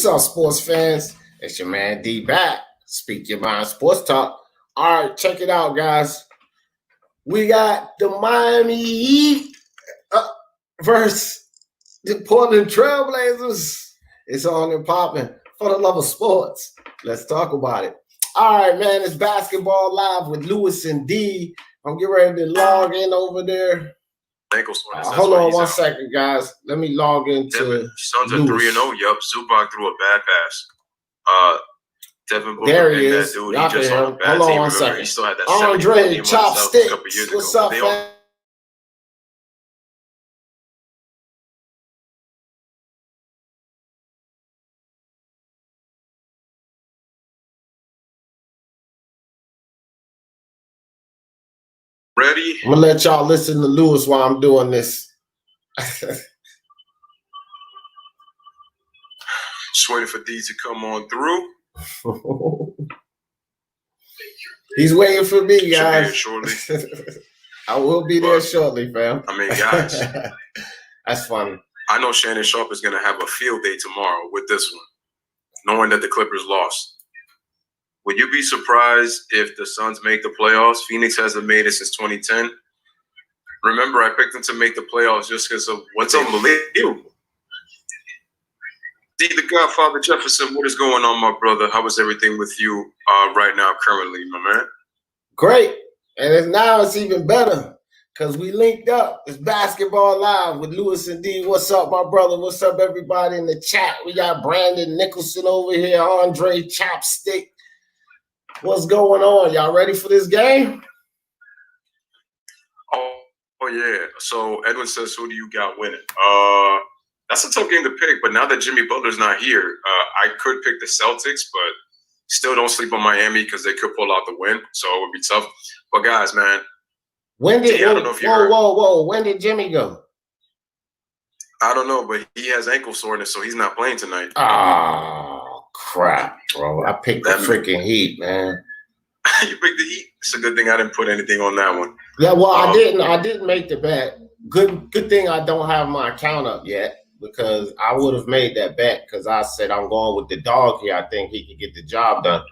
What's up, sports fans? It's your man D back. Speak Your Mind Sports Talk. All right, check it out, guys. We got the Miami Heat versus the Portland Trailblazers. It's on and popping for the love of sports. Let's talk about it. All right, man. It's Basketball Live with LOUIS Dee. I'm getting ready to log in over there. Hold on one second, guys. Let me log into Suns are 3-0. Yup, Zubac threw a bad pass. Devin Booker there he is. That dude, he just on a bad Hold on team. one Remember, second. he still had that Andre Chopsticks. What's up, man? Ready? I'm gonna let y'all listen to LOUIS while I'm doing this. Just waiting for these to come on through. He's waiting for me, guys. Shortly. I will be there shortly, fam. I mean, guys. That's funny. I know Shannon Sharpe is going to have a field day tomorrow with this one, knowing that the Clippers lost. Would you be surprised if the Suns make the playoffs? Phoenix hasn't made it since 2010. Remember, I picked them to make the playoffs just because of what's unbelievable. D, the Godfather Jefferson, what is going on, my brother? How is everything with you right now, currently, my man? Great. And now it's even better because we linked up. It's Basketball Live with LOUIS Dee. What's up, my brother? What's up, everybody in the chat? We got Brandon Nicholson over here, Andre Chopstick. What's going on? Y'all ready for this game? Oh yeah. So Edwin says, who do you got winning? That's a tough game to pick, but now that Jimmy Butler's not here, I could pick the Celtics, but still don't sleep on Miami because they could pull out the win, so it would be tough. But guys, man, I don't know if you heard. Whoa! When did Jimmy go? I don't know, but he has ankle soreness, so he's not playing tonight. Oh crap, bro! I picked the freaking Heat, man. You picked the Heat. It's a good thing I didn't put anything on that one. Yeah, well, I didn't. I didn't make the bet. Good thing I don't have my account up yet because I would have made that bet because I said I'm going with the dog here. I think he can get the job done.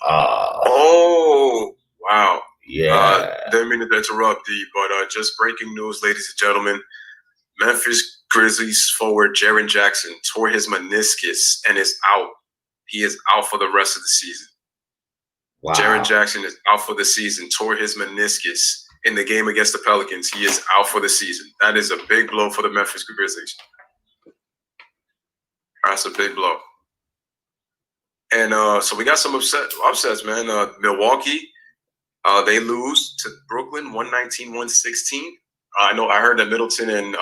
Oh, wow. Yeah. Didn't mean to interrupt, D, but just breaking news, ladies and gentlemen. Memphis Grizzlies forward Jaren Jackson tore his meniscus and is out. He is out for the rest of the season. Wow. Jaren Jackson is out for the season, tore his meniscus in the game against the Pelicans. He is out for the season. That is a big blow for the Memphis Grizzlies. That's a big blow. And so we got some upsets, man. Milwaukee, they lose to Brooklyn 119-116. I heard that Middleton and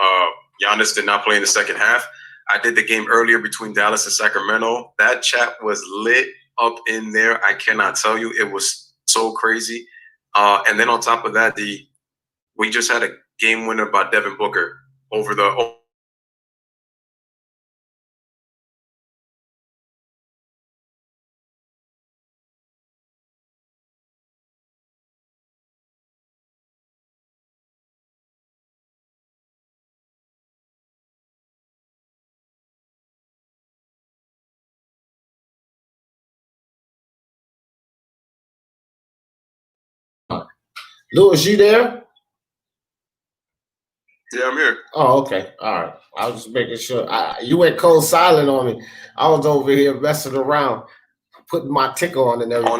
Giannis did not play in the second half. I did the game earlier between Dallas and Sacramento. That chat was lit up in there. I cannot tell you. It was so crazy. And then on top of that, we just had a game winner by Devin Booker over the LOUIS, you there? Yeah, I'm here. Oh, okay. All right. I was just making sure. You went cold silent on me. I was over here messing around, putting my ticker on and everything.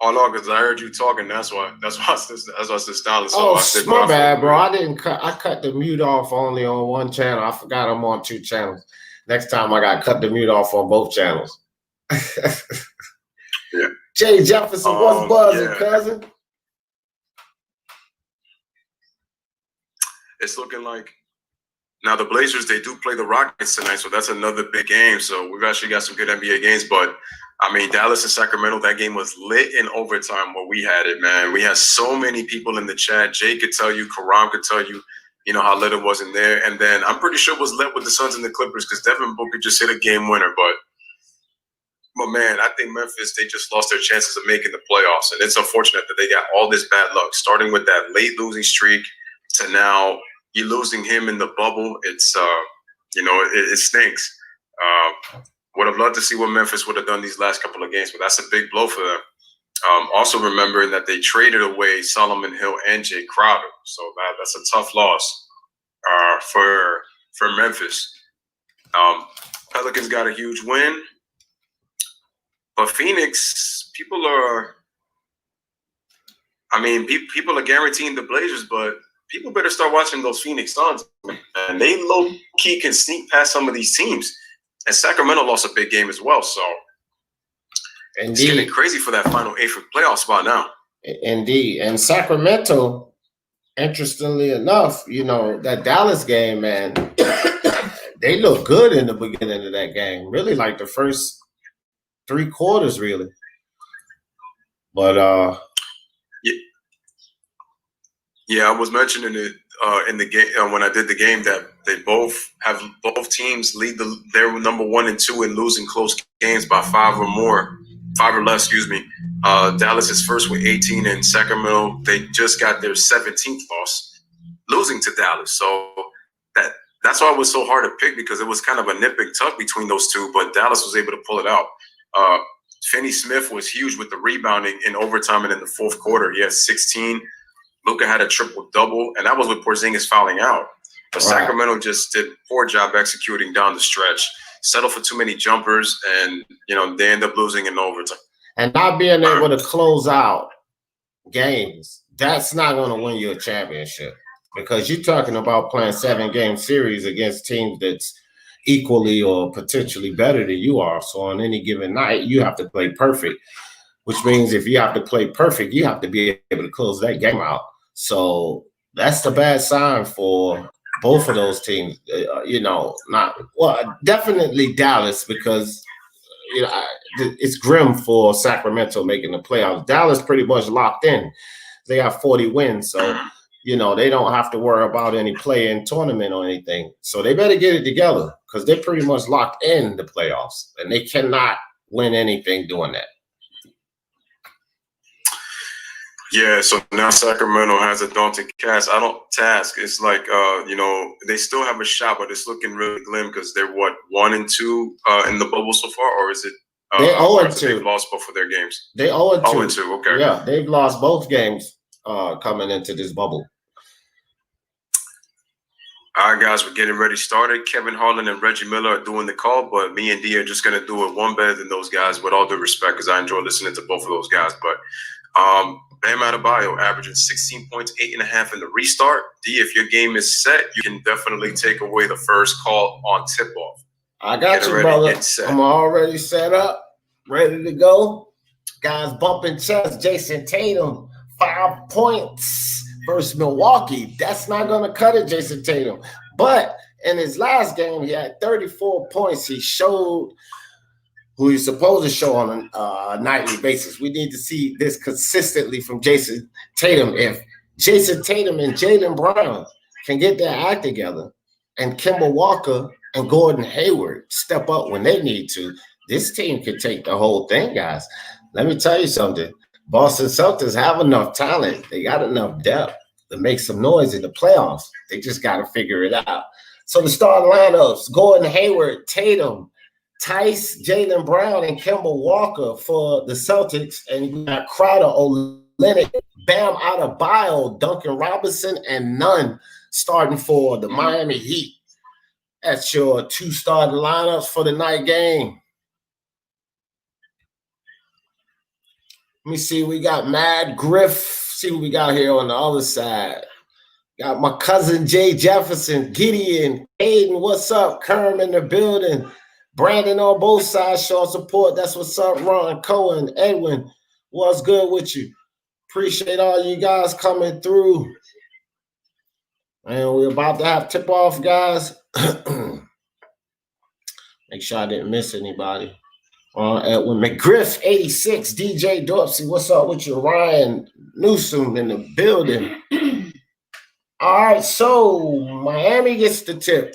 Oh no, because I heard you talking. That's why I said silent. So my bad, bro. I cut the mute off only on one channel. I forgot I'm on 2 channels. Next time I got to cut the mute off on both channels. Yeah. Jay Jefferson, what's buzzing, cousin? It's looking like now the Blazers, they do play the Rockets tonight, so that's another big game. So we've actually got some good NBA games. But, I mean, Dallas and Sacramento, that game was lit in overtime where we had it, man. We had so many people in the chat. Jay could tell you, Karam could tell you, how lit it was in there. And then I'm pretty sure it was lit with the Suns and the Clippers because Devin Booker just hit a game winner. But man, I think Memphis, they just lost their chances of making the playoffs. And it's unfortunate that they got all this bad luck, starting with that late losing streak to now – you're losing him in the bubble. It's, it stinks. Would have loved to see what Memphis would have done these last couple of games, but that's a big blow for them. Also remembering that they traded away Solomon Hill and Jay Crowder, so that's a tough loss for Memphis. Pelicans got a huge win, but Phoenix, people are guaranteeing the Blazers, but people better start watching those Phoenix Suns, and they low key can sneak past some of these teams. And Sacramento lost a big game as well, so Indeed. It's getting crazy for that final 8th playoff spot now. Indeed. And Sacramento, interestingly enough, that Dallas game, man, they look good in the beginning of that game. Really, like the first 3 quarters, really. But yeah, I was mentioning it in the game when I did the game that both teams lead their number 1 and 2 in losing close games by 5 or less. Dallas is first with 18, and Sacramento, they just got their 17th loss, losing to Dallas. So that's why it was so hard to pick, because it was kind of a nip and tuck between those two, but Dallas was able to pull it out. Finney Smith was huge with the rebounding in overtime and in the 4th quarter. He had 16. Luka had a triple-double, and that was with Porzingis fouling out. But Right. Sacramento just did a poor job executing down the stretch, settled for too many jumpers, and they end up losing in overtime. And not being able to close out games, that's not going to win you a championship, because you're talking about playing 7-game series against teams that's equally or potentially better than you are. So on any given night, you have to play perfect, which means if you have to play perfect, you have to be able to close that game out. So that's the bad sign for both of those teams. Definitely Dallas, because it's grim for Sacramento making the playoffs. Dallas pretty much locked in. They have 40 wins, so they don't have to worry about any play-in tournament or anything. So they better get it together, because they're pretty much locked in the playoffs, and they cannot win anything doing that. Yeah, so now Sacramento has a daunting task. It's like, they still have a shot, but it's looking really glim, because they're 1 and 2 in the bubble so far, or is it? They 0-2. They've lost both of their games. They 0-2. 0-2. Okay. Yeah, they've lost both games coming into this bubble. All right, guys, we're getting ready started. Kevin Harlan and Reggie Miller are doing the call, but me and D are just going to do it one better than those guys, with all due respect, because I enjoy listening to both of those guys. But Bam Adebayo averaging 16 points, 8.5 in the restart. D, if your game is set, you can definitely take away the first call on tip-off. I got you, brother. I'm already set up, ready to go. Guys bumping chests. Jason Tatum, 5 points versus Milwaukee. That's not going to cut it, Jason Tatum. But in his last game, he had 34 points. He showed who he's supposed to show on a nightly basis. We need to see this consistently from Jason Tatum. If Jason Tatum and Jaylen Brown can get their act together, and Kemba Walker and Gordon Hayward step up when they need to, this team can take the whole thing, guys. Let me tell you something. Boston Celtics have enough talent. They got enough depth to make some noise in the playoffs. They just got to figure it out. So the starting lineups: Gordon Hayward, Tatum, Tice, Jaylen Brown, and Kemba Walker for the Celtics. And you got Crowder, Olynyk, Bam Adebayo, Duncan Robinson, and Nunn starting for the Miami Heat. That's your 2 starting lineups for the night game. Let me see. We got Mad Griff. See what we got here on the other side. Got my cousin Jay Jefferson, Gideon, Aiden. What's up? Kerm in the building. Brandon on both sides showing support. That's what's up. Ron, Cohen, Edwin. What's good with you? Appreciate all you guys coming through. And we're about to have tip-off, guys. Make sure I didn't miss anybody. Edwin McGriff, 86, DJ Dorsey, what's up with you? Ryan Newsom in the building. All right, so Miami gets the tip.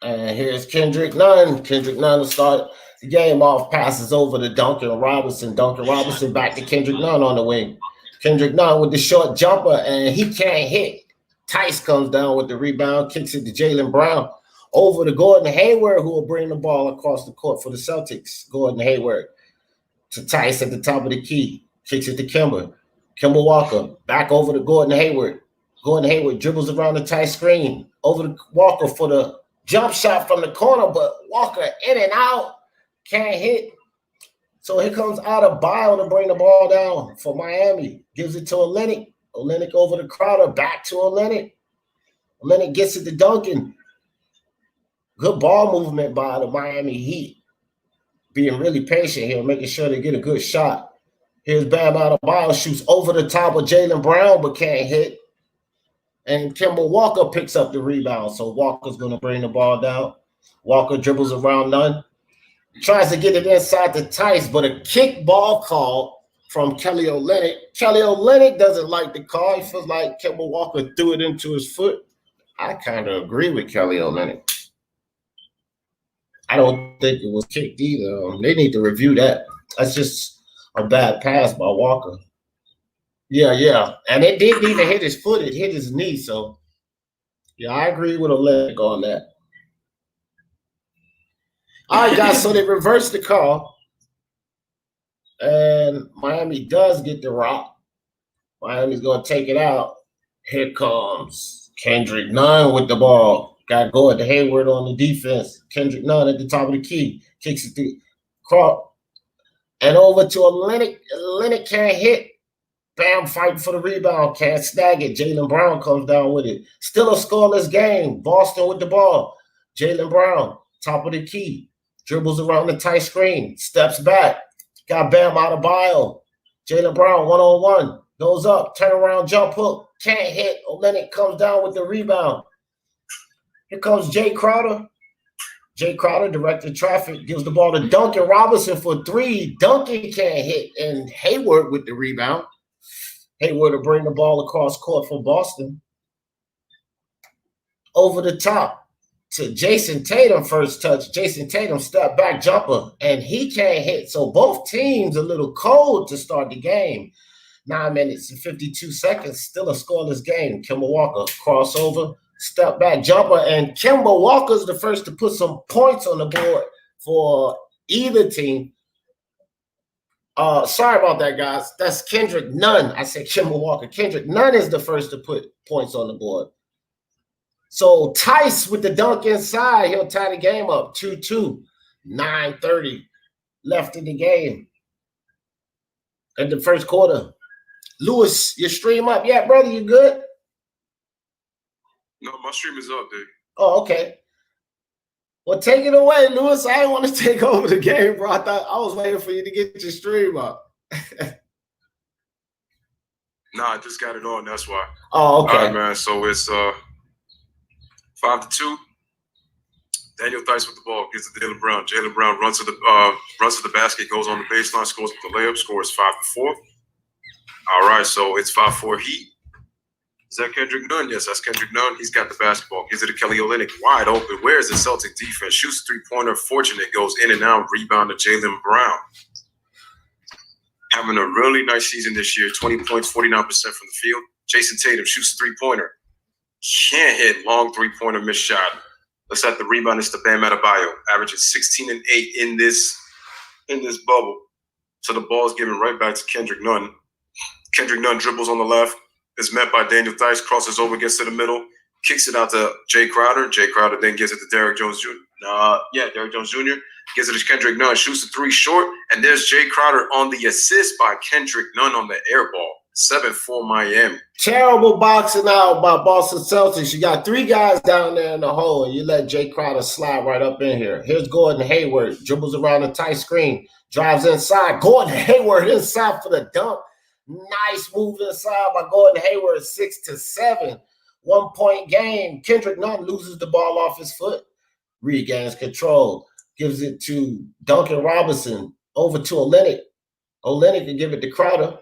And here's Kendrick Nunn. Kendrick Nunn will start the game off, passes over to Duncan Robinson. Duncan Robinson back to Kendrick Nunn on the wing. Kendrick Nunn with the short jumper, and he can't hit. Tice comes down with the rebound, kicks it to Jaylen Brown. Over to Gordon Hayward, who will bring the ball across the court for the Celtics. Gordon Hayward to Tice at the top of the key. Kicks it to Kemba. Kemba Walker back over to Gordon Hayward. Gordon Hayward dribbles around the tight screen. Over to Walker for the jump shot from the corner, but Walker in and out. Can't hit. So here comes Adebayo to bring the ball down for Miami. Gives it to Olynyk. Olynyk over to Crowder. Back to Olynyk. Olynyk gets it to Duncan. Good ball movement by the Miami Heat. Being really patient here, making sure they get a good shot. Here's Bam Adebayo, shoots over the top of Jaylen Brown, but can't hit. And Kemba Walker picks up the rebound. So Walker's going to bring the ball down. Walker dribbles around none. Tries to get it inside the Tice, but a kick ball call from Kelly Olynyk. Kelly Olynyk doesn't like the call. He feels like Kemba Walker threw it into his foot. I kind of agree with Kelly Olynyk. I don't think it was kicked either. They need to review that. That's just a bad pass by Walker. Yeah. And it didn't even hit his foot. It hit his knee. So, yeah, I agree with Olynyk on that. All right, guys, so they reversed the call. And Miami does get the rock. Miami's going to take it out. Here comes Kendrick Nunn with the ball. Got Gordon Hayward on the defense. Kendrick Nunn at the top of the key. Kicks it to Crawford. And over to Olynyk. Olynyk can't hit. Bam fighting for the rebound. Can't snag it. Jaylen Brown comes down with it. Still a scoreless game. Boston with the ball. Jaylen Brown, top of the key. Dribbles around the tight screen. Steps back. Got Bam Adebayo. Jaylen Brown, one-on-one. Goes up. Turnaround jump hook. Can't hit. Olynyk comes down with the rebound. Here comes Jay Crowder. Jay Crowder, directed traffic, gives the ball to Duncan Robinson for three. Duncan can't hit. And Hayward with the rebound. Hayward will bring the ball across court for Boston. Over the top to Jason Tatum, first touch. Jason Tatum, step back jumper, and he can't hit. So both teams a little cold to start the game. 9 minutes and 52 seconds, still a scoreless game. Kemba Walker, crossover, step back jumper, and Kemba Walker's the first to put some points on the board for either team. Sorry about that, guys. That's Kendrick Nunn. I said Kemba Walker. Kendrick Nunn is the first to put points on the board. So Tice with the dunk inside, he'll tie the game up 2-2. 9:30 left in the game. In the first quarter. Louis, your stream up yet, brother? You good? No, my stream is up, dude. Oh, okay. Well, take it away, Louis. I didn't want to take over the game, bro. I was waiting for you to get your stream up. Nah, I just got it on. That's why. Oh, okay. All right, man. So it's 5-2. Daniel Theis with the ball, gives it to Jaylen Brown. Jaylen Brown runs to the basket, goes on the baseline, scores with the layup, scores 5-4. All right, so it's 5-4 Heat. Is that Kendrick Nunn? Yes, that's Kendrick Nunn. He's got the basketball. Gives it to Kelly Olynyk. Wide open. Where is the Celtic defense? Shoots three-pointer. Fortunate. Goes in and out. Rebound to Jaylen Brown. Having a really nice season this year. 20 points, 49% from the field. Jason Tatum shoots three-pointer. Can't hit. Long three-pointer missed shot. Let's have the rebound. It's to Bam Adebayo. Averages 16 and 8 in this bubble. So the ball is given right back to Kendrick Nunn. Kendrick Nunn dribbles on the left. Is met by Daniel Theis, crosses over, gets to the middle, kicks it out to Jay Crowder. Jay Crowder then gives it to Derrick Jones Jr. Derrick Jones Jr. gives it to Kendrick Nunn, shoots the three short, and there's Jay Crowder on the assist by Kendrick Nunn on the air ball. 7-4 Miami. Terrible boxing out by Boston Celtics. You got three guys down there in the hole, and you let Jay Crowder slide right up in here. Here's Gordon Hayward, dribbles around the tight screen, drives inside. Gordon Hayward inside for the dunk. Nice move inside by Gordon Hayward, 6-7. 1 point game. Kendrick Nunn loses the ball off his foot. Regains control. Gives it to Duncan Robinson. Over to Olynyk. Olynyk can give it to Crowder.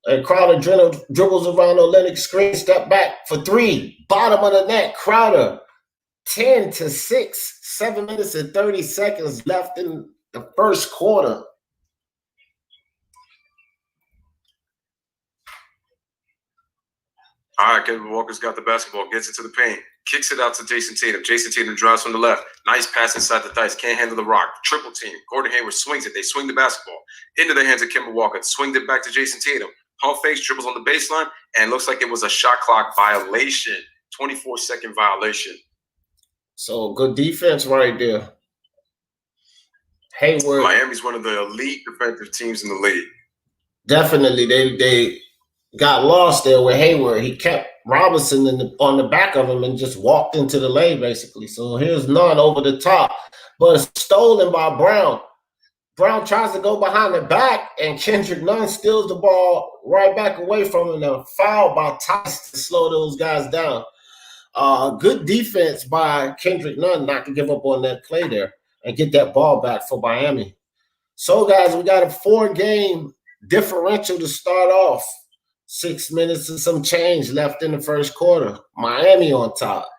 And Crowder dribbles around Olynyk's screen. Step back for three. Bottom of the net. Crowder. 10-6. 7 minutes and 30 seconds left in the first quarter. All right, Kevin Walker's got the basketball, gets it to the paint, kicks it out to Jason Tatum. Jason Tatum drives from the left. Nice pass inside the dice. Can't handle the rock. Triple team. Gordon Hayward swings it. They swing the basketball into the hands of Kemba Walker. Swinged it back to Jason Tatum. Pump fakes, dribbles on the baseline, and looks like it was a shot clock violation. 24-second violation. So good defense right there. Hayward. Miami's one of the elite defensive teams in the league. Definitely, they got lost there with Hayward. He kept Robinson on the back of him and just walked into the lane, basically. So here's none over the top, but it's stolen by Brown. Brown tries to go behind the back, and Kendrick Nunn steals the ball right back away from him. A foul by Tice to slow those guys down. Good defense by Kendrick Nunn not to give up on that play there and get that ball back for Miami. So, guys, we got a 4-game differential to start off. 6 minutes and some change left in the first quarter. Miami on top.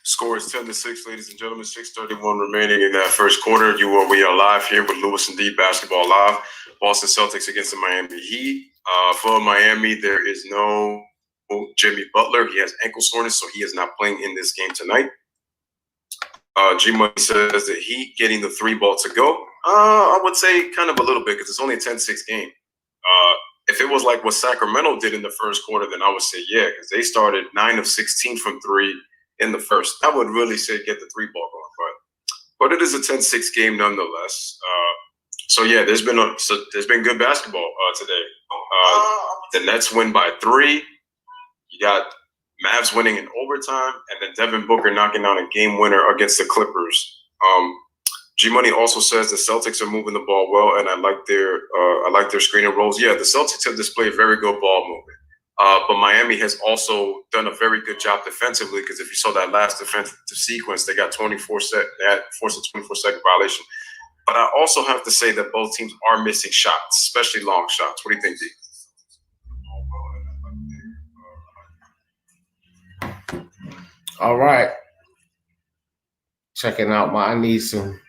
Score is 10-6, ladies and gentlemen. 6:31 remaining in that first quarter. We are live here with LOUIS DEE Basketball Live. Boston Celtics against the Miami Heat. For Miami, there is no Jimmy Butler. He has ankle soreness, so he is not playing in this game tonight. G-Money says the Heat getting the 3-ball to go. I would say kind of a little bit because it's only a 10-6 game. If it was like what Sacramento did in the first quarter, then I would say yeah, because they started 9 of 16 from 3 in the first. I would really say get the 3-ball going, but it is a 10-6 game nonetheless. So yeah, there's been good basketball today. The Nets win by 3. You got Mavs winning in overtime, and then Devin Booker knocking out a game winner against the Clippers. G-Money also says the Celtics are moving the ball well, and I like their screen and rolls. Yeah, the Celtics have displayed very good ball movement. But Miami has also done a very good job defensively because if you saw that last defensive sequence, they got 24 they had forced a 24-second violation. But I also have to say that both teams are missing shots, especially long shots. What do you think, D? All right. Checking out I need some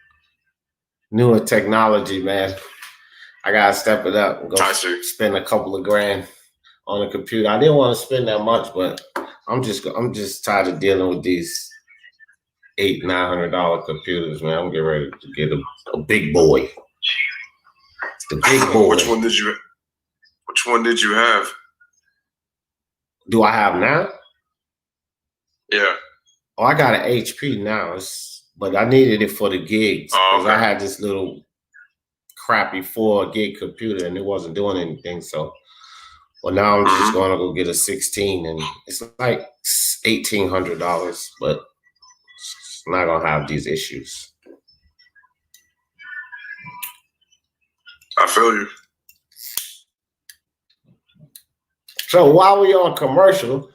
newer technology, man. I gotta step it up and go spend a couple of grand on a computer. I didn't want to spend that much, but I'm just tired of dealing with these $800-900 computers, man. I'm getting ready to get a big boy. The big boy. Which one did you have? Do I have now? Yeah. Oh, I got an HP now, but I needed it for the gigs because I had this little crappy 4-gig computer and it wasn't doing anything. So, well, now I'm just going to go get a 16, and it's like $1,800, but it's not going to have these issues. I feel you. So while we on commercial, let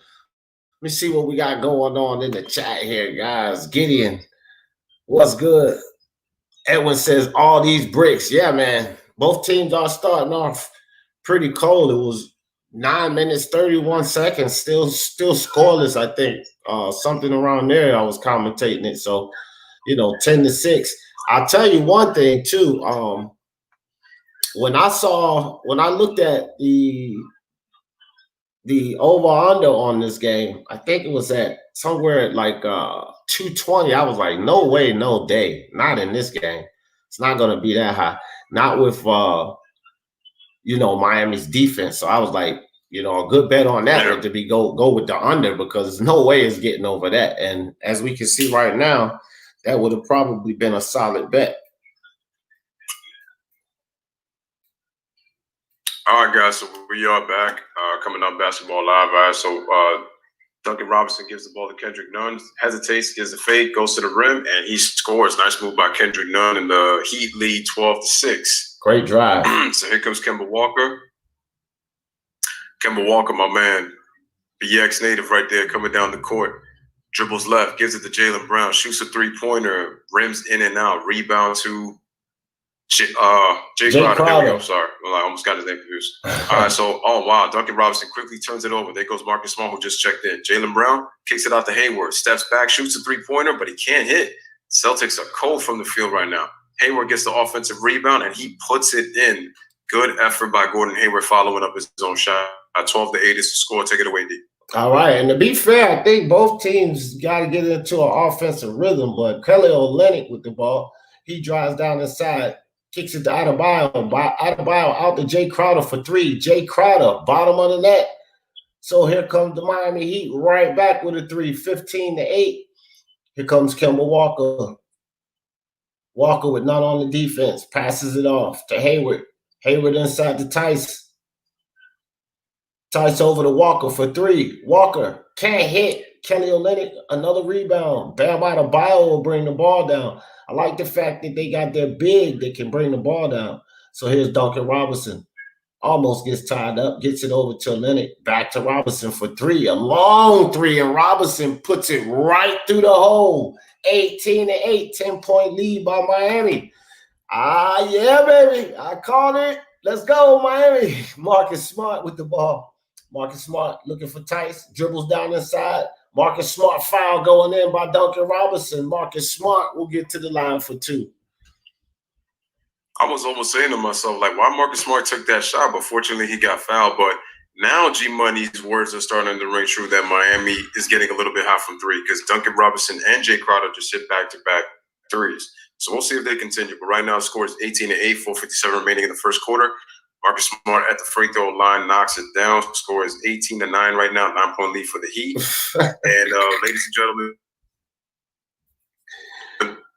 me see what we got going on in the chat here, guys. Gideon, what's good? Edwin says all these bricks. Yeah, man. Both teams are starting off pretty cold. It was 9 minutes, 31 seconds, still scoreless, I think. Something around there. I was commentating it. So, 10-6. I'll tell you one thing too. When I looked at the over-under on this game, I think it was at somewhere at like 220. I was like, no way, no day. Not in this game. It's not going to be that high. Not with, Miami's defense. So I was like, a good bet on that would to be go with the under because there's no way it's getting over that. And as we can see right now, that would have probably been a solid bet. All right, guys, so we are back coming up Basketball Live. All right, so Duncan Robinson gives the ball to Kendrick Nunn, hesitates, gives the fake, goes to the rim, and he scores. Nice move by Kendrick Nunn, and the Heat lead 12-6. Great drive. So here comes Kemba Walker. Kemba Walker, my man, BX native right there coming down the court. Dribbles left, gives it to Jaylen Brown, shoots a three-pointer, rims in and out, rebound to Jay Crowder. There we go. Sorry. Well, I almost got his name confused. All right, so, wow. Duncan Robinson quickly turns it over. There goes Marcus Smart, who just checked in. Jaylen Brown kicks it out to Hayward, steps back, shoots a three-pointer, but he can't hit. Celtics are cold from the field right now. Hayward gets the offensive rebound, and he puts it in. Good effort by Gordon Hayward following up his own shot. 12-8 is the score. Take it away, D. All right, and to be fair, I think both teams got to get into an offensive rhythm. But Kelly Olynyk with the ball, he drives down inside, kicks it to Adebayo, Adebayo out to Jay Crowder for three. Jay Crowder, bottom of the net. So here comes the Miami Heat right back with a three, 15-8. Here comes Kemba Walker. Walker with none on the defense, passes it off to Hayward. Hayward inside to Tice. Tice over to Walker for three. Walker can't hit. Kelly Olynyk, another rebound. Bam Adebayo will bring the ball down. I like the fact that they got their big that can bring the ball down. So here's Duncan Robinson. Almost gets tied up, gets it over to Olynyk. Back to Robinson for three. A long three, and Robinson puts it right through the hole. 18-8, 10-point lead by Miami. Yeah, baby. I called it. Let's go, Miami. Marcus Smart with the ball. Marcus Smart looking for Tice. Dribbles down inside. Marcus Smart foul going in by Duncan Robinson. Marcus Smart will get to the line for two. I was almost saying to myself, like, why Marcus Smart took that shot, but fortunately he got fouled. But now G Money's words are starting to ring true that Miami is getting a little bit hot from three because Duncan Robinson and Jay Crowder just hit back-to-back threes. So we'll see if they continue. But right now, the score is 18-8, 4:57 remaining in the first quarter. Marcus Smart at the free throw line knocks it down. Score is 18-9 right now, 9-point lead for the Heat. And ladies and gentlemen,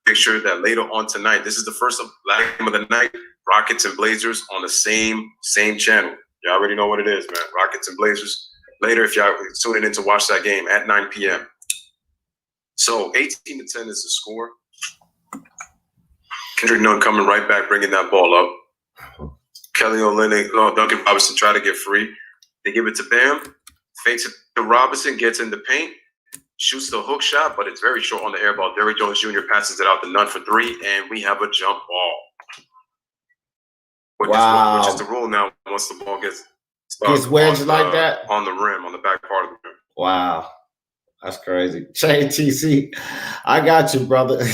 make sure that later on tonight, this is the first last game of the night, Rockets and Blazers on the same channel. Y'all already know what it is, man. Rockets and Blazers. Later, if y'all tuning in to watch that game at 9 p.m. So 18-10 is the score. Kendrick Nunn coming right back, bringing that ball up. Kelly Olynyk, Duncan Robinson try to get free. They give it to Bam. Fakes it to Robinson, gets in the paint. Shoots the hook shot, but it's very short on the air ball. Derrick Jones Jr. passes it out to Nunn for three, and we have a jump ball. Which is the rule now once the ball gets wedged like that? On the rim, on the back part of the rim. Wow. That's crazy. Chain TC, I got you, brother.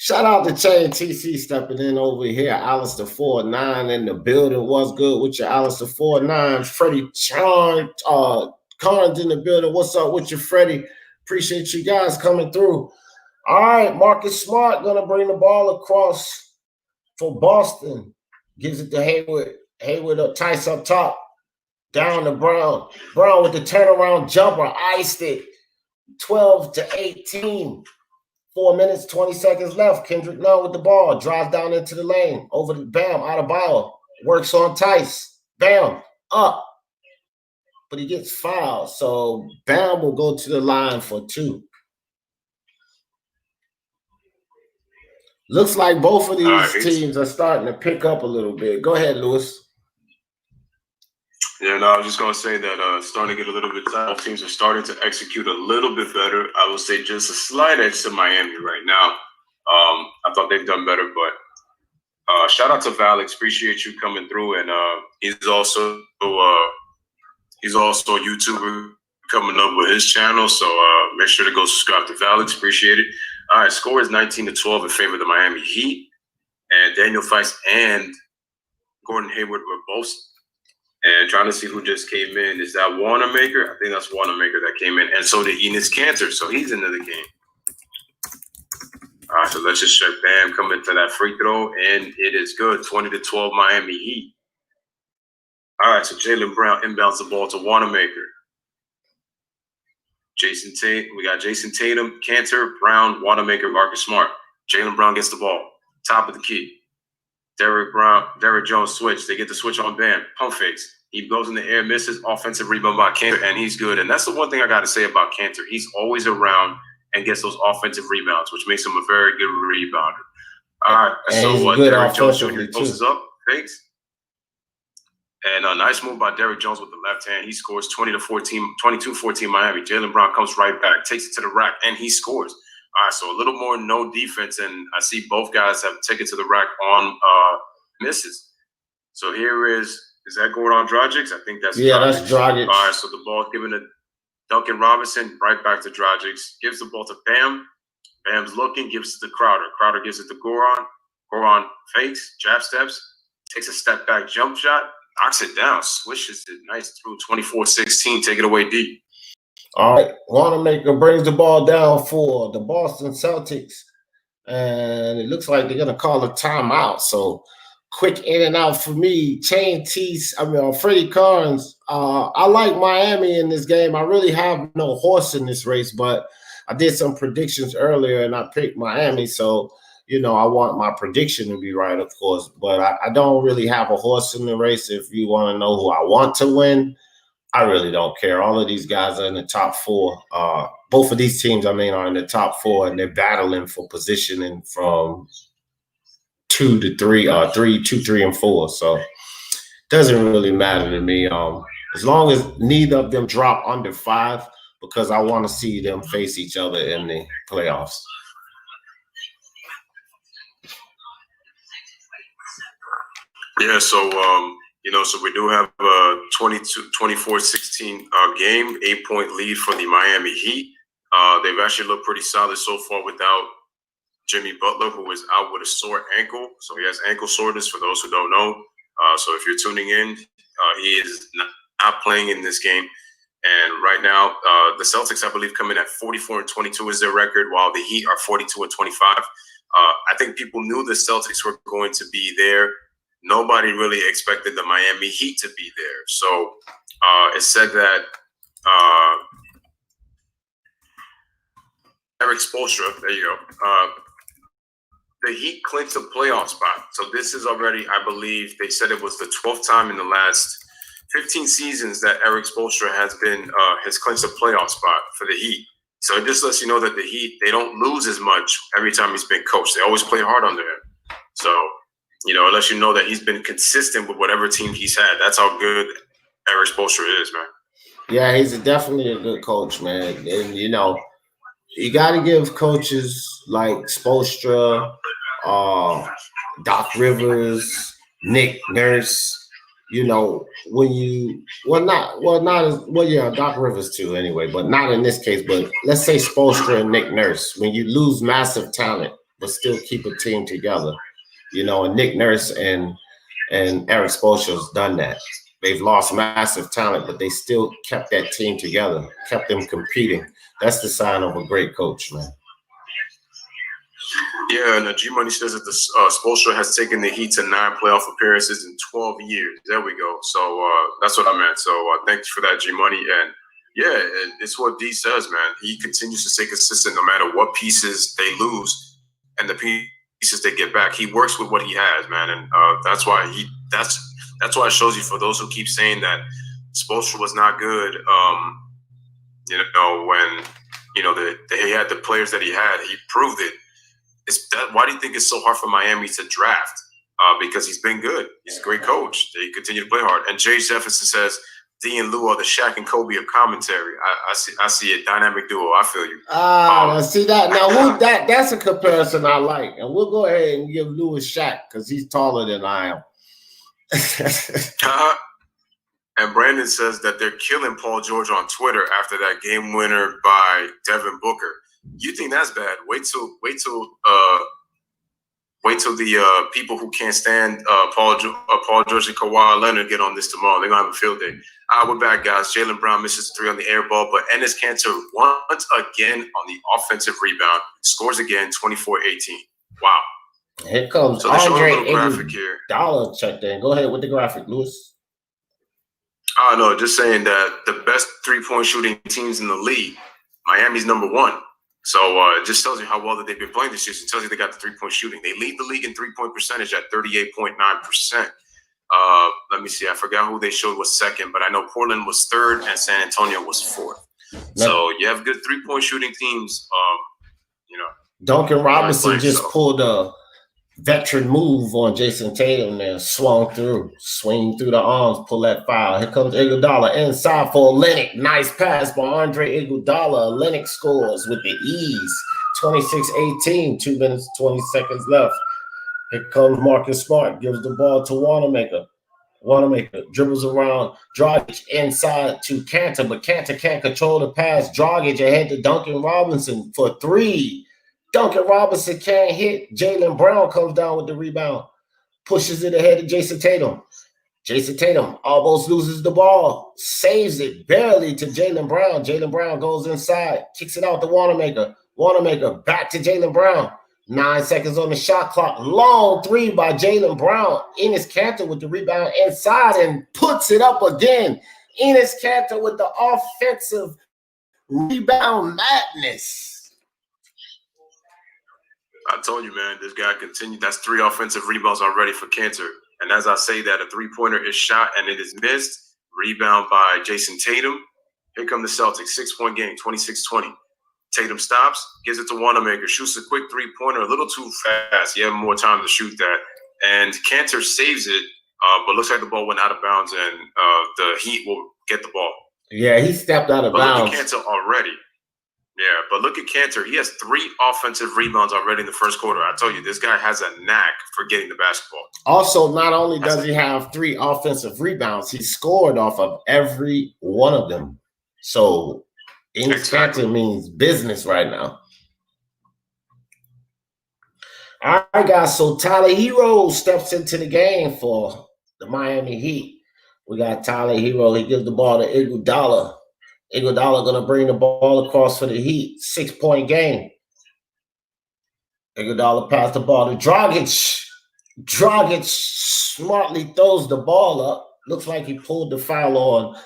Shout out to Chain TC stepping in over here. Alistair 49 in the building. What's good with you, Alistair 49? Freddie Carnes in the building. What's up with you, Freddie? Appreciate you guys coming through. All right, Marcus Smart going to bring the ball across for Boston. Gives it to Hayward. Hayward up, Tice up top. Down to Brown. Brown with the turnaround jumper. Iced it. 12-18. 4 minutes, 20 seconds left. Kendrick Nunn with the ball. Drives down into the lane. Over to Bam. Adebayo. Works on Tice. Bam. Up. But he gets fouled. So Bam will go to the line for two. Looks like both of these teams are starting to pick up a little bit. Go ahead, Louis. Yeah, no, I was just going to say that starting to get a little bit tired. Teams are starting to execute a little bit better. I would say just a slight edge to Miami right now. I thought they've done better, but shout out to Valix. Appreciate you coming through. And he's also a YouTuber coming up with his channel. So make sure to go subscribe to Valix. Appreciate it. All right, score is 19-12 in favor of the Miami Heat. And Daniel Feist and Gordon Hayward were both. And trying to see who just came in. Is that Wanamaker? I think that's Wanamaker that came in. And so did Enes Kanter. So he's into the game. All right, so let's just check Bam coming to that free throw. And it is good. 20-12 Miami Heat. All right, so Jaylen Brown inbounds the ball to Wanamaker. We got Jason Tatum, Kanter, Brown, Wanamaker, Marcus Smart. Jaylen Brown gets the ball. Top of the key. Derrick Jones switch. They get the switch on Bam. Pump fakes. He goes in the air, misses. Offensive rebound by Kanter, and he's good. And that's the one thing I got to say about Kanter. He's always around and gets those offensive rebounds, which makes him a very good rebounder. All right. So Derrick Jones Jr. posts up, fakes. And a nice move by Derrick Jones with the left hand. He scores 22-14 Miami. Jaylen Brown comes right back, takes it to the rack, and he scores. All right, so a little more no defense, and I see both guys have taken to the rack on misses. So here is that Goran Dragic? I think that's Dragic. That's Dragic. All right, so the ball is given to Duncan Robinson, right back to Dragic. Gives the ball to Bam. Bam's looking, gives it to Crowder. Crowder gives it to Goran. Goran fakes, jab steps, takes a step back jump shot, knocks it down, swishes it nice through 24-16. Take it away, D. All right, Wanamaker brings the ball down for the Boston Celtics, and it looks like they're gonna call a timeout. So quick in and out for me. Freddie Carnes. I like Miami in this game. I really have no horse in this race, but I did some predictions earlier and I picked Miami. So, I want my prediction to be right, of course, but I don't really have a horse in the race. If you want to know who I want to win, I really don't care. All of these guys are in the top four. Both of these teams, are in the top four, and they're battling for positioning from 2 to 3, 2, 3, and 4. So it doesn't really matter to me. As long as neither of them drop under 5, because I want to see them face each other in the playoffs. Yeah, so so we do have a 24-16 game, 8-point lead for the Miami Heat. They've actually looked pretty solid so far without Jimmy Butler, who is out with a sore ankle. So he has ankle soreness, for those who don't know. So if you're tuning in, he is not playing in this game. And right now, the Celtics, I believe, come in at 44-22 is their record, while the Heat are 42-25. I think people knew the Celtics were going to be there. Nobody really expected the Miami Heat to be there. So it said that Eric Spoelstra, there you go, the Heat clinched a playoff spot. So this is already, I believe, they said it was the 12th time in the last 15 seasons that Eric Spoelstra has clinched a playoff spot for the Heat. So it just lets you know that the Heat, they don't lose as much every time he's been coached. They always play hard under him. So, it lets you know that he's been consistent with whatever team he's had. That's how good Eric Spoelstra is, man. Yeah, he's definitely a good coach, man. And, you got to give coaches like Spoelstra, Doc Rivers, Nick Nurse, Doc Rivers too anyway, but not in this case. But let's say Spoelstra and Nick Nurse, when you lose massive talent but still keep a team together, and Nick Nurse and Eric Spoelstra's done that. They've lost massive talent, but they still kept that team together, kept them competing. That's the sign of a great coach, man. Yeah, and G-Money says that the Spoelstra has taken the Heat to 9 playoff appearances in 12 years. There we go. So that's what I meant. So thanks for that, G-Money. And yeah, it's what D says, man. He continues to stay consistent no matter what pieces they lose and the pieces they get back. He works with what he has, man, and that's why that's why it shows you, for those who keep saying that Spoelstra was not good. When he had the players that he had, he proved it. Why do you think it's so hard for Miami to draft? Because he's been good. He's a great coach. They continue to play hard. And Jay Jefferson says D and Lou are the Shaq and Kobe of commentary. I see a dynamic duo. I feel you. I see that. Now that's a comparison I like, and we'll go ahead and give Lou Shaq because he's taller than I am. And Brandon says that they're killing Paul George on Twitter after that game winner by Devin Booker. You think that's bad? Wait till the people who can't stand Paul George and Kawhi Leonard get on this tomorrow. They're gonna have a field day. We're back, guys. Jaylen Brown misses 3 on the air ball, but Enes Kanter once again on the offensive rebound scores again, 24-18. Wow. Here comes Andre Iguodala. Check in. Go ahead with the graphic, Louis. No, just saying that the best 3-point shooting teams in the league, Miami's number 1. So it just tells you how well that they've been playing this season. It tells you they got the 3-point shooting. They lead the league in 3-point percentage at 38.9%. Let me see. I forgot who they showed was second, but I know Portland was 3rd and San Antonio was 4th. So you have good 3-point shooting teams. Duncan Robinson pulled a veteran move on Jason Tatum there, swing through the arms, pull that foul. Here comes Iguodala inside for Olynyk. Nice pass by Andre Iguodala. Olynyk scores with the ease. 26-18, 2 minutes, 20 seconds left. Here comes Marcus Smart, gives the ball to Wanamaker. Wanamaker dribbles around Dragic inside to Kanter, but Kanter can't control the pass. Dragic ahead to Duncan Robinson for 3. Duncan Robinson can't hit. Jaylen Brown comes down with the rebound, pushes it ahead to Jason Tatum. Jason Tatum almost loses the ball, saves it barely to Jaylen Brown. Jaylen Brown goes inside, kicks it out to Wanamaker. Wanamaker back to Jaylen Brown. 9 seconds on the shot clock. Long three by Jaylen Brown. Enes Kanter with the rebound inside and puts it up again. Enes Kanter with the offensive rebound madness. I told you, man, this guy continued. That's 3 offensive rebounds already for Kanter. And as I say that, a three-pointer is shot and it is missed. Rebound by Jason Tatum. Here come the Celtics. 6-point game, 26-20. Tatum stops, gives it to Wanamaker, shoots a quick three-pointer, a little too fast. He had more time to shoot that. And Kanter saves it, but looks like the ball went out of bounds and the Heat will get the ball. Yeah, he stepped out of bounds. Look at Kanter already. Yeah, but look at Kanter. He has 3 offensive rebounds already in the first quarter. I told you, this guy has a knack for getting the basketball. Also, not only does he have 3 offensive rebounds, he scored off of every one of them. So, Enes Kanter means business right now. All right, guys. So, Tyler Hero steps into the game for the Miami Heat. We got Tyler Hero. He gives the ball to Iguodala. Iguodala going to bring the ball across for the Heat. 6-point game. Iguodala passed the ball to Dragic. Dragic smartly throws the ball up. Looks like he pulled the foul on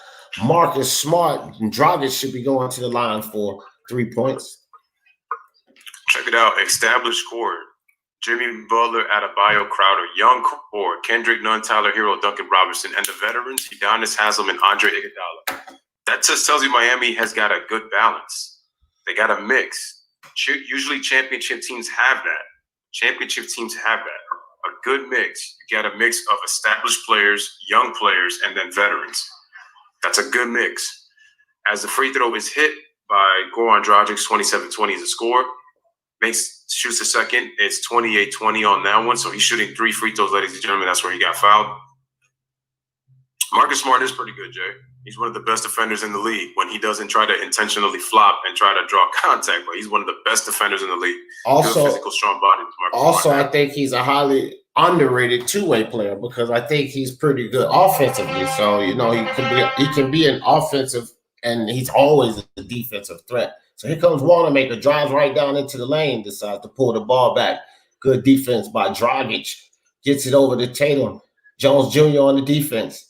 Marcus Smart. And Dragic should be going to the line for 3 points. Check it out. Established scorer. Jimmy Butler, Adebayo, Crowder, young core, Kendrick Nunn, Tyler Hero, Duncan Robinson, and the veterans, Udonis Haslem and Andre Iguodala. That just tells you Miami has got a good balance. They got a mix. Usually championship teams have that. Championship teams have that. A good mix. You got a mix of established players, young players, and then veterans. That's a good mix. As the free throw is hit by Goran Dragic, 27-20 is a score. Shoots a second. It's 28-20 on that one. So he's shooting 3 free throws, ladies and gentlemen. That's where he got fouled. Marcus Smart is pretty good, Jay. He's one of the best defenders in the league when he doesn't try to intentionally flop and try to draw contact, but he's one of the best defenders in the league. Also, physical, strong body. I think he's a highly underrated two-way player because I think he's pretty good offensively. So, you know, he can be an offensive, and he's always a defensive threat. So here comes Wanamaker, drives right down into the lane, decides to pull the ball back. Good defense by Dragic. Gets it over to Tatum. Jones Jr. on the defense.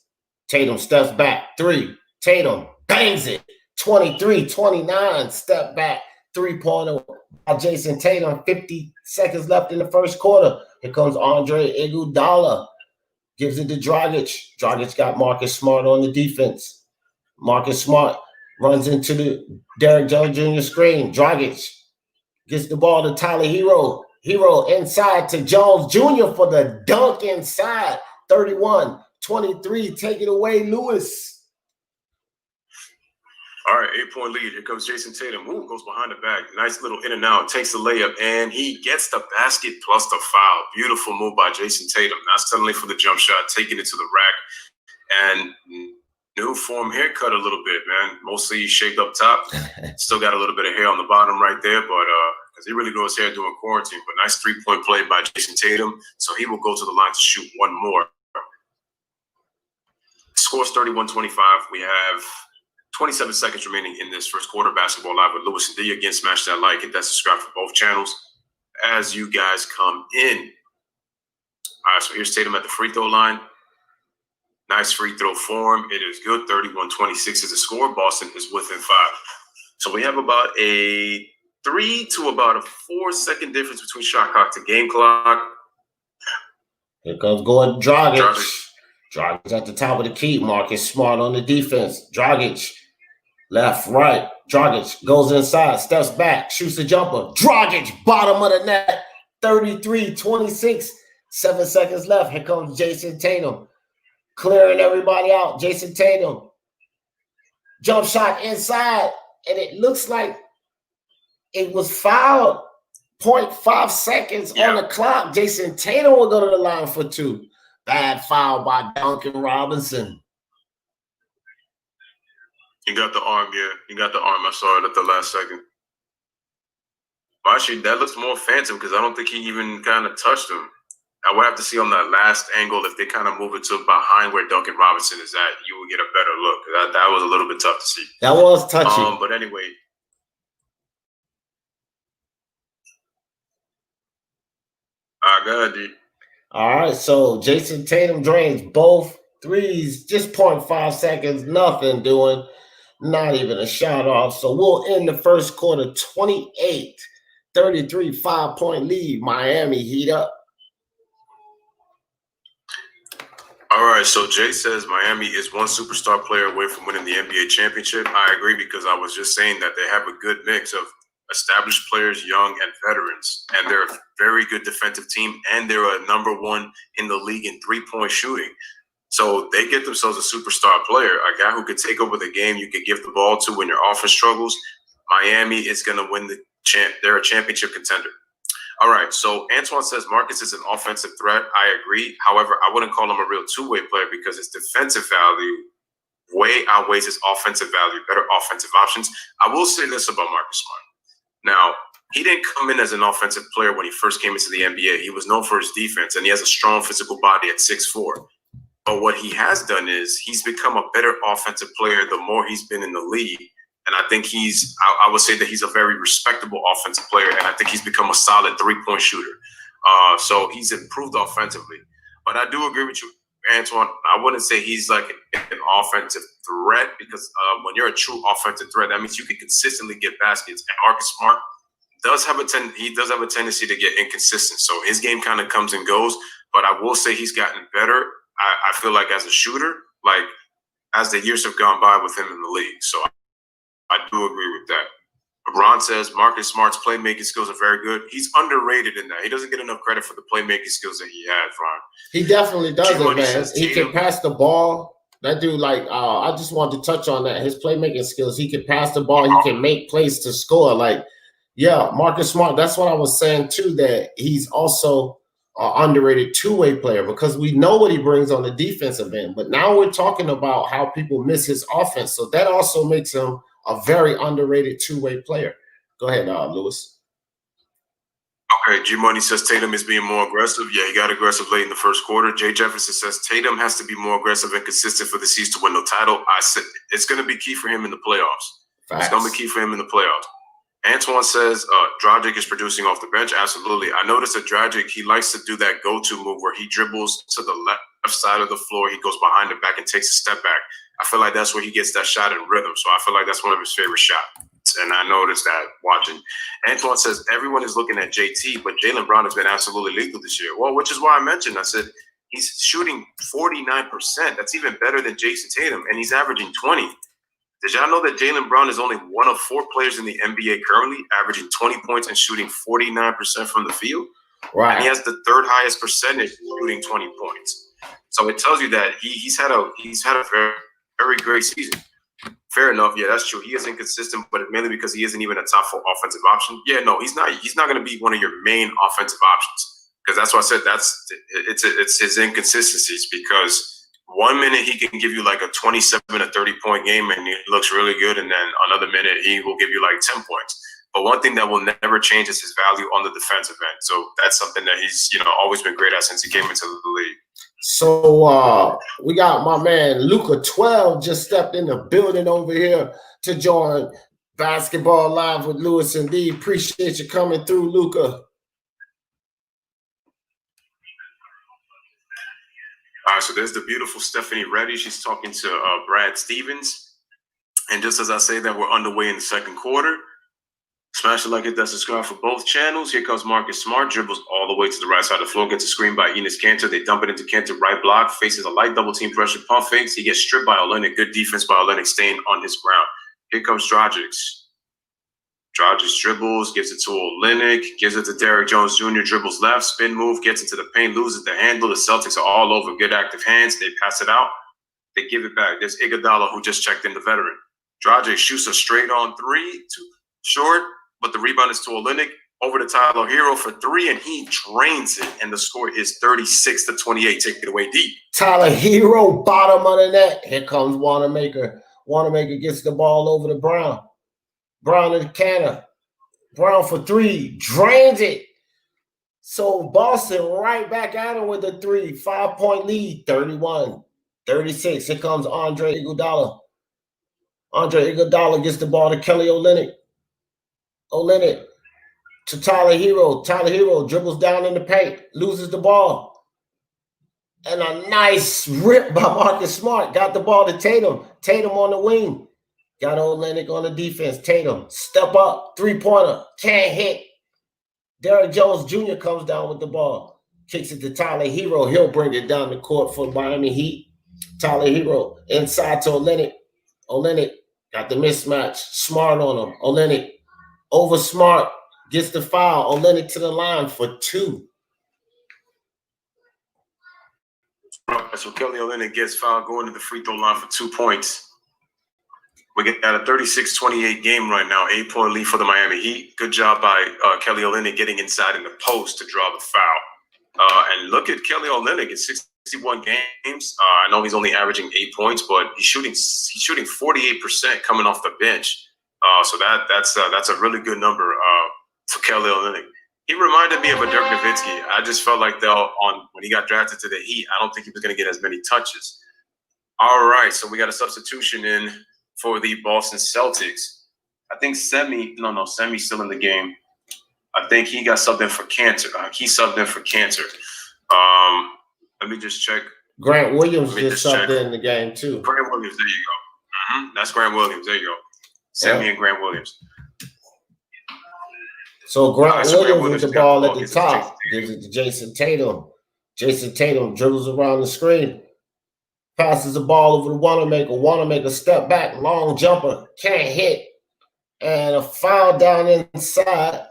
Tatum steps back, 3. Tatum bangs it, 23-29, step back, 3-pointer by Jason Tatum, 50 seconds left in the first quarter. Here comes Andre Iguodala, gives it to Dragic. Dragic got Marcus Smart on the defense. Marcus Smart runs into the Derrick Jones Jr. screen. Dragic gets the ball to Tyler Hero. Hero inside to Jones Jr. for the dunk inside, 31-23. Take it away, Louis. All right, 8-point lead. Here comes Jason Tatum. Ooh, goes behind the back. Nice little in and out. Takes the layup, and he gets the basket plus the foul. Beautiful move by Jason Tatum. Not suddenly for the jump shot, taking it to the rack. And new form haircut a little bit, man. Mostly shaved up top. Still got a little bit of hair on the bottom right there, but because he really grew his hair during quarantine. But nice 3-point play by Jason Tatum. So he will go to the line to shoot one more. Scores 31-25. We have 27 seconds remaining in this first quarter. Basketball Live with LOUIS DEE. Again, smash that like, hit that subscribe for both channels as you guys come in. All right, so here's Tatum at the free throw line. Nice free throw form. It is good. 31-26 is the score. Boston is within 5. So we have about a 3 to about a 4-second difference between shot clock to game clock. Here comes Gordon Dragic. Dragic at the top of the key. Marcus Smart on the defense. Dragic. Left, right. Dragic goes inside, steps back, shoots a jumper. Dragic, bottom of the net, 33-26. 7 seconds left. Here comes Jason Tatum, clearing everybody out. Jason Tatum, jump shot inside, and it looks like it was fouled. 0.5 seconds on the clock. Jason Tatum will go to the line for 2. Bad foul by Duncan Robinson. You got the arm, yeah. You got the arm. I saw it at the last second. Actually, that looks more phantom because I don't think he even kind of touched him. I would have to see on that last angle if they kind of move it to behind where Duncan Robinson is at, you would get a better look. That was a little bit tough to see. That was touchy. But anyway. Go ahead, D. All right, so Jason Tatum drains both threes, just 0.5 seconds, nothing doing, not even a shot off. So we'll end the first quarter 28-33, 5-point lead. Miami Heat up. All right, so Jay says Miami is one superstar player away from winning the NBA championship. I agree because I was just saying that they have a good mix of established players, young, and veterans, and they're a very good defensive team, and they're a number one in the league in three-point shooting. So they get themselves a superstar player, a guy who could take over the game you could give the ball to when your offense struggles. Miami is going to win the champ. They're a championship contender. All right, so Antoine says Marcus is an offensive threat. I agree. However, I wouldn't call him a real two-way player because his defensive value way outweighs his offensive value, better offensive options. I will say this about Marcus Smart. Now, he didn't come in as an offensive player when he first came into the NBA. He was known for his defense, and he has a strong physical body at 6'4". But what he has done is he's become a better offensive player the more he's been in the league. And I think I would say that he's a very respectable offensive player, and I think he's become a solid three-point shooter. So he's improved offensively. But I do agree with you, Antoine. I wouldn't say he's like an offensive threat because when you're a true offensive threat, that means you can consistently get baskets. And Marcus Smart does have a tendency to get inconsistent. So his game kind of comes and goes. But I will say he's gotten better. I feel like as a shooter, like as the years have gone by with him in the league. So I do agree with that. LeBron says Marcus Smart's playmaking skills are very good. He's underrated in that. He doesn't get enough credit for the playmaking skills that he has, Ron. He definitely does it, man. He can pass the ball. That dude, like, I just wanted to touch on that. His playmaking skills. He can pass the ball. He can make plays to score. Like, yeah, Marcus Smart. That's what I was saying too. That he's also underrated two-way player because we know what he brings on the defensive end. But now we're talking about how people miss his offense. So that also makes him a very underrated two-way player. Go ahead, Louis. Okay, G Money says Tatum is being more aggressive. Yeah, he got aggressive late in the first quarter. Jay Jefferson says Tatum has to be more aggressive and consistent for the C's to win the title. I said it's going to be key for him in the playoffs. Facts. It's going to be key for him in the playoffs. Antoine says Dragic is producing off the bench. Absolutely. I noticed that Dragic, he likes to do that go-to move where he dribbles to the left side of the floor. He goes behind the back and takes a step back. I feel like that's where he gets that shot in rhythm. So I feel like that's one of his favorite shots. And I noticed that watching. Antoine says everyone is looking at JT, but Jaylen Brown has been absolutely lethal this year. Well, which is why I mentioned, I said he's shooting 49%. That's even better than Jason Tatum, and he's averaging 20. Did y'all know that Jaylen Brown is only one of 4 players in the NBA currently averaging 20 points and shooting 49% from the field? Right. And he has the third highest percentage shooting 20 points. So it tells you that he's had a very, very great season. Fair enough. Yeah, that's true. He is inconsistent, but mainly because he isn't even a top 4 offensive option. Yeah, no, he's not. He's not going to be one of your main offensive options because that's why I said it's his inconsistencies. Because 1 minute he can give you like a 27 to 30 point game and he looks really good, and then another minute he will give you like 10 points. But one thing that will never change is his value on the defensive end. So that's something that he's always been great at since he came into the league. So we got my man Luca 12 just stepped in the building over here to join Basketball Live with Louis and Dee. Appreciate you coming through, Luca. All right, so there's the beautiful Stephanie Reddy. She's talking to Brad Stevens. And just as I say that, we're underway in the second quarter. Smash the like, hit that subscribe for both channels. Here comes Marcus Smart, dribbles all the way to the right side of the floor, gets a screen by Enes Kanter. They dump it into Kanter, right block, faces a light double team pressure, pump fakes. He gets stripped by Olynyk. Good defense by Olynyk, staying on his ground. Here comes Dragic. Dragic dribbles, gives it to Olynyk, gives it to Derrick Jones Jr., dribbles left, spin move, gets into the paint, loses the handle. The Celtics are all over, good active hands. They pass it out. They give it back. There's Iguodala, who just checked in, the veteran. Dragic shoots a straight on 3, too short, but the rebound is to Olynyk, over to Tyler Hero for 3, and he drains it, and the score is 36-28. Take it away, D. Tyler Hero, bottom of the net. Here comes Wanamaker. Wanamaker gets the ball over to Brown. Brown to the Kanter. Brown for 3, drains it. So Boston right back at him with a 5-point lead, 31-36. Here comes Andre Iguodala. Andre Iguodala gets the ball to Kelly Olynyk. Olynyk to Tyler Hero. Tyler Hero dribbles down in the paint, loses the ball. And a nice rip by Marcus Smart. Got the ball to Tatum. Tatum on the wing. Got Olynyk on the defense. Tatum, step up, three-pointer, can't hit. Derrick Jones Jr. comes down with the ball. Kicks it to Tyler Hero. He'll bring it down the court for Miami Heat. Tyler Hero inside to Olynyk. Olynyk got the mismatch. Smart on him. Olynyk over Smart. Gets the foul. Olynyk to the line for 2. So Kelly Olynyk gets fouled going to the free throw line for 2 points. We get at a 36-28 game right now, 8-point lead for the Miami Heat. Good job by Kelly Olynyk getting inside in the post to draw the foul. And look at Kelly Olynyk in 61 games. I know he's only averaging 8 points, but he's shooting 48% coming off the bench. So that's a really good number for Kelly Olynyk. He reminded me of a Dirk Nowitzki. I just felt like when he got drafted to the Heat, I don't think he was going to get as many touches. All right, so we got a substitution in for the Boston Celtics. I think Semi's still in the game. I think he got subbed in for Cantor. He subbed in for Cantor. Let me just check. Grant Williams just subbed in the game too. Grant Williams, there you go. That's Grant Williams. There you go. Semi and Grant Williams. So Grant Williams with the ball at the top. Gives it to Jason Tatum. Jason Tatum dribbles around the screen. Passes the ball over to Wanamaker. Wanamaker step back, long jumper, can't hit. And a foul down inside.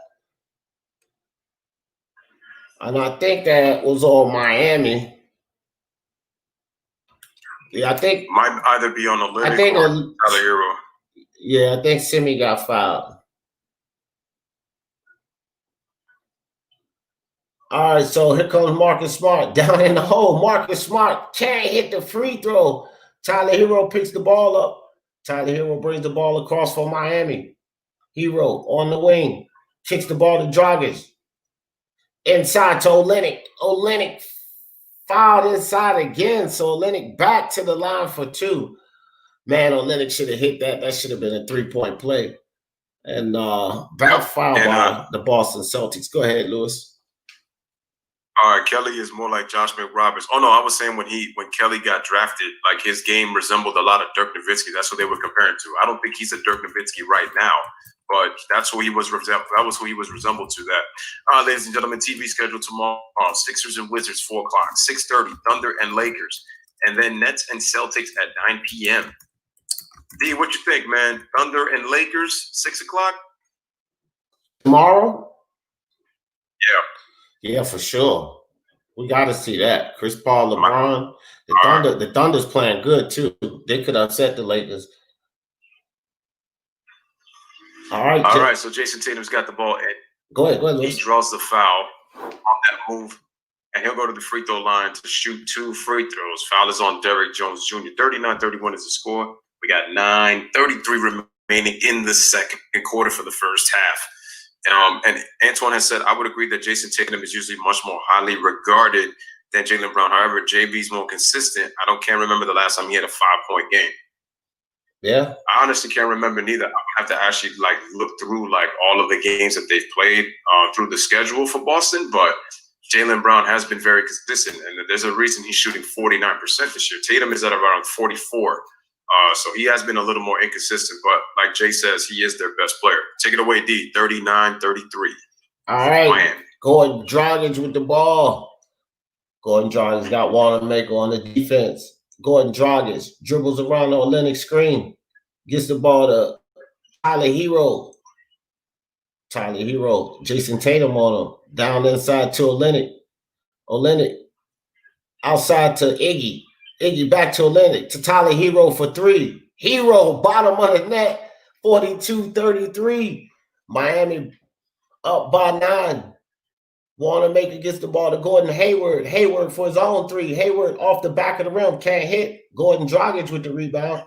And I think that was on Miami. Yeah, I think might either be on Olynyk or Tyler Hero. Yeah, I think Semi got fouled. All right, so here comes Marcus Smart down in the hole. Marcus Smart can't hit the free throw. Tyler Hero picks the ball up. Tyler Hero brings the ball across for Miami. Hero on the wing. Kicks the ball to Dragic. Inside to Olynyk. Olynyk fouled inside again. So Olynyk back to the line for 2. Man, Olynyk should have hit that. That should have been a 3-point play. And back foul by the Boston Celtics. Go ahead, Louis. All right, Kelly is more like Josh McRoberts. Oh no, I was saying when Kelly got drafted, like his game resembled a lot of Dirk Nowitzki. That's what they were comparing to. I don't think he's a Dirk Nowitzki right now, but that's who he was. That was who he was resembled to. That. All right, ladies and gentlemen, TV schedule tomorrow: Sixers and Wizards 4 o'clock, 6:30 Thunder and Lakers, and then Nets and Celtics at 9 p.m. D, what you think, man? Thunder and Lakers 6 o'clock tomorrow? Yeah. Yeah, for sure. We got to see that. Chris Paul, LeBron. The Thunder's playing good, too. They could upset the Lakers. All right. So Jason Tatum's got the ball. Go ahead, Louis. He draws the foul on that move, and he'll go to the free throw line to shoot 2 free throws. Foul is on Derrick Jones Jr. 39-31 is the score. We got 9:33 remaining in the second quarter for the first half. And Antoine has said, I would agree that Jason Tatum is usually much more highly regarded than Jaylen Brown. However, JB's more consistent. Can't remember the last time he had a 5-point game. Yeah. I honestly can't remember neither. I have to actually look through all of the games that they've played through the schedule for Boston. But Jaylen Brown has been very consistent, and there's a reason he's shooting 49% this year. Tatum is at around 44. So he has been a little more inconsistent, but like Jay says, he is their best player. Take it away, D. 39-33. All right. Miami. Gordon Dragic with the ball. Gordon Dragic got Wanamaker on the defense. Gordon Dragic dribbles around the Olynyk screen. Gets the ball to Tyler Hero. Tyler Hero. Jason Tatum on him. Down inside to Olynyk. Olynyk. Outside to Iggy. Iggy back to Olynyk, to Tyler Hero for 3. Hero, bottom of the net, 42-33. Miami up by 9. Wanamaker gets the ball to Gordon Hayward. Hayward for his own 3. Hayward off the back of the rim, can't hit. Gordon Dragic with the rebound.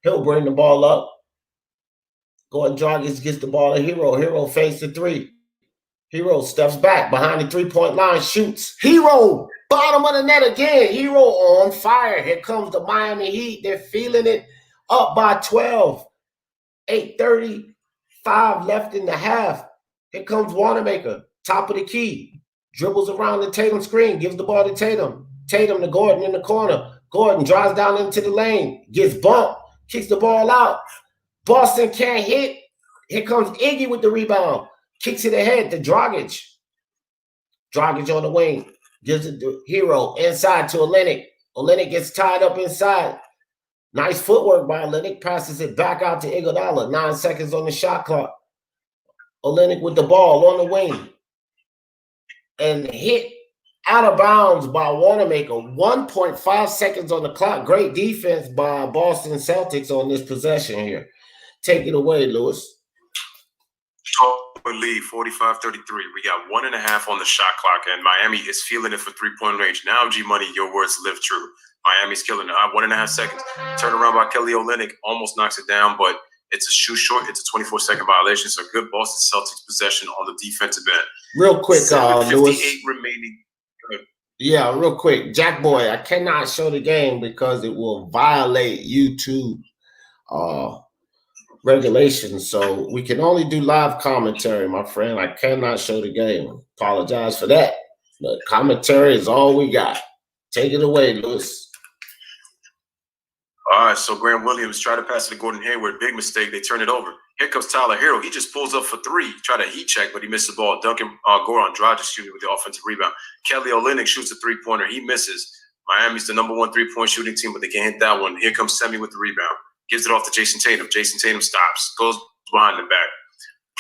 He'll bring the ball up. Gordon Dragic gets the ball to Hero. Hero fakes the 3. Hero steps back behind the three-point line, shoots. Hero, bottom of the net again. Hero on fire. Here comes the Miami Heat. They're feeling it. Up by 12. 8:35 left in the half. Here comes Wanamaker, top of the key. Dribbles around the Tatum screen, gives the ball to Tatum. Tatum to Gordon in the corner. Gordon drives down into the lane, gets bumped, kicks the ball out. Boston can't hit. Here comes Iggy with the rebound. Kicks it ahead to Dragic. Dragic on the wing. Gives it to Hero inside to Olynyk. Olynyk gets tied up inside. Nice footwork by Olynyk. Passes it back out to Iguodala. 9 seconds on the shot clock. Olynyk with the ball on the wing. And hit out of bounds by Wanamaker. 1.5 seconds on the clock. Great defense by Boston Celtics on this possession here. Take it away, Louis. Lead 45-33. We got 1.5 on the shot clock, and Miami is feeling it for three-point range. Now, G Money, your words live true. Miami's killing it. 1.5 seconds. Turn around by Kelly Olynyk, almost knocks it down, but it's a shoot short. It's a 24-second violation. So good Boston Celtics possession on the defensive end. Real quick, Louis. 58 remaining. Yeah, real quick. Jack Boy, I cannot show the game because it will violate YouTube regulations, so we can only do live commentary, my friend. I cannot show the game. Apologize for that. But commentary is all we got. Take it away, Louis. All right, so Grant Williams tried to pass it to Gordon Hayward. Big mistake. They turn it over. Here comes Tyler Hero. He just pulls up for three. Tried a heat check, but he missed the ball. Duncan Goran Dragic shooting with the offensive rebound. Kelly Olynyk shoots a three-pointer. He misses. Miami's the #1 three-point shooting team, but they can't hit that one. Here comes Semi with the rebound. Gives it off to Jason Tatum. Jason Tatum stops. Goes behind the back.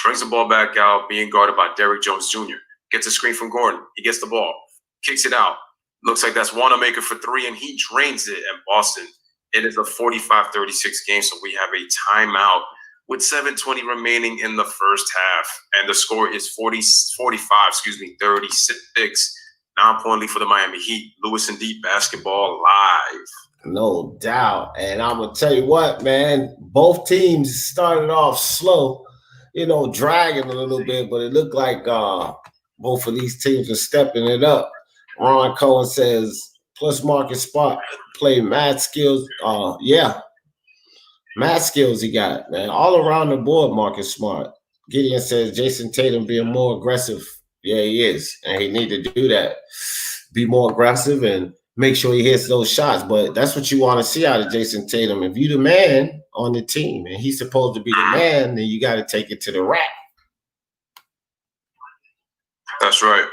Brings the ball back out, being guarded by Derrick Jones Jr. Gets a screen from Gordon. He gets the ball. Kicks it out. Looks like that's Wanamaker for three, and he drains it. And Boston, it is a 45-36 game, so we have a timeout with 7:20 remaining in the first half. And the score is 36. 9-point lead for the Miami Heat. Louis Deep basketball live. No doubt. And I'm going to tell you what, man, both teams started off slow, dragging a little bit, but it looked like both of these teams are stepping it up. Ron Cohen says, plus Marcus Smart play mad skills. Mad skills he got, man. All around the board, Marcus Smart. Gideon says Jason Tatum being more aggressive. Yeah, he is. And he need to do that. Be more aggressive and make sure he hits those shots. But that's what you want to see out of Jason Tatum. If you're the man on the team and he's supposed to be the man, then you got to take it to the rack. That's right.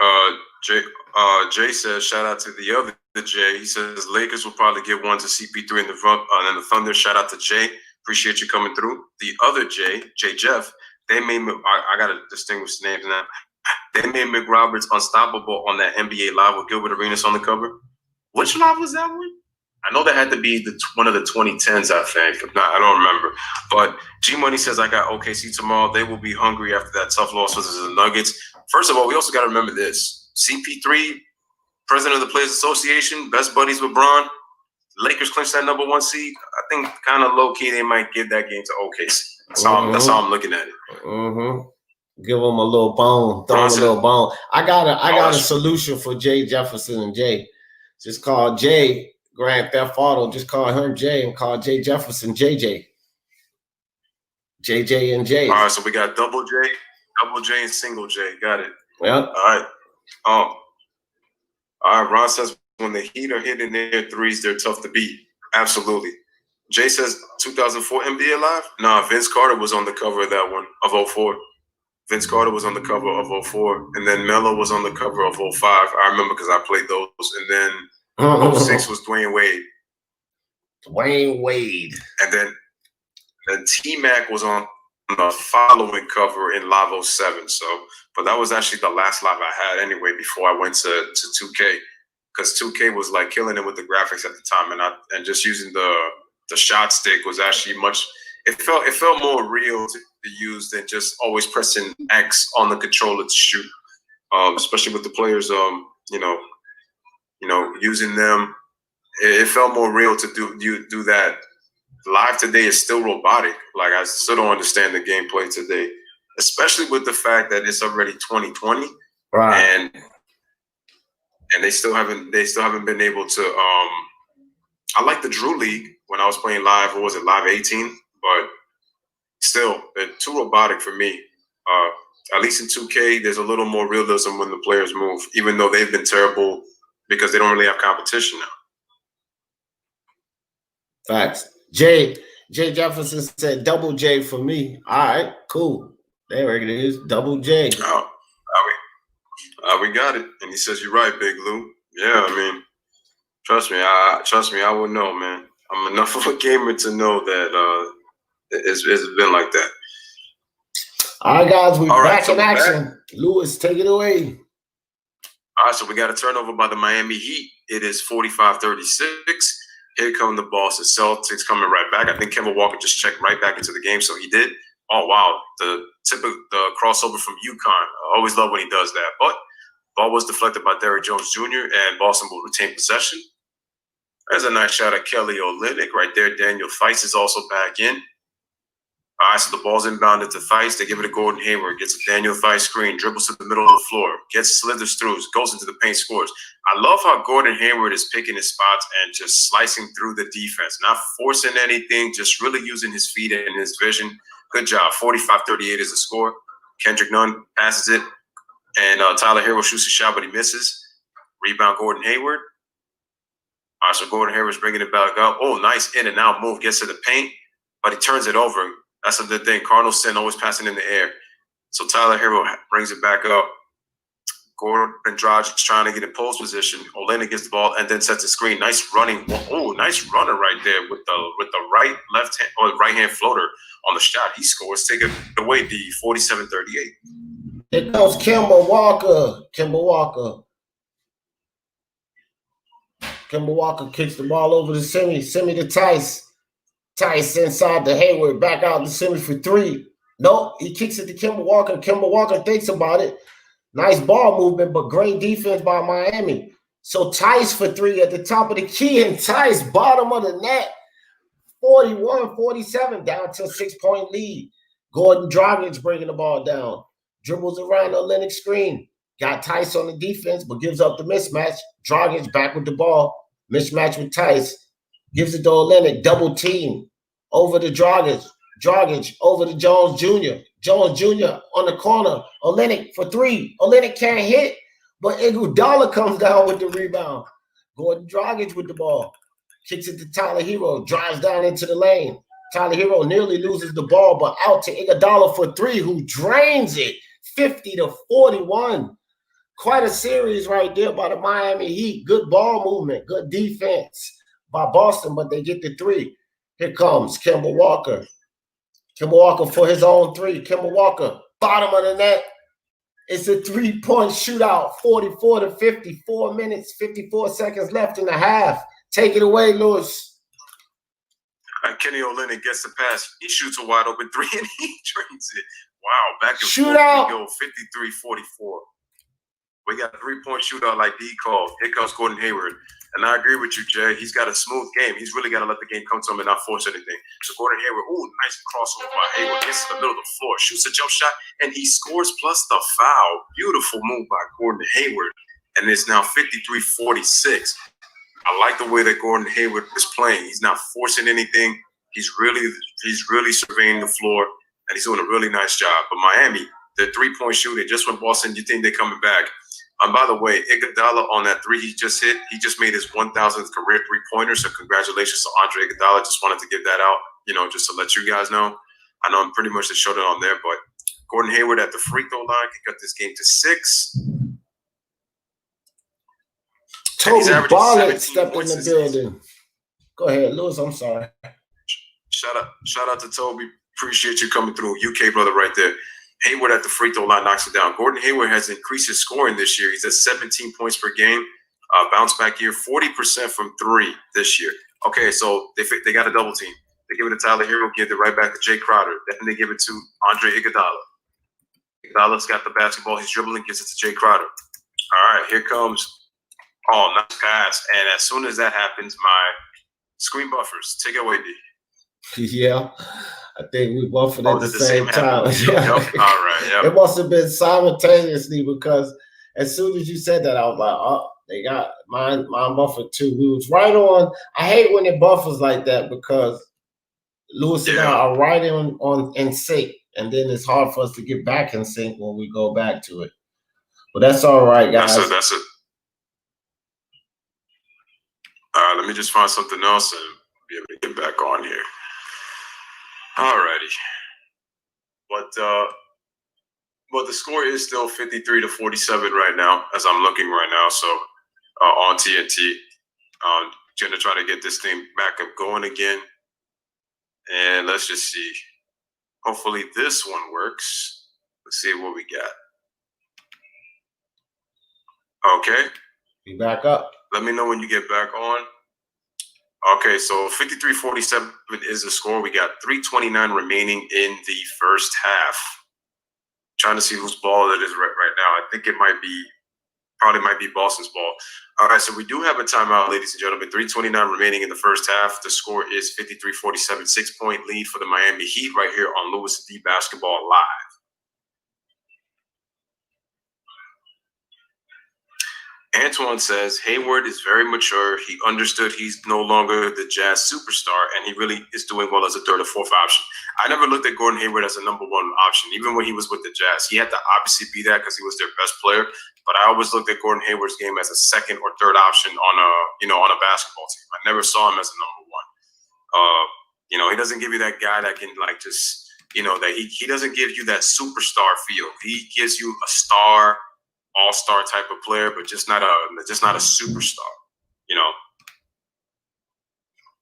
Jay says, shout out to the other Jay. He says Lakers will probably give one to CP3 in the front, and then the Thunder. Shout out to Jay. Appreciate you coming through. The other Jay Jeff, they made me. I got to distinguish the names now. They made McRoberts unstoppable on that NBA Live with Gilbert Arenas on the cover. Which live was that one? I know that had to be one of the 2010s, I think. If not, I don't remember. But G Money says I got OKC tomorrow. They will be hungry after that tough loss versus the Nuggets. First of all, we also got to remember this. CP3, president of the Players Association, best buddies with Bron. Lakers clinched that #1 seed. I think kind of low-key they might give that game to OKC. That's how I'm looking at it. Mm-hmm. Give them a little bone. Throw them a little bone. I got a solution for Jay Jefferson and Jay. Just call Jay Grand Theft Auto. Just call him Jay and call Jay Jefferson JJ. JJ and Jay. All right, so we got double J, and single J. Got it. Yeah. All right. All right. Ron says when the Heat are hitting their threes, they're tough to beat. Absolutely. Jay says 2004 NBA Live. Nah, Vince Carter was on the cover of that one of 04. Vince Carter was on the cover of 04, and then Melo was on the cover of 05. I remember because I played those. And then 06 was Dwayne Wade. And then T-Mac was on the following cover in Live 07. So, but that was actually the last live I had anyway before I went to 2K, because 2K was like killing it with the graphics at the time, and just using the shot stick was actually much. It felt more real to use than just always pressing X on the controller to shoot. Especially with the players, using them, it felt more real to do that. Live today is still robotic. Like I still don't understand the gameplay today. especially with the fact that it's already 2020, right? And they still haven't been able to. I like the Drew League when I was playing live. What was it, Live 18? But still, they're too robotic for me. At least in 2K, there's a little more realism when the players move, even though they've been terrible because they don't really have competition now. Facts. J Jefferson said double J for me. All right, cool. There it is, double J. We got it. And he says, "You're right, Big Lou." Yeah, I mean, trust me, I would know, man. I'm enough of a gamer to know that it's been like that. All right, guys, we're back in action. Louis, take it away. All right, so we got a turnover by the Miami Heat. It is 45-36. Here come the Boston Celtics coming right back. I think Kemba Walker just checked right back into the game, so he did. Oh, wow, the crossover from UConn. I always love when he does that. But ball was deflected by Derrick Jones Jr., and Boston will retain possession. There's a nice shot at Kelly Olynyk right there. Daniel Theis is also back in. All right, so the ball's inbounded to Theis. They give it to Gordon Hayward. Gets a Daniel Theis screen, dribbles to the middle of the floor, slithers through, goes into the paint, scores. I love how Gordon Hayward is picking his spots and just slicing through the defense, not forcing anything, just really using his feet and his vision. Good job. 45-38 is the score. Kendrick Nunn passes it, and Tyler Hero shoots a shot, but he misses. Rebound, Gordon Hayward. All right, so Gordon Hayward's bringing it back up. Oh, nice in and out move. Gets to the paint, but he turns it over. That's the thing. Cardinal sin, always passing in the air. So Tyler Hero brings it back up. Gordon Dragic trying to get in post position. Olynyk gets the ball and then sets a screen. Nice running. Oh, nice runner right there with the right hand floater on the shot. He scores. Take it away, D. 47-38. Here comes Kemba Walker. Kemba Walker kicks the ball over to Semi to Theis. Theis inside the Hayward, back out to Semi for three. Nope, he kicks it to Kemba Walker. Kemba Walker thinks about it. Nice ball movement, but great defense by Miami. So Theis for three at the top of the key, and Theis bottom of the net. 41-47, down to a 6-point lead. Gordon Dragic bringing the ball down. Dribbles around the Olynyk screen. Got Theis on the defense, but gives up the mismatch. Dragic back with the ball. Mismatch with Theis. Gives it to Olynyk. Double team. Over to Dragic. Dragic over to Jones Jr. Jones Jr. on the corner. Olynyk for three. Olynyk can't hit, but Iguodala comes down with the rebound. Gordon Dragic with the ball. Kicks it to Tyler Hero. Drives down into the lane. Tyler Hero nearly loses the ball, but out to Iguodala for three, who drains it. 50-41. Quite a series right there by the Miami Heat. Good ball movement. Good defense by Boston, but they get the three. Here comes Kemba Walker. Kemba Walker for his own three. Kemba Walker, bottom of the net. It's a three-point shootout, 44-50. 4 minutes, 54 seconds left in the half. Take it away, Louis. Kenny Olynyk gets the pass. He shoots a wide open three, and he drains it. Wow, back and shootout. Forth we go, 53-44. We got a three-point shootout like D called. Here comes Gordon Hayward. And I agree with you, Jay. He's got a smooth game. He's really got to let the game come to him and not force anything. So Gordon Hayward, nice crossover by Hayward. Gets to the middle of the floor, shoots a jump shot, and he scores plus the foul. Beautiful move by Gordon Hayward. And it's now 53-46. I like the way that Gordon Hayward is playing. He's not forcing anything. He's really surveying the floor, and he's doing a really nice job. But Miami, their three-point shooting, just when Boston, you think they're coming back. By the way, Iguodala on that three he just hit, he just made his 1,000th career three-pointer. So congratulations to Andre Iguodala. Just wanted to give that out, just to let you guys know. I know I'm pretty much just showed it on there, but Gordon Hayward at the free throw line can cut this game to 6. Toby Barlett stepped in the building. Go ahead, Louis. I'm sorry. Shout out to Toby. Appreciate you coming through. UK brother right there. Hayward at the free throw line knocks it down. Gordon Hayward has increased his scoring this year. He's at 17 points per game. Bounce back year, 40% from three this year. Okay, so they got a double team. They give it to Tyler Hero, give it right back to Jay Crowder. Then they give it to Andre Iguodala. Iguodala's got the basketball. He's dribbling, gives it to Jay Crowder. All right, here comes. Nice pass. And as soon as that happens, my screen buffers. Take it away, D. Yeah, I think we both at the did the same time. happen? Yep. All right. Yep. It must have been simultaneously because as soon as you said that, I was like, oh, they got mine buffered too. We was right on. I hate when it buffers like that because Louis and I are right on in sync, and then it's hard for us to get back in sync when we go back to it. But that's all right, guys. That's it. Let me just find something else and be able to get back on here. Alrighty. But the score is still 53-47 right now, as I'm looking right now. So on TNT, gonna try to get this thing back up going again. And let's just see. Hopefully this one works. Let's see what we got. Okay. Be back up. Let me know when you get back on. Okay, so 53-47 is the score. We got 3:29 remaining in the first half. Trying to see whose ball it is right now. I think it probably might be Boston's ball. All right, so we do have a timeout, ladies and gentlemen. 3:29 remaining in the first half. The score is 53-47, 6-point lead for the Miami Heat right here on LOUIS DEE Basketball Live. Antoine says, Hayward is very mature. He understood he's no longer the Jazz superstar, and he really is doing well as a third or fourth option. I never looked at Gordon Hayward as a number one option, even when he was with the Jazz. He had to obviously be that because he was their best player, but I always looked at Gordon Hayward's game as a second or third option on a basketball team. I never saw him as a number one. He doesn't give you that guy that can that he doesn't give you that superstar feel. He gives you a star, all-star type of player, but just not a superstar,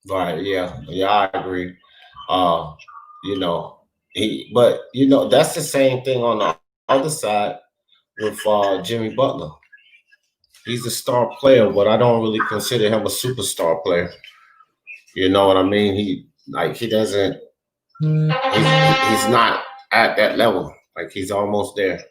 Right, yeah, I agree. That's the same thing on the other side with Jimmy Butler. He's a star player, but I don't really consider him a superstar player. You know what I mean? He's not at that level. Like he's almost there.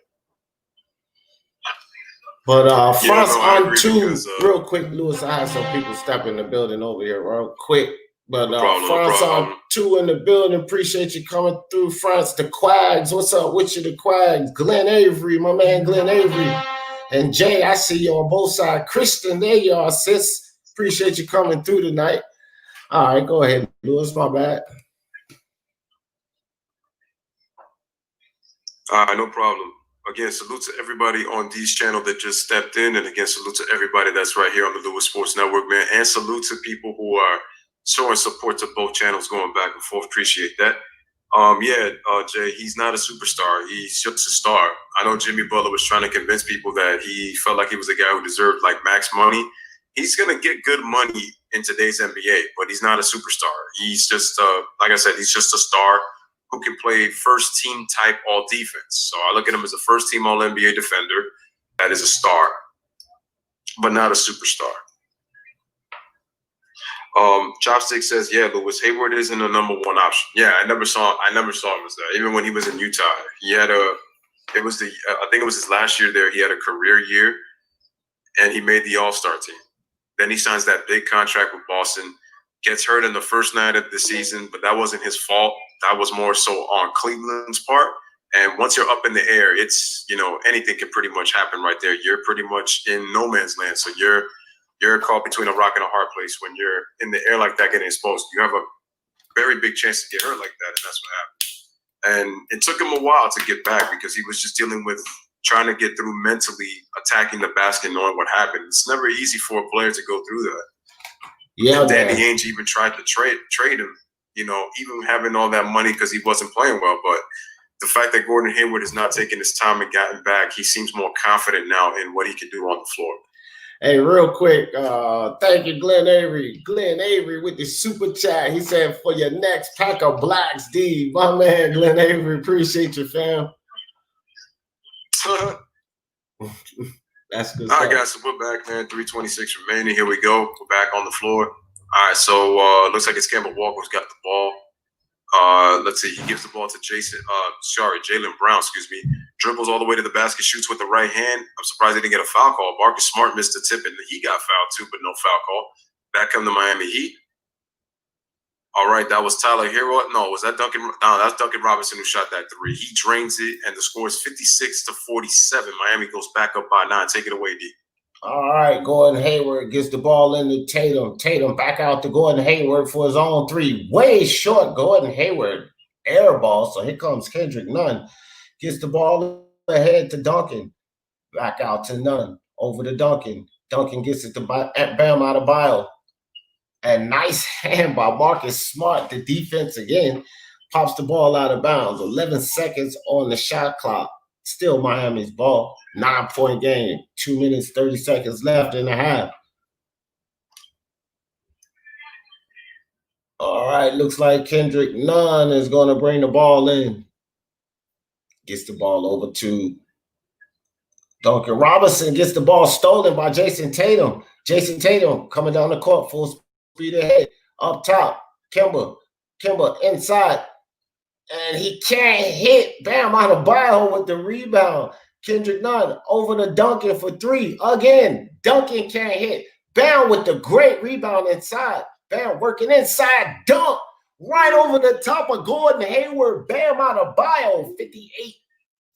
But on two, real quick, Louis, I had some people step in the building over here real quick. But France on two in the building. Appreciate you coming through, France. The Quags, what's up with you, the Quags? Glenn Avery, my man Glenn Avery. And Jay, I see you on both sides. Kristen, there you are, sis. Appreciate you coming through tonight. All right, go ahead, Louis, my bad. No problem. Again, salute to everybody on Dee's channel that just stepped in. And again, salute to everybody that's right here on the LOUIS Sports Network, man. And salute to people who are showing support to both channels going back and forth. Appreciate that. Jay, he's not a superstar. He's just a star. I know Jimmy Butler was trying to convince people that he felt like he was a guy who deserved like max money. He's going to get good money in today's NBA, but he's not a superstar. He's just, like I said, he's just a star who can play first team type all defense. So I look at him as a first team all NBA defender that is a star, but not a superstar. Chopstick says, yeah, Louis Hayward isn't a number one option. Yeah, I never saw him as that. Even when he was in Utah, I think it was his last year there. He had a career year and he made the All-Star team. Then he signs that big contract with Boston, gets hurt in the first night of the season, but that wasn't his fault. That was more so on Cleveland's part. And once you're up in the air, it's, anything can pretty much happen right there. You're pretty much in no man's land. So you're caught between a rock and a hard place when you're in the air like that getting exposed. You have a very big chance to get hurt like that, and that's what happened. And it took him a while to get back because he was just dealing with trying to get through mentally attacking the basket, knowing what happened. It's never easy for a player to go through that. Yeah, and Danny Ainge even tried to trade him, even having all that money because he wasn't playing well. But the fact that Gordon Hayward has not taken his time and gotten back, he seems more confident now in what he can do on the floor. Hey, real quick, thank you, Glenn Avery. Glenn Avery with the super chat. He said, for your next pack of blacks, D. My man, Glenn Avery, appreciate you, fam. That's good. All right, guys, so we're back, man. 3:26 remaining. Here we go. We're back on the floor. All right, so looks like it's Kemba Walker's got the ball. Let's see. He gives the ball to Jaylen Brown, dribbles all the way to the basket, shoots with the right hand. I'm surprised he didn't get a foul call. Marcus Smart missed the tip, and he got fouled too, but no foul call. Back come the Miami Heat. All right, that was Tyler Hero. No, was that Duncan? No, that's Duncan Robinson who shot that three. He drains it, and the score is 56-47. Miami goes back up by 9. Take it away, D. All right, Gordon Hayward gets the ball into Tatum. Tatum back out to Gordon Hayward for his own three. Way short, Gordon Hayward. Air ball, so here comes Kendrick Nunn. Gets the ball ahead to Duncan. Back out to Nunn. Over to Duncan. Duncan gets it to Bam Adebayo. And nice hand by Marcus Smart. The defense again pops the ball out of bounds. 11 seconds on the shot clock. Still Miami's ball. 9-point game. 2 minutes, 30 seconds left in the half. All right, looks like Kendrick Nunn is going to bring the ball in. Gets the ball over to Duncan Robinson. Gets the ball stolen by Jason Tatum. Jason Tatum coming down the court full speed ahead. Up top, Kemba inside. And he can't hit. Bam Adebayo with the rebound. Kendrick Nunn over to Duncan for three. Again, Duncan can't hit. Bam with the great rebound inside. Bam working inside. Dunk right over the top of Gordon Hayward. Bam Adebayo,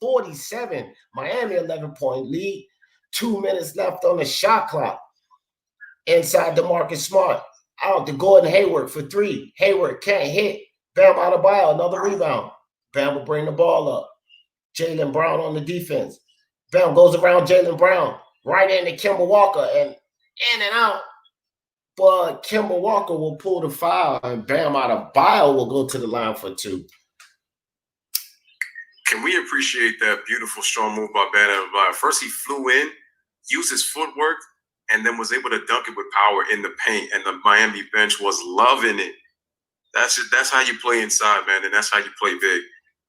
58-47. Miami 11-point lead. 2 minutes left on the shot clock. Inside to Marcus Smart. Out to Gordon Hayward for three. Hayward can't hit. Bam Adebayo, another rebound. Bam will bring the ball up. Jaylen Brown on the defense. Bam goes around Jaylen Brown. Right into Kemba Walker and in and out. But Kemba Walker will pull the foul and Bam Adebayo will go to the line for two. Can we appreciate that beautiful, strong move by Bam Adebayo? First, he flew in, used his footwork, and then was able to dunk it with power in the paint. And the Miami bench was loving it. That's how you play inside, man, and that's how you play big.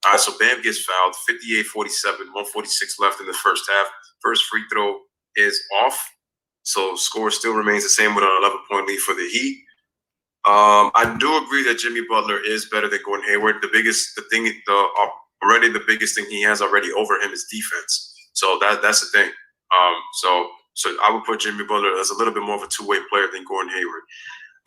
All right, so Bam gets fouled, 58-47, 146 left in the first half. First free throw is off, so score still remains the same with an 11-point lead for the Heat. I do agree that Jimmy Butler is better than Gordon Hayward. The biggest thing he has already over him is defense. So that's the thing. So I would put Jimmy Butler as a little bit more of a two-way player than Gordon Hayward.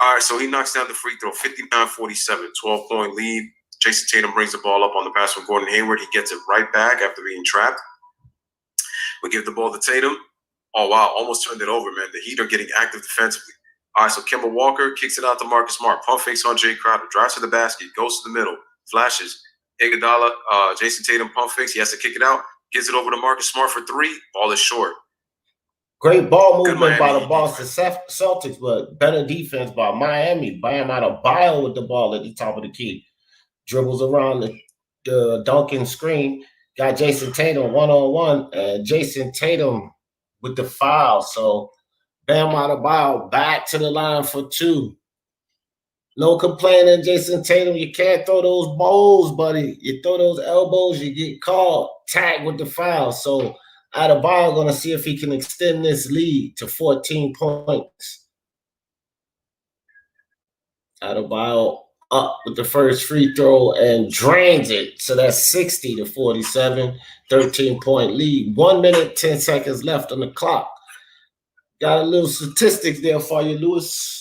All right, so he knocks down the free throw, 59-47, 12-point lead. Jason Tatum brings the ball up on the pass from Gordon Hayward. He gets it right back after being trapped. We give the ball to Tatum. Oh, wow, almost turned it over, man. The Heat are getting active defensively. All right, so Kemba Walker kicks it out to Marcus Smart. Pump fakes on Jay Crowder. Drives to the basket. Goes to the middle. Flashes. Iguodala, Jason Tatum pump fakes. He has to kick it out. Gives it over to Marcus Smart for three. Ball is short. Great ball movement by the Boston Celtics, but better defense by Miami. Bam Adebayo with the ball at the top of the key. Dribbles around the dunking screen. Got Jason Tatum one-on-one. And Jason Tatum with the foul. So Bam Adebayo back to the line for two. No complaining, Jason Tatum. You can't throw those balls, buddy. You throw those elbows, you get called. Tag with the foul. So Adebayo going to see if he can extend this lead to 14 points. Adebayo up with the first free throw and drains it. So that's 60-47, 13-point lead. 1 minute, 10 seconds left on the clock. Got a little statistics there for you, Louis.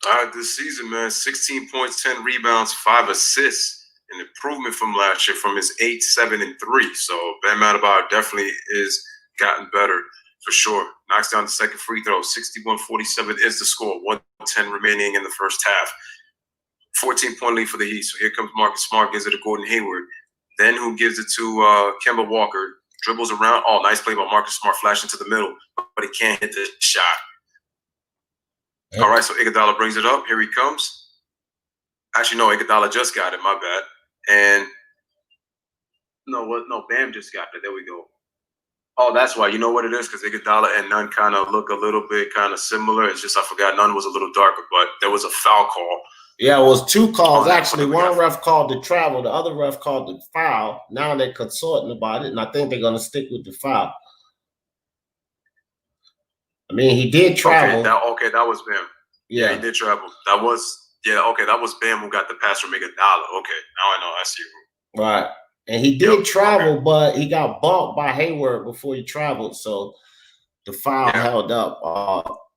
All right, this season, man, 16 points, 10 rebounds, 5 assists. An improvement from last year from his 8, 7, and 3. So Bam Adebayo definitely is gotten better for sure. Knocks down the second free throw. 61-47 is the score. 1:10 remaining in the first half. 14-point lead for the Heat. So here comes Marcus Smart, gives it to Gordon Hayward. Then who gives it to Kemba Walker. Dribbles around. Oh, nice play by Marcus Smart, flashing to the middle, but he can't hit the shot. All right, so Iguodala brings it up. Here he comes. Actually, no, Iguodala just got it. My bad. And no, Bam just got it. There we go. Oh, that's why. You know what it is? Because Iguodala and Nunn kind of look a little bit kind of similar. It's just I forgot Nunn was a little darker, but there was a foul call. Yeah, it was two calls. Actually, one ref called the travel. The other ref called the foul. Now they're consulting about it, and I think they're going to stick with the foul. I mean, he did travel. Okay, that was Bam. Yeah, he did travel. That was Bam who got the pass from Iguodala. Okay, now I know. I see. Right. And he did travel, but he got bumped by Hayward before he traveled. So the foul held up.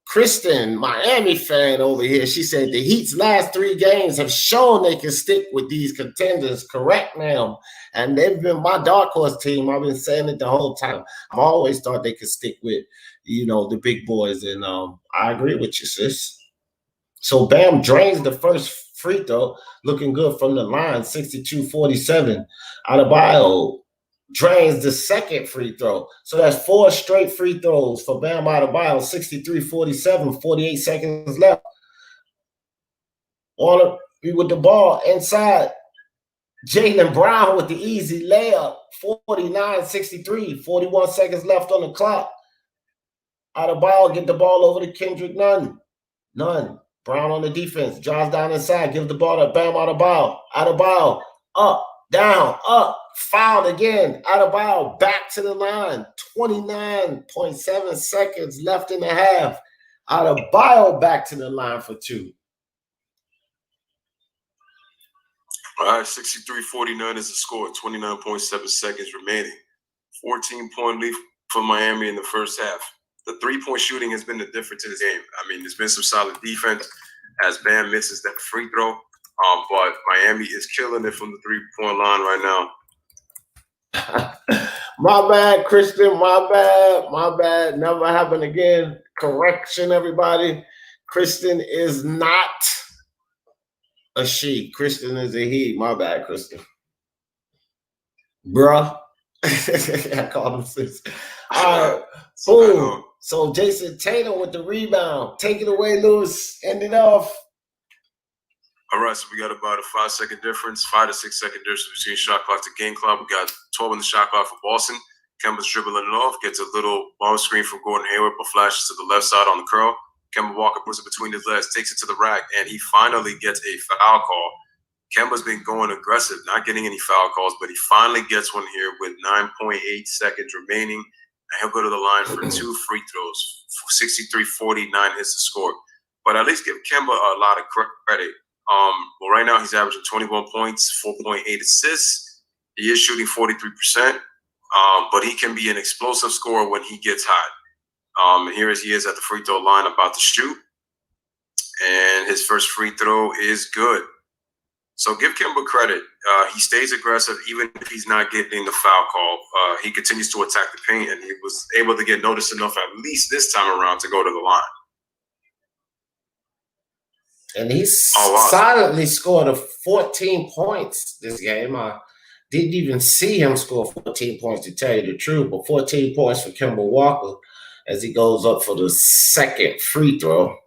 Kristen, Miami fan over here, she said the Heat's last 3 games have shown they can stick with these contenders. Correct, ma'am. And they've been my dark horse team. I've been saying it the whole time. I've always thought they could stick with, the big boys. And I agree with you, sis. So Bam drains the first free throw, looking good from the line, 62-47. Adebayo drains the second free throw. So that's 4 straight free throws for Bam Adebayo, 63-47, 48 seconds left. Want to be with the ball inside. Jaylen Brown with the easy layup, 49-63, 41 seconds left on the clock. Adebayo get the ball over to Kendrick Nunn. Brown on the defense, drives down inside, gives the ball to Bam Adebayo. Adebayo up, down, up, fouled again. Adebayo back to the line. 29.7 seconds left in the half. Adebayo back to the line for 2. All right, 63-49 is the score. 29.7 seconds remaining. 14-point lead for Miami in the first half. The 3-point shooting has been the difference in this game. I mean, there's been some solid defense as Bam misses that free throw. But Miami is killing it from the 3-point line right now. My bad, Christian. My bad. Never happen again. Correction, everybody. Kristen is not a she. Kristen is a he. My bad, Kristen. Bruh. I called him sis. All right. Boom. So Jason Tatum with the rebound. Take it away, Louis. End it off. All right, so we got about a 5-second difference, 5 to 6 second difference between shot clock to game clock. We got 12 in the shot clock for Boston. Kemba's dribbling it off, gets a little bomb screen from Gordon Hayward, but flashes to the left side on the curl. Kemba Walker puts it between his legs, takes it to the rack, and he finally gets a foul call. Kemba's been going aggressive, not getting any foul calls, but he finally gets one here with 9.8 seconds remaining. And he'll go to the line for 2 free throws. 63-49 is the score. But at least give Kemba a lot of credit. Well, right now he's averaging 21 points, 4.8 assists. He is shooting 43%, but he can be an explosive scorer when he gets hot. Here he is at the free throw line about to shoot, and his first free throw is good. So give Kemba credit. He stays aggressive even if he's not getting the foul call. He continues to attack the paint, and he was able to get noticed enough at least this time around to go to the line. And he silently scored 14 points this game. I didn't even see him score 14 points, to tell you the truth, but 14 points for Kemba Walker as he goes up for the second free throw.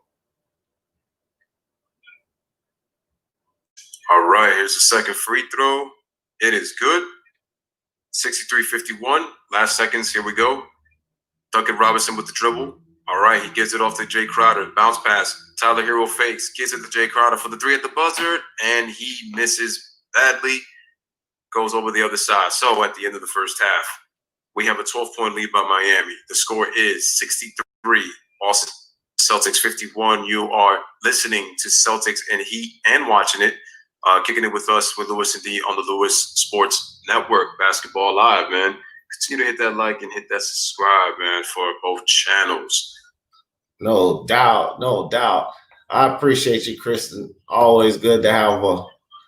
All right, here's the second free throw. It is good. 63-51. Last seconds, here we go. Duncan Robinson with the dribble. All right, he gives it off to Jay Crowder. Bounce pass. Tyler Hero fakes. Gives it to Jay Crowder for the 3 at the buzzer, and he misses badly. Goes over the other side. So at the end of the first half, we have a 12-point lead by Miami. The score is 63. Boston Celtics 51. You are listening to Celtics and Heat and watching it. Kicking it with us with LOUIS DEE on the LOUIS Sports Network. Basketball Live, man. Continue to hit that like and hit that subscribe, man, for both channels. No doubt. I appreciate you, Kristen. Always good to have a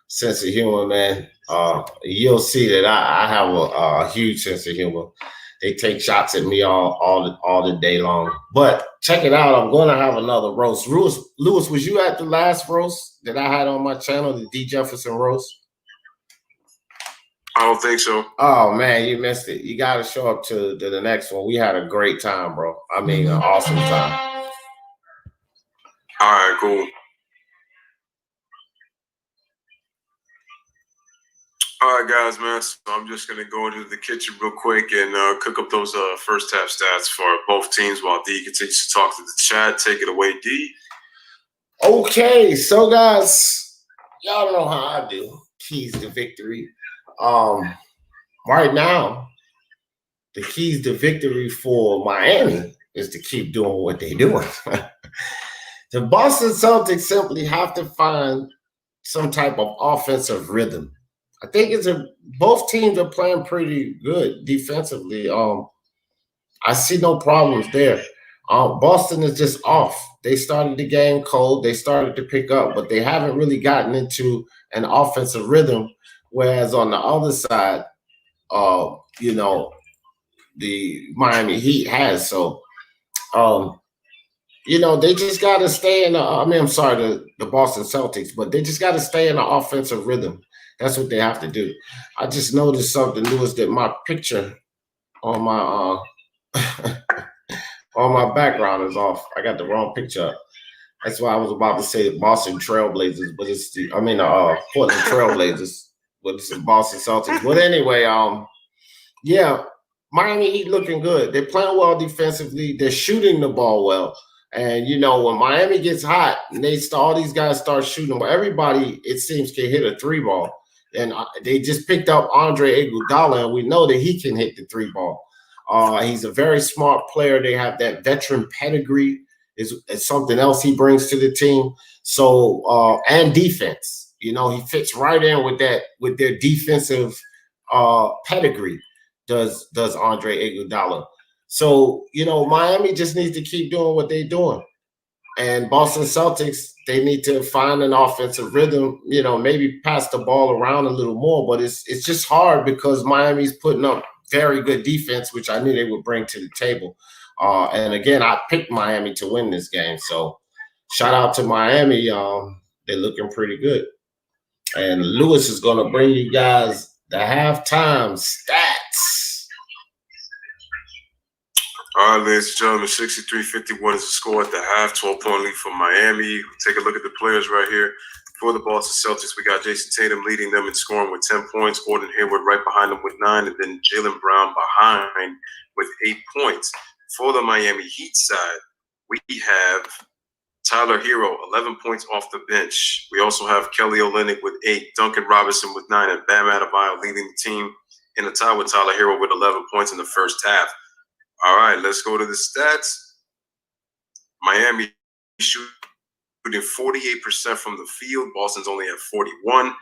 sense of humor, man. You'll see that I have a huge sense of humor. They take shots at me all the day long. But check it out. I'm going to have another roast. Louis, was you at the last roast that I had on my channel, the D. Jefferson roast? I don't think so. Oh, man, you missed it. You got to show up to the next one. We had a great time, bro. I mean, an awesome time. All right, cool. All right, guys, man. So I'm just going to go into the kitchen real quick and cook up those first half stats for both teams while D continues to talk to the chat. Take it away, D. Okay, so, guys, y'all know how I do. Keys to victory. Right now, the keys to victory for Miami is to keep doing what they're doing. The Boston Celtics simply have to find some type of offensive rhythm. I think both teams are playing pretty good defensively. I see no problems there. Boston is just off. They started the game cold. They started to pick up, but they haven't really gotten into an offensive rhythm. Whereas on the other side, you know, the Miami Heat has. So, you know, they just got to stay in I'm sorry, the Boston Celtics, but they just got to stay in the offensive rhythm. That's what they have to do. I just noticed something, Lewis, that my picture on my on my background is off. I got the wrong picture up. That's why I was about to say the Boston Trailblazers, but it's the Portland Trailblazers, but it's the Boston Celtics. But anyway, yeah, Miami Heat looking good. They're playing well defensively. They're shooting the ball well. And, you know, when Miami gets hot and all these guys start shooting, well, everybody, it seems, can hit a three ball. And they just picked up Andre Iguodala, and we know that he can hit the three ball. He's a very smart player. They have that veteran pedigree is something else he brings to the team. So, and defense, you know, he fits right in with their defensive pedigree. Does Andre Iguodala. So, you know, Miami just needs to keep doing what they're doing. And Boston Celtics, they need to find an offensive rhythm, you know, maybe pass the ball around a little more. But it's just hard because Miami's putting up very good defense, which I knew they would bring to the table. And again, I picked Miami to win this game. So shout out to Miami. They're looking pretty good. And Lewis is going to bring you guys the halftime stats. All right, ladies and gentlemen, 63-51 is the score at the half, 12-point lead for Miami. Take a look at the players right here. For the Boston Celtics, we got Jason Tatum leading them in scoring with 10 points, Gordon Hayward right behind them with 9, and then Jaylen Brown behind with 8 points. For the Miami Heat side, we have Tyler Hero, 11 points off the bench. We also have Kelly Olynyk with 8, Duncan Robinson with 9, and Bam Adebayo leading the team in a tie with Tyler Hero with 11 points in the first half. All right, let's go to the stats. Miami shooting 48% from the field. Boston's only at 41.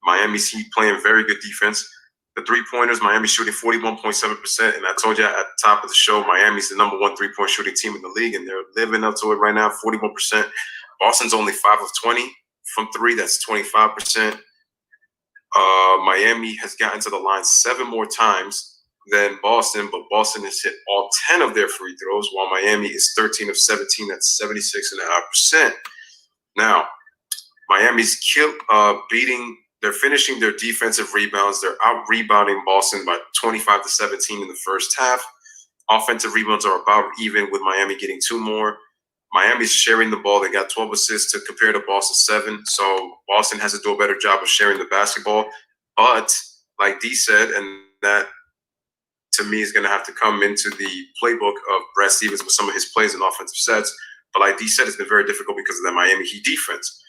Miami's Heat playing very good defense. The three-pointers, Miami shooting 41.7%. And I told you at the top of the show, Miami's the number 1 three-point shooting team in the league, and they're living up to it right now, 41%. Boston's only 5 of 20 from 3. That's 25%. Miami has gotten to the line 7 more times than Boston, but Boston has hit all 10 of their free throws, while Miami is 13 of 17. That's 76.5%. Now, Miami's they're finishing their defensive rebounds. They're out-rebounding Boston by 25-17 in the first half. Offensive rebounds are about even, with Miami getting 2 more. Miami's sharing the ball. They got 12 assists to compare to Boston's 7. So Boston has to do a better job of sharing the basketball. But like Dee said, and that to me is going to have to come into the playbook of Brad Stevens with some of his plays and offensive sets. But like Dee said, it's been very difficult because of the Miami Heat defense.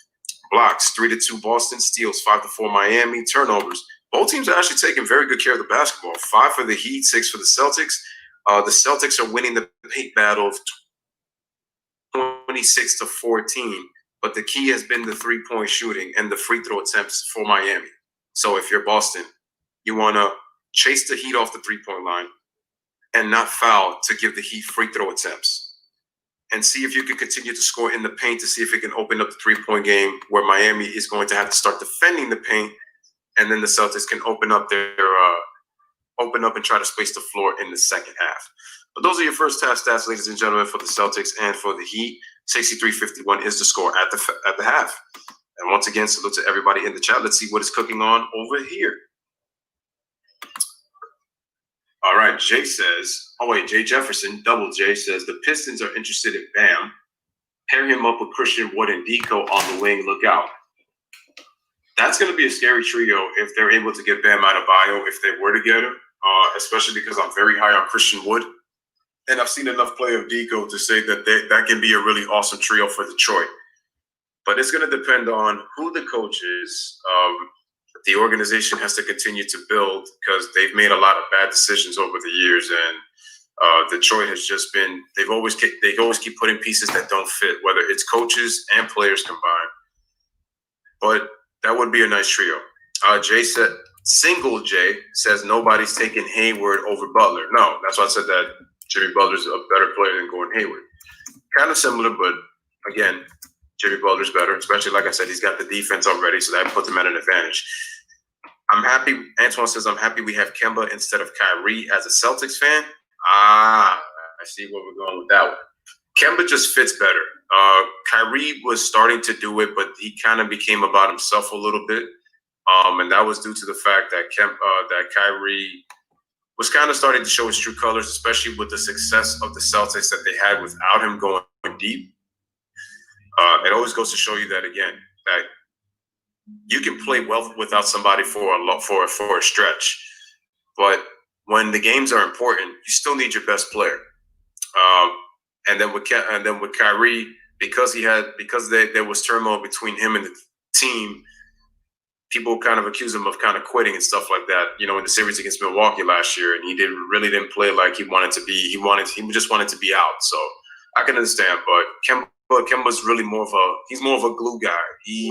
Blocks, 3-2 Boston. Steals, 5-4 Miami. Turnovers. Both teams are actually taking very good care of the basketball. 5 for the Heat, 6 for the Celtics. The Celtics are winning the paint battle 26-14. But the key has been the three-point shooting and the free throw attempts for Miami. So if you're Boston, you want to chase the Heat off the three-point line and not foul to give the Heat free throw attempts. And see if you can continue to score in the paint to see if it can open up the three-point game, where Miami is going to have to start defending the paint, and then the Celtics can open up and try to space the floor in the second half. But those are your first half stats, ladies and gentlemen, for the Celtics and for the Heat. 63-51 is the score at the half. And once again, salute to everybody in the chat. Let's see what is cooking on over here. All right, Jay Jefferson, Double J says, the Pistons are interested in Bam. Pair him up with Christian Wood and Deco on the wing. Look out. That's going to be a scary trio if they're able to get Bam Adebayo, if they were to get him, especially because I'm very high on Christian Wood. And I've seen enough play of Deco to say that that can be a really awesome trio for Detroit. But it's going to depend on who the coach is. The organization has to continue to build because they've made a lot of bad decisions over the years, and Detroit has just been. They always keep putting pieces that don't fit, whether it's coaches and players combined. But that would be a nice trio. Single J says nobody's taking Hayward over Butler. No, that's why I said that Jimmy Butler's a better player than Gordon Hayward. Kind of similar, but again, Jimmy Butler's better, especially, like I said, he's got the defense already, so that puts him at an advantage. I'm happy. Antoine says, I'm happy we have Kemba instead of Kyrie as a Celtics fan. I see where we're going with that one. Kemba just fits better. Kyrie was starting to do it, but he kind of became about himself a little bit. And that was due to the fact that that Kyrie was kind of starting to show his true colors, especially with the success of the Celtics that they had without him going deep. It always goes to show you that, again, that you can play well without somebody for a stretch, but when the games are important, you still need your best player. And then with Kyrie, because there was turmoil between him and the team, people kind of accuse him of kind of quitting and stuff like that. You know, in the series against Milwaukee last year, and he really didn't play like he wanted to be. He just wanted to be out. So I can understand, but Kemba's really more of a glue guy. He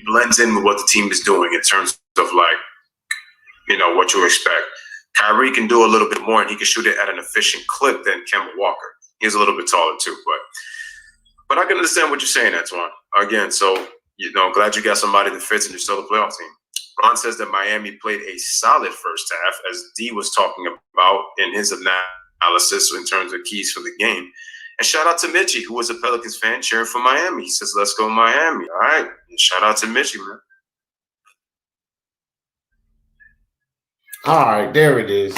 blends in with what the team is doing in terms of, like, you know, what you expect. Kyrie can do a little bit more, and he can shoot it at an efficient clip than Kemba Walker. He's a little bit taller too, but I can understand what you're saying, Antoine. Again, so, you know, I'm glad you got somebody that fits and you're still a playoff team. Ron says that Miami played a solid first half, as Dee was talking about in his analysis in terms of keys for the game. And shout out to Mitchie, who was a Pelicans fan cheering for Miami. He says, let's go Miami. All right. And shout out to Mitchie, man. All right, there it is.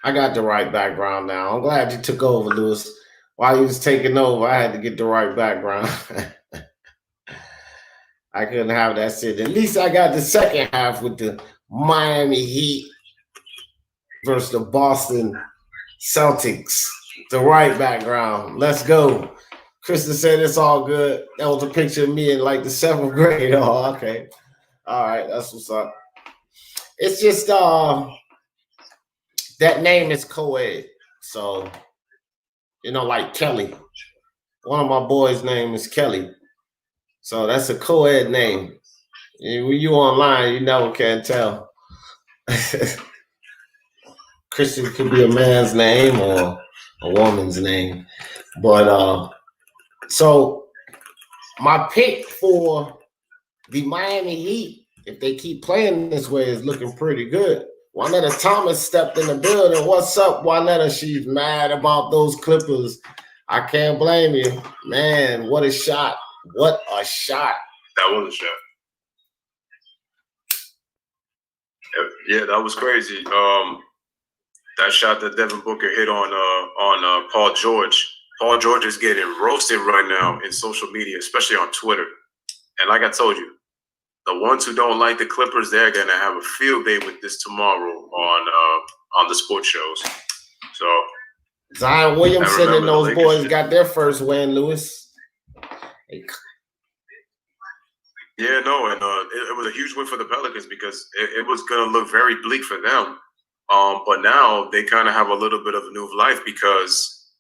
I got the right background now. I'm glad you took over, Louis. While you was taking over, I had to get the right background. I couldn't have that sit. At least I got the second half with the Miami Heat versus the Boston Celtics. The right background. Let's go. Kristen said it's all good. That was a picture of me in like the 7th grade. Oh, okay. All right, that's what's up. It's just that name is co-ed. So, you know, like Kelly. One of my boys' name is Kelly. So that's a co-ed name. And when you online, you never can tell. Christian could be a man's name or a woman's name. But so my pick for the Miami Heat, if they keep playing this way, is looking pretty good. Juanetta Thomas stepped in the building. What's up, Juanetta? She's mad about those Clippers. I can't blame you. Man, what a shot. What a shot. That was a shot. Yeah, that was crazy. That shot that Devin Booker hit on Paul George. Paul George is getting roasted right now in social media, especially on Twitter. And like I told you, the ones who don't like the Clippers, they're gonna have a field day with this tomorrow on the sports shows. So Zion Williamson and those boys got their first win, Louis. Yeah, no, and it was a huge win for the Pelicans because it was gonna look very bleak for them. But now they kind of have a little bit of a new life because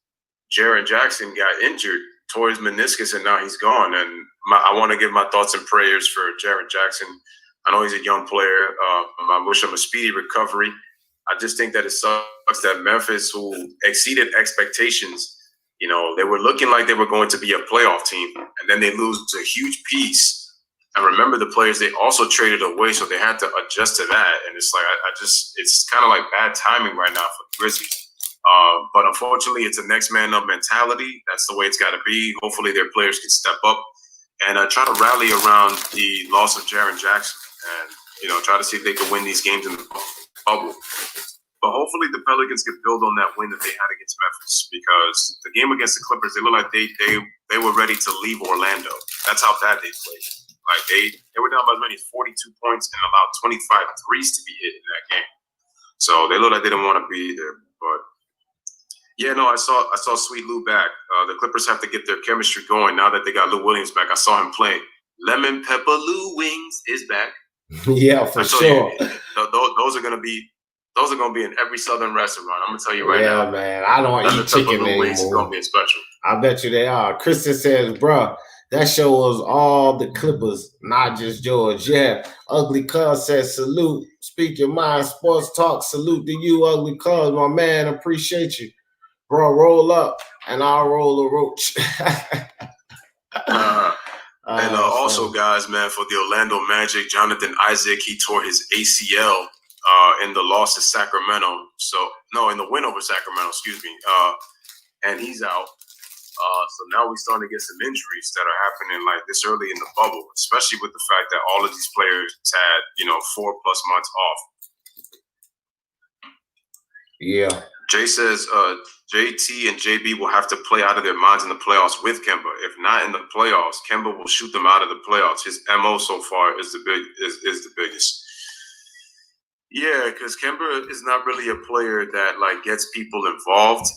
Jaren Jackson got injured, tore his meniscus, and now he's gone. And I want to give my thoughts and prayers for Jaren Jackson. I know he's a young player. I wish him a speedy recovery. I just think that it sucks that Memphis, who exceeded expectations, you know, they were looking like they were going to be a playoff team, and then they lose a huge piece. And remember, the players they also traded away, so they had to adjust to that. And it's like it's kind of like bad timing right now for the Grizzlies. But unfortunately, it's a next man up mentality. That's the way it's got to be. Hopefully, their players can step up and try to rally around the loss of Jaren Jackson, and try to see if they can win these games in the bubble. But hopefully, the Pelicans can build on that win that they had against Memphis, because the game against the Clippers, they looked like they were ready to leave Orlando. That's how bad they played. Like they were down by as many as 42 points and allowed 25 threes to be hit in that game. So they looked like they didn't want to be there. But yeah, no, I saw Sweet Lou back. The Clippers have to get their chemistry going now that they got Lou Williams back. I saw him play. Lemon Pepper Lou Wings is back. Yeah, for sure. Those are gonna be in every Southern restaurant. I'm gonna tell you right now. Yeah, man. I don't eat chicken anymore. Wings is gonna be special. I bet you they are. Kristen says, "Bruh, that show was all the Clippers, not just George." Yeah. Ugly Cuz says, "Salute. Speak your mind. Sports talk. Salute to you, Ugly Cuz, my man. Appreciate you." Bro, roll up, and I'll roll a roach. And also, guys, man, for the Orlando Magic, Jonathan Isaac, he tore his ACL in the loss to Sacramento. In the win over Sacramento, excuse me. And he's out. So now we're starting to get some injuries that are happening like this early in the bubble, especially with the fact that all of these players had, 4+ months off. Yeah. Jay says JT and JB will have to play out of their minds in the playoffs with Kemba. If not in the playoffs, Kemba will shoot them out of the playoffs. His MO so far is the biggest. Yeah, because Kemba is not really a player that like gets people involved.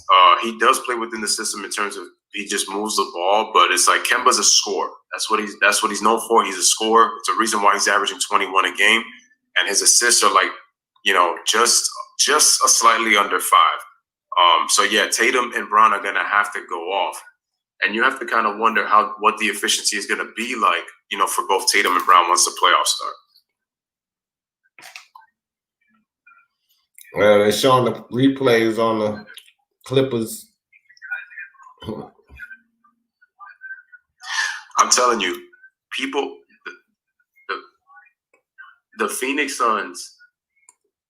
He does play within the system in terms of he just moves the ball, but it's like Kemba's a scorer. That's what he's known for. He's a scorer. It's a reason why he's averaging 21 a game, and his assists are like, just a slightly under 5. So yeah, Tatum and Brown are gonna have to go off, and you have to kind of wonder what the efficiency is gonna be like, for both Tatum and Brown once the playoffs start. Well, they're showing the replays on the Clippers. I'm telling you, people, the Phoenix Suns,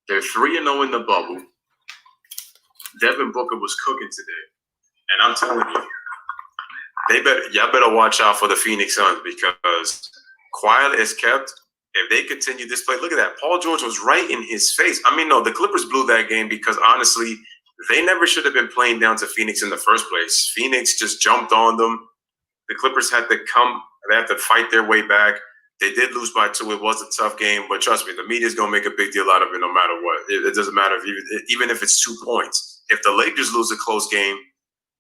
they're 3-0 in the bubble. Devin Booker was cooking today, and I'm telling you, y'all better watch out for the Phoenix Suns because quiet as kept. If they continue this play, look at that. Paul George was right in his face. I mean, no, the Clippers blew that game because honestly, they never should have been playing down to Phoenix in the first place. Phoenix just jumped on them. The Clippers had to they had to fight their way back. They did lose by 2. It was a tough game, but trust me, the media is going to make a big deal out of it no matter what. It doesn't matter even if it's 2 points. If the Lakers lose a close game,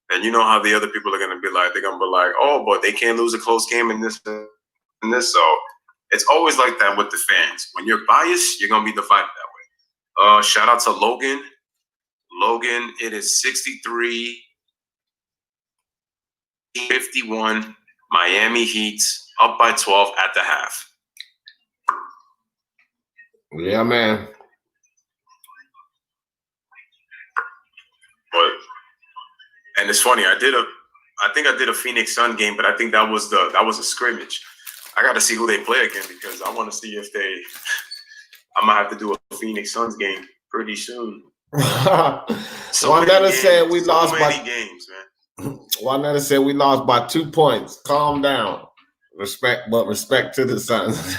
then you know how the other people are going to be like. They're going to be like, oh, but they can't lose a close game in this and this. So it's always like that with the fans. When you're biased, you're going to be divided that way. Shout out to Logan. Logan, it is 63-51. Miami Heat up by 12 at the half. Yeah, man. And it's funny. I think I did a Phoenix Sun game, but I think that was a scrimmage. I got to see who they play again because I want to see if I might have to do a Phoenix Suns game pretty soon. Juanetta said we lost by games, man. Juanetta said we lost by 2 points. Calm down. Respect to the Suns.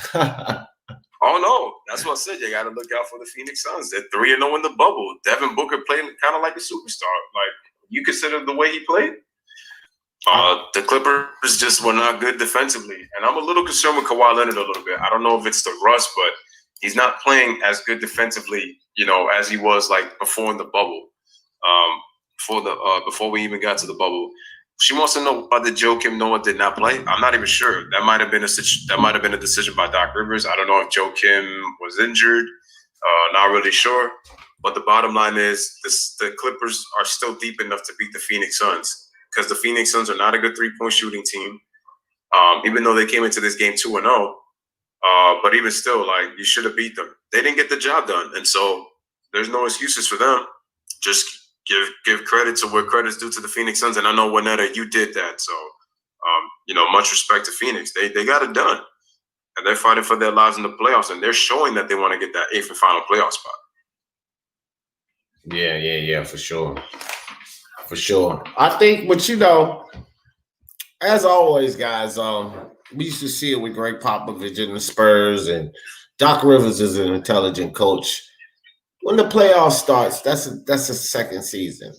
Oh no, that's what I said. You got to look out for the Phoenix Suns. They're 3-0 in the bubble. Devin Booker played kind of like a superstar. Like you consider the way he played. The Clippers just were not good defensively, and I'm a little concerned with Kawhi Leonard a little bit. I don't know if it's the rust, but he's not playing as good defensively, as he was like before in the bubble. Before we even got to the bubble. She wants to know why the Joakim Noah did not play. I'm not even sure. That might have been a decision by Doc Rivers. I don't know if Joakim was injured. Not really sure. But the bottom line is the Clippers are still deep enough to beat the Phoenix Suns because the Phoenix Suns are not a good 3-point shooting team. Even though they came into this game 2-0, but even still, like you should have beat them. They didn't get the job done, and so there's no excuses for them. Just give credit to where credit's due to the Phoenix Suns, and I know Juanetta, you did that. So, much respect to Phoenix. They got it done, and they're fighting for their lives in the playoffs, and they're showing that they want to get that 8th and final playoff spot. Yeah, for sure. I think, but as always, guys, we used to see it with Greg Popovich and the Spurs, and Doc Rivers is an intelligent coach. When the playoffs starts, that's a second season.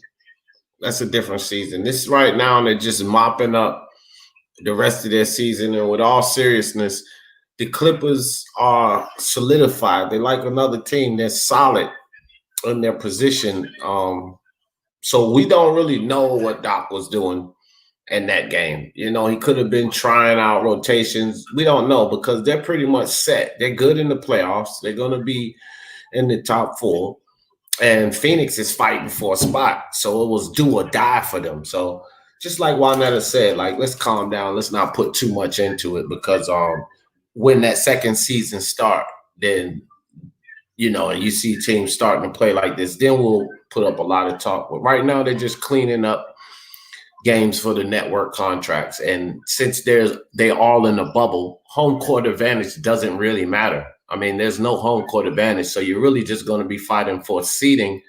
That's a different season. This right now, they're just mopping up the rest of their season. And with all seriousness, the Clippers are solidified. They're like another team. They're solid in their position. So we don't really know what Doc was doing in that game. He could have been trying out rotations. We don't know because they're pretty much set. They're good in the playoffs. They're going to be in the top 4, and Phoenix is fighting for a spot. So it was do or die for them. So just like Juanetta said, like, let's calm down. Let's not put too much into it because when that second season start, then, and you see teams starting to play like this, then we'll put up a lot of talk. But right now, they're just cleaning up games for the network contracts. And since they're all in a bubble, home court advantage doesn't really matter. I mean, there's no home court advantage. So you're really just going to be fighting for seeding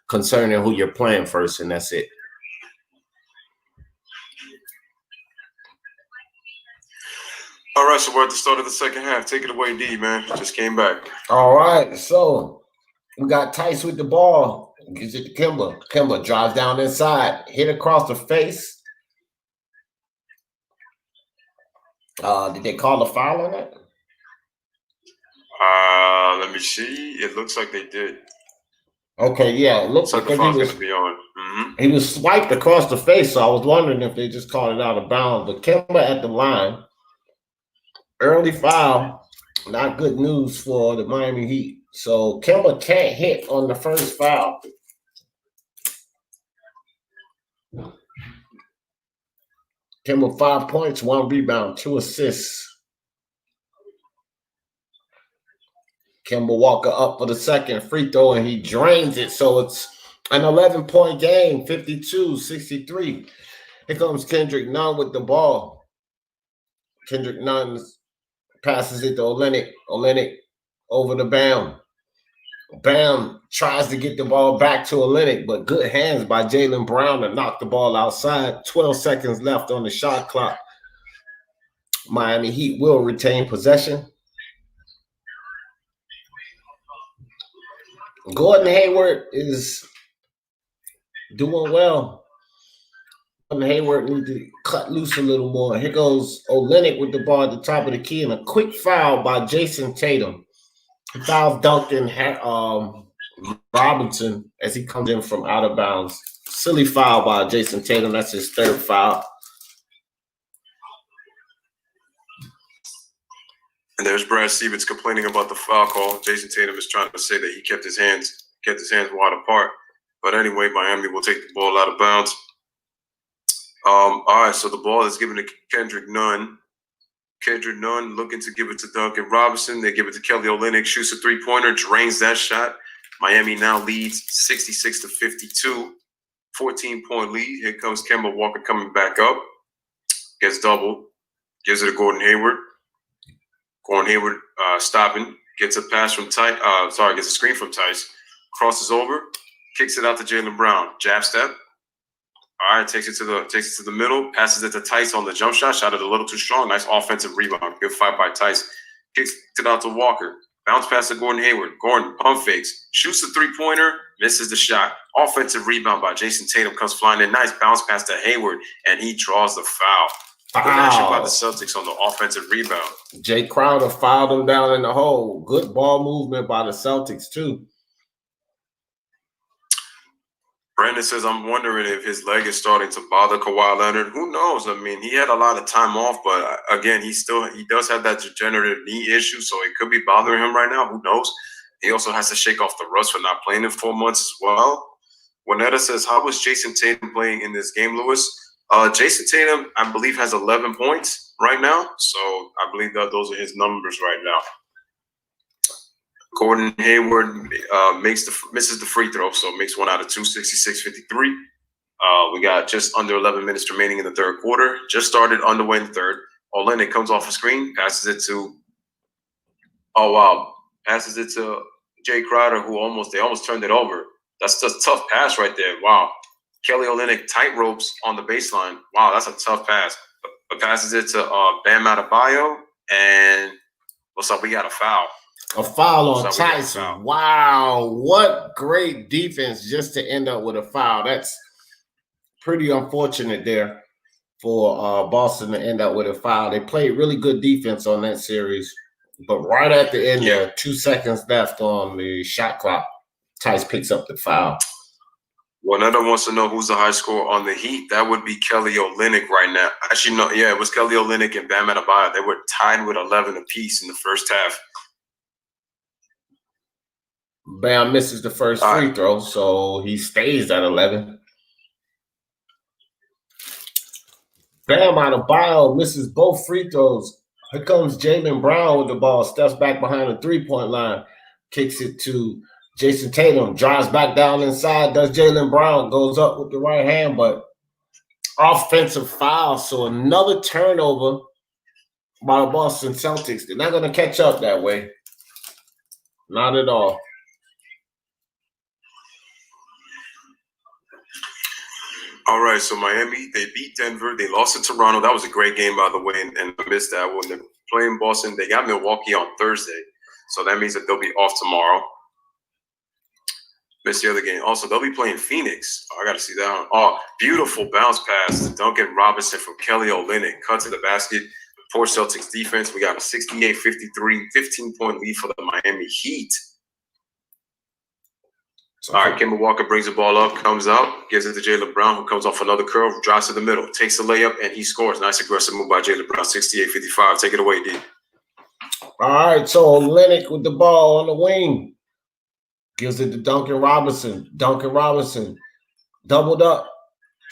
concerning who you're playing first, and that's it. All right, so we're at the start of the second half. Take it away, D, man. Just came back. All right, so we got Tice with the ball. Gives it to Kemba. Kemba drives down inside, hit across the face. Did they call a foul on that? Let me see. It looks like they did. Okay, yeah, it looks like the foul's going to be on. He was swiped across the face, so I was wondering if they just called it out of bounds. But Kemba at the line. Early foul, not good news for the Miami Heat. So Kemba can't hit on the first foul. Kemba 5 points, 1 rebound, 2 assists. Kemba Walker up for the second free throw, and he drains it. So it's an 11-point game, 52-63. Here comes Kendrick Nunn with the ball. Kendrick Nunn passes it to Olynyk. Olynyk over the Bam. Bam tries to get the ball back to Olynyk, but good hands by Jaylen Brown to knock the ball outside. 12 seconds left on the shot clock. Miami Heat will retain possession. Gordon Hayward is doing well. Gordon Hayward needs to cut loose a little more. Here goes Olynyk with the ball at the top of the key, and a quick foul by Jason Tatum. He fouls Duncan Robinson as he comes in from out of bounds. Silly foul by Jason Tatum. That's his third foul. And there's Brad Stevens complaining about the foul call. Jason Tatum is trying to say that he kept his hands wide apart. But anyway, Miami will take the ball out of bounds. All right, so the ball is given to Kendrick Nunn. Kendrick Nunn looking to give it to Duncan Robinson. They give it to Kelly Olynyk. Shoots a three-pointer, drains that shot. Miami now leads 66-52. 14-point lead. Here comes Kemba Walker coming back up. Gets doubled. Gives it to Gordon Hayward. Gordon Hayward stopping. Gets a pass from Tice. Gets a screen from Tice. Crosses over. Kicks it out to Jaylen Brown. Jab step. All right, takes it to the middle, passes it to Tice on the jump shot. Shot it a little too strong. Nice offensive rebound. Good fight by Tice. Kicks it out to Walker. Bounce pass to Gordon Hayward. Gordon pump fakes. Shoots the three-pointer. Misses the shot. Offensive rebound by Jason Tatum. Comes flying in. Nice bounce pass to Hayward, and he draws the foul. Good action by the Celtics on the offensive rebound. Jay Crowder fouled him down in the hole. Good ball movement by the Celtics, too. Brandon says, I'm wondering if his leg is starting to bother Kawhi Leonard. Who knows? I mean, he had a lot of time off, but again, he does have that degenerative knee issue, so it could be bothering him right now. Who knows? He also has to shake off the rust for not playing in 4 months as well. Juanetta says, how was Jason Tatum playing in this game, Lewis? Jason Tatum, I believe, has 11 points right now, so I believe that those are his numbers right now. Gordon Hayward misses the free throw, so makes 1 out of 2, 66-53. We got just under 11 minutes remaining in the third quarter. Just started underway in the third. Olynyk comes off a screen, passes it to Jay Crowder, they almost turned it over. That's just a tough pass right there. Wow. Kelly Olynyk tight ropes on the baseline. Wow, that's a tough pass. But passes it to Bam Adebayo, and looks like we got a foul. A foul on Tyson. Wow, what great defense just to end up with a foul. That's pretty unfortunate there for Boston to end up with a foul. They played really good defense on that series, but right at the end there, 2 seconds left on the shot clock, Tice picks up the foul. Juanetta wants to know who's the high scorer on the Heat. That would be Kelly Olynyk right now. Actually, no, yeah, it was Kelly Olynyk and Bam Adebayo. They were tied with 11 apiece in the first half. Bam misses the first free throw, so he stays at 11. Bam Adebayo misses both free throws. Here comes Jaylen Brown with the ball, steps back behind the three-point line, kicks it to Jason Tatum drives back down inside, does Jaylen Brown, goes up with the right hand, but offensive foul. So another turnover by the Boston Celtics. They're not going to catch up that way. Not at all. All right, so Miami, they beat Denver. They lost to Toronto. That was a great game, by the way, and I missed that one. They're playing Boston. They got Milwaukee on Thursday, so that means that they'll be off tomorrow. Missed the other game. Also, they'll be playing Phoenix. Oh, I got to see that one. Oh, beautiful bounce pass to Duncan Robinson from Kelly Olynyk. Cut to the basket. Poor Celtics defense. We got a 68-53, 15-point lead for the Miami Heat. All right, Kemba Walker brings the ball up, comes out, gives it to Jaylen Brown, who comes off another curve, drives to the middle, takes the layup, and he scores. Nice aggressive move by Jaylen Brown, 68-55. Take it away, D. All right, so Olynyk with the ball on the wing. Gives it to Duncan Robinson. Duncan Robinson doubled up,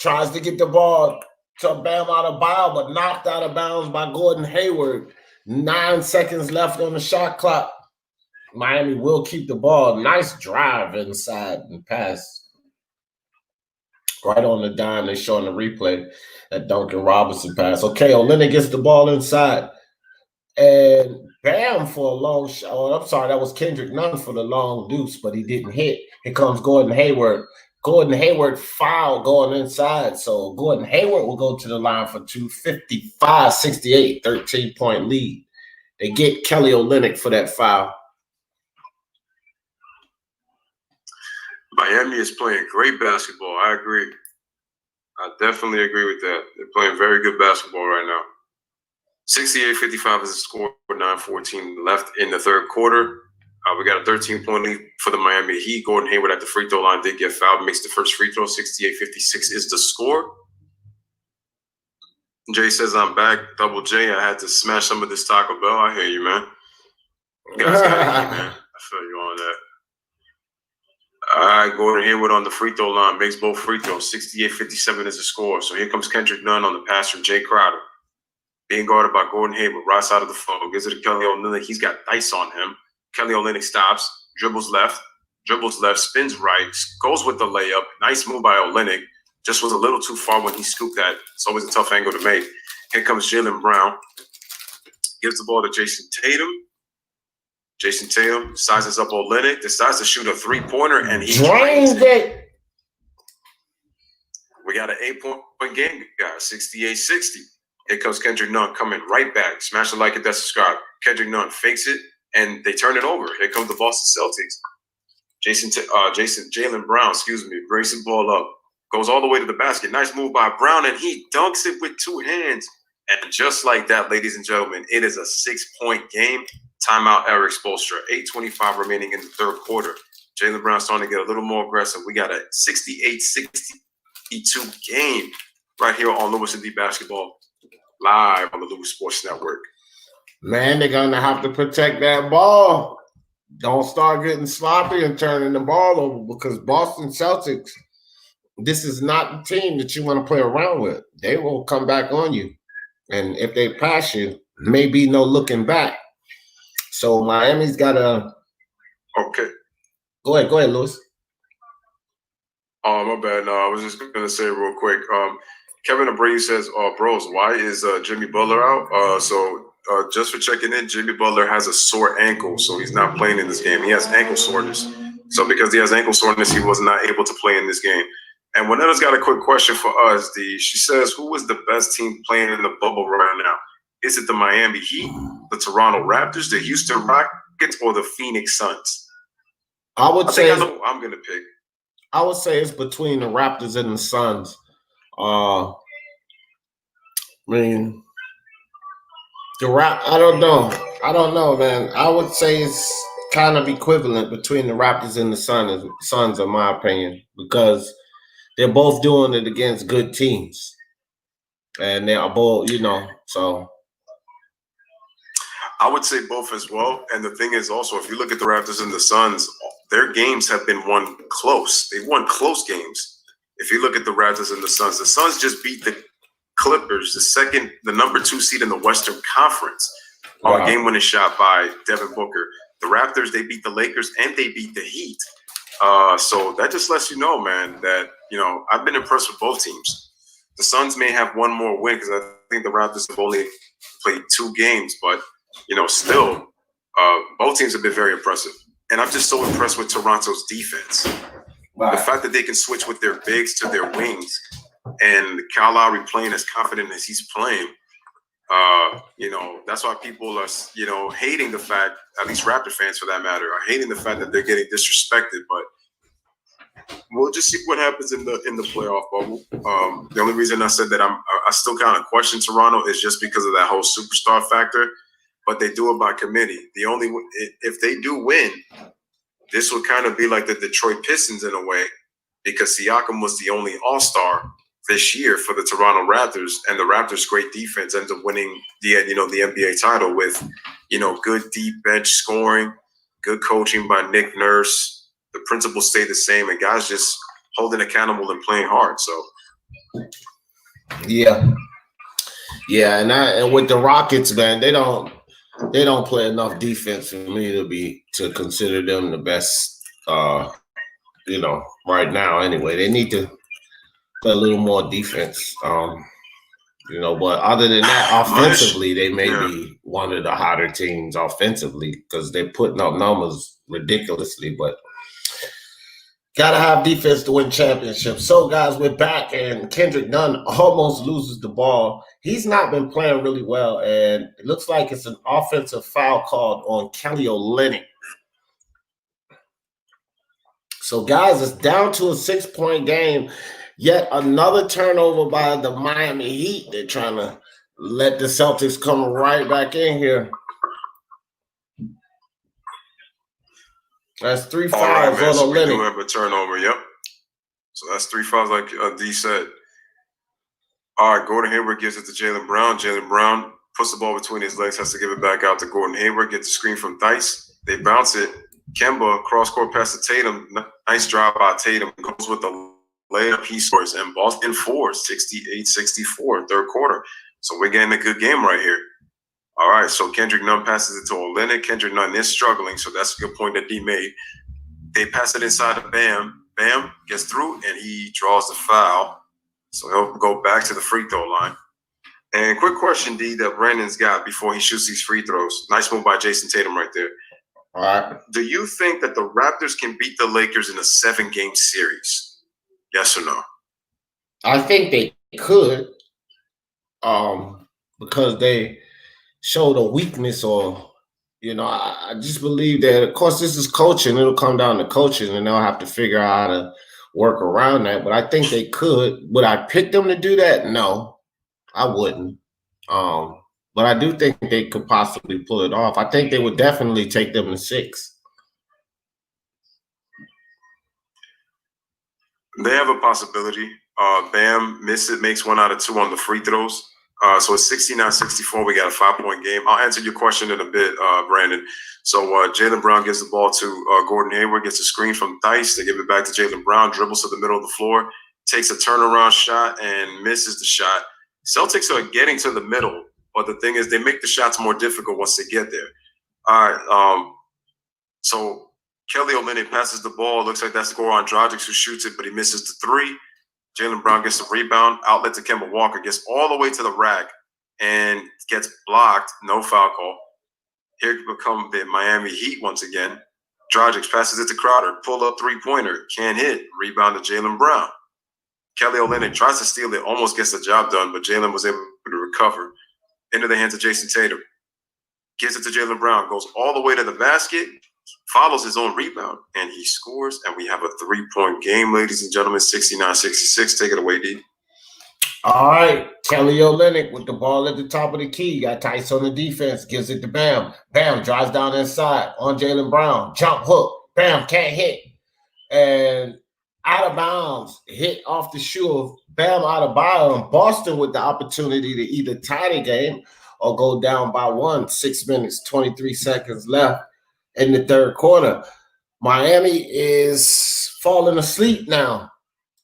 tries to get the ball to Bam out of bounds, but knocked out of bounds by Gordon Hayward. 9 seconds left on the shot clock. Miami will keep the ball. Nice drive inside and pass. Right on the dime. They're showing the replay that Duncan Robinson pass. Okay, Olynyk gets the ball inside. And Bam for a long shot. Oh, I'm sorry, that was Kendrick Nunn for the long deuce, but he didn't hit. Here comes Gordon Hayward. Gordon Hayward foul going inside. So Gordon Hayward will go to the line for 255-68, 13-point lead. They get Kelly Olynyk for that foul. Miami is playing great basketball. I agree. I definitely agree with that. They're playing very good basketball right now. 68-55 is the score, 9:14 left in the third quarter. We got a 13-point lead for the Miami Heat. Gordon Hayward at the free throw line did get fouled, makes the first free throw. 68-56 is the score. Jay says, I'm back. Double J, I had to smash some of this Taco Bell. I hear you, man. You guys got to eat, man. I feel you on that. All right, Gordon Hayward on the free throw line, makes both free throws. 68-57 is the score. So here comes Kendrick Nunn on the pass from Jay Crowder. Being guarded by Gordon Hayward, right side of the floor. Gives it to Kelly Olynyk. He's got dice on him. Kelly Olynyk stops, dribbles left, spins right, goes with the layup. Nice move by Olynyk. Just was a little too far when he scooped that. It's always a tough angle to make. Here comes Jaylen Brown. Gives the ball to Jason Tatum. Jason Tatum sizes up Olynyk, decides to shoot a three-pointer, and he drains it. We got an 8-point game, guys, 68-60. Here comes Kendrick Nunn coming right back. Smash it like it, that's subscribe. Kendrick Nunn fakes it, and they turn it over. Here comes the Boston Celtics. Jaylen Brown, brings the ball up. Goes all the way to the basket. Nice move by Brown, and he dunks it with two hands. And just like that, ladies and gentlemen, it is a 6-point game. Timeout, Eric Spoelstra. 8:25 remaining in the third quarter. Jaylen Brown starting to get a little more aggressive. We got a 68-62 game right here on LOUIS DEE Basketball, live on the LOUIS Sports Network. Man, they're going to have to protect that ball. Don't start getting sloppy and turning the ball over, because Boston Celtics, this is not the team that you want to play around with. They will come back on you. And if they pass you, may be no looking back. So Miami's got to. Okay. Go ahead, Louis. Oh, my bad. No, I was just going to say real quick. Kevin Abreu says, bros, why is Jimmy Butler out? Just for checking in, Jimmy Butler has a sore ankle, so he's not playing in this game. He has ankle soreness. So because he has ankle soreness, he was not able to play in this game. And Wanetta's got a quick question for us, D. She says, who is the best team playing in the bubble right now? Is it the Miami Heat, the Toronto Raptors, the Houston Rockets, or the Phoenix Suns? I think I know who I'm going to pick. I would say it's between the Raptors and the Suns. I don't know, man. I would say it's kind of equivalent between the Raptors and the Suns, in my opinion, because they're both doing it against good teams. And they are both, so. I would say both as well. And the thing is also, if you look at the Raptors and the Suns, their games have been won close. They've won close games. If you look at the Raptors and the Suns just beat the Clippers, the number 2 seed in the Western Conference, on a game-winning shot by Devin Booker. The Raptors, they beat the Lakers and they beat the Heat. So that just lets you know, man, that, I've been impressed with both teams. The Suns may have one more win because I think the Raptors have only played 2 games, but, still, both teams have been very impressive. And I'm just so impressed with Toronto's defense. Wow. The fact that they can switch with their bigs to their wings and Kyle Lowry playing as confident as he's playing, that's why people are, hating the fact, at least Raptor fans for that matter, are hating the fact that they're getting disrespected. But we'll just see what happens in the playoff bubble. The only reason I said that I still kind of question Toronto is just because of that whole superstar factor. But they do it by committee. If they do win, this would kind of be like the Detroit Pistons in a way, because Siakam was the only All-Star this year for the Toronto Raptors, and the Raptors' great defense ends up winning the NBA title with, good deep bench scoring, good coaching by Nick Nurse. The principles stay the same, and guys just holding accountable and playing hard. So, yeah, and with the Rockets, man, they don't play enough defense for me to consider them the best. Right now, anyway, they need to play a little more defense. But other than that, offensively, they may be one of the hotter teams offensively because they're putting up numbers ridiculously. But gotta have defense to win championships. So, guys, we're back, and Kendrick Nunn almost loses the ball. He's not been playing really well, and it looks like it's an offensive foul called on Kelly Olynyk. So, guys, it's down to a 6-point game. Yet another turnover by the Miami Heat. They're trying to let the Celtics come right back in here. That's 3 fouls on Olynyk. We do have a turnover, yep. So that's 3 fouls, like D said. All right, Gordon Hayward gives it to Jaylen Brown. Jaylen Brown puts the ball between his legs, has to give it back out to Gordon Hayward, gets the screen from Theis. They bounce it. Kemba, cross-court pass to Tatum. Nice drive by Tatum. Goes with the layup. He scores, and Boston 68-64, third quarter. So we're getting a good game right here. All right, so Kendrick Nunn passes it to Olynyk. Kendrick Nunn is struggling, so that's a good point that D made. They pass it inside to Bam. Bam gets through, and he draws the foul. So he'll go back to the free throw line. And quick question, D, that Brandon's got before he shoots these free throws. Nice move by Jason Tatum right there. All right. Do you think that the Raptors can beat the Lakers in a 7-game series? Yes or no? I think they could, because they showed a weakness, or I just believe that. Of course, this is coaching; it'll come down to coaching, and they'll have to figure out how to work around that. But I think they could. Would I pick them to do that? No, I wouldn't. But I do think they could possibly pull it off. I think they would definitely take them to 6. They have a possibility. Bam makes 1 out of 2 on the free throws. So it's 69-64. We got a 5-point game. I'll answer your question in a bit, Brandon. So Jaylen Brown gives the ball to Gordon Hayward, gets a screen from Theis. They give it back to Jaylen Brown, dribbles to the middle of the floor, takes a turnaround shot and misses the shot. Celtics are getting to the middle, but the thing is they make the shots more difficult once they get there. All right, so Kelly Olynyk passes the ball. Looks like that's Goran Dragic who shoots it, but he misses the 3. Jaylen Brown gets the rebound. Outlet to Kemba Walker. Gets all the way to the rack and gets blocked. No foul call. Here become the Miami Heat once again. Dragic passes it to Crowder. Pull up 3-pointer. Can't hit. Rebound to Jaylen Brown. Kelly Olynyk tries to steal it. Almost gets the job done, but Jaylen was able to recover. Into the hands of Jason Tatum. Gives it to Jaylen Brown. Goes all the way to the basket. Follows his own rebound, and he scores, and we have a 3-point game, ladies and gentlemen, 69-66. Take it away, D. All right, Kelly Olynyk with the ball at the top of the key. Got Theis on the defense, gives it to Bam. Bam drives down inside on Jaylen Brown. Jump hook. Bam can't hit. And out of bounds, hit off the shoe of Bam Adebayo, and Boston with the opportunity to either tie the game or go down by 1. 6 minutes, 23 seconds left in the third quarter. Miami is falling asleep now.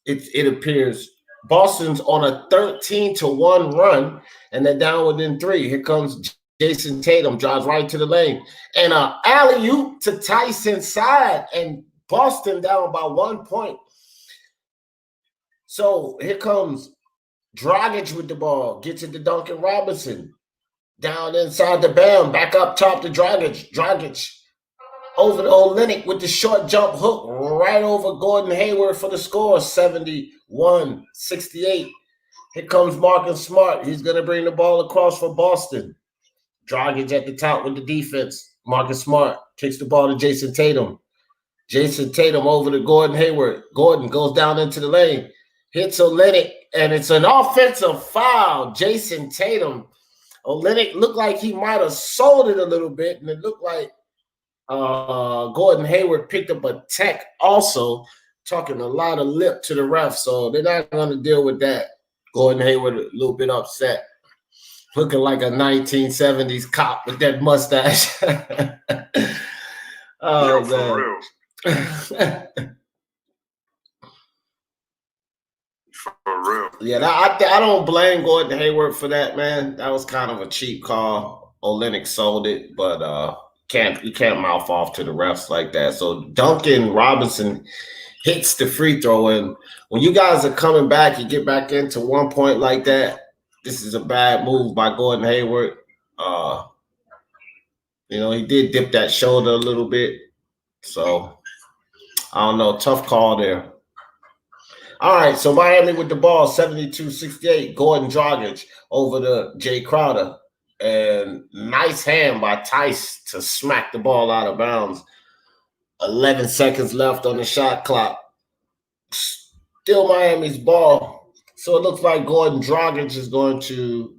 It appears. Boston's on a 13-1 run, and they're down within 3. Here comes Jason Tatum drives right to the lane. And an alley-oop to Tice inside, and Boston down by 1 point. So here comes Dragic with the ball. Gets it to Duncan Robinson. Down inside the Bam. Back up top to Dragic. Dragic over to Olynyk with the short jump hook. Right over Gordon Hayward for the score. 71-68. Here comes Marcus Smart. He's going to bring the ball across for Boston. Dragic at the top with the defense. Marcus Smart kicks the ball to Jason Tatum. Jason Tatum over to Gordon Hayward. Gordon goes down into the lane. Hits Olynyk, and it's an offensive foul. Jason Tatum. Olynyk looked like he might have sold it a little bit, and it looked like Gordon Hayward picked up a tech also, talking a lot of lip to the ref, so they're not going to deal with that. Gordon Hayward a little bit upset, looking like a 1970s cop with that mustache. Oh, man. For real. For real. Yeah, I don't blame Gordon Hayward for that, man. That was kind of a cheap call. Olynyk sold it, but you can't mouth off to the refs like that. So Duncan Robinson hits the free throw, and when you guys are coming back, you get back into 1 point like that. This is a bad move by Gordon Hayward. He did dip that shoulder a little bit, so I don't know. Tough call there. All right, so Miami with the ball, 72-68. Gordon Dragic over to Jay Crowder. And nice hand by Tice to smack the ball out of bounds. 11 seconds left on the shot clock. Still Miami's ball. So it looks like Gordon Dragic is going to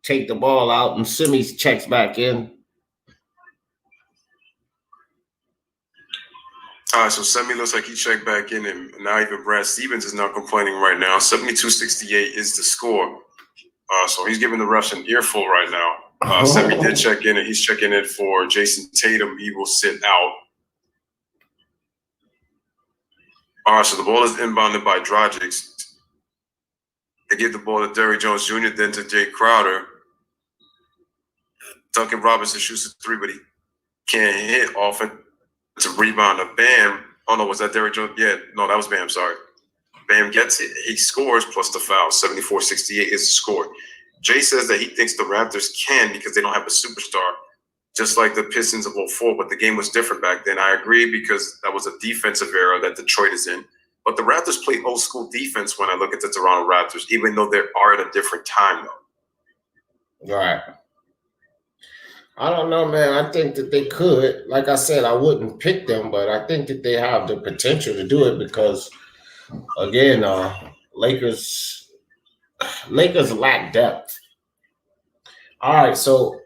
take the ball out, and Simmons checks back in. All right, so Semi looks like he checked back in, and now even Brad Stevens is not complaining right now. 72-68 is the score. So he's giving the refs an earful right now. Semi did check in, and he's checking in for Jason Tatum. He will sit out. All right, so the ball is inbounded by Dragic. They give the ball to Derrick Jones Jr., then to Jay Crowder. Duncan Robinson shoots a three, but he can't hit often. It's a rebound of Bam. Oh, no, was that Derrick Jones? Yeah, no, that was Bam, sorry. Bam gets it. He scores plus the foul. 74-68 is the score. Jay says that he thinks the Raptors can because they don't have a superstar, just like the Pistons of 04, but the game was different back then. I agree because that was a defensive era that Detroit is in. But the Raptors play old school defense when I look at the Toronto Raptors, even though they are at a different time, though. Right. I don't know, man. I think that they could. Like I said, I wouldn't pick them, but I think that they have the potential to do it because, again, Lakers lack depth. All right, so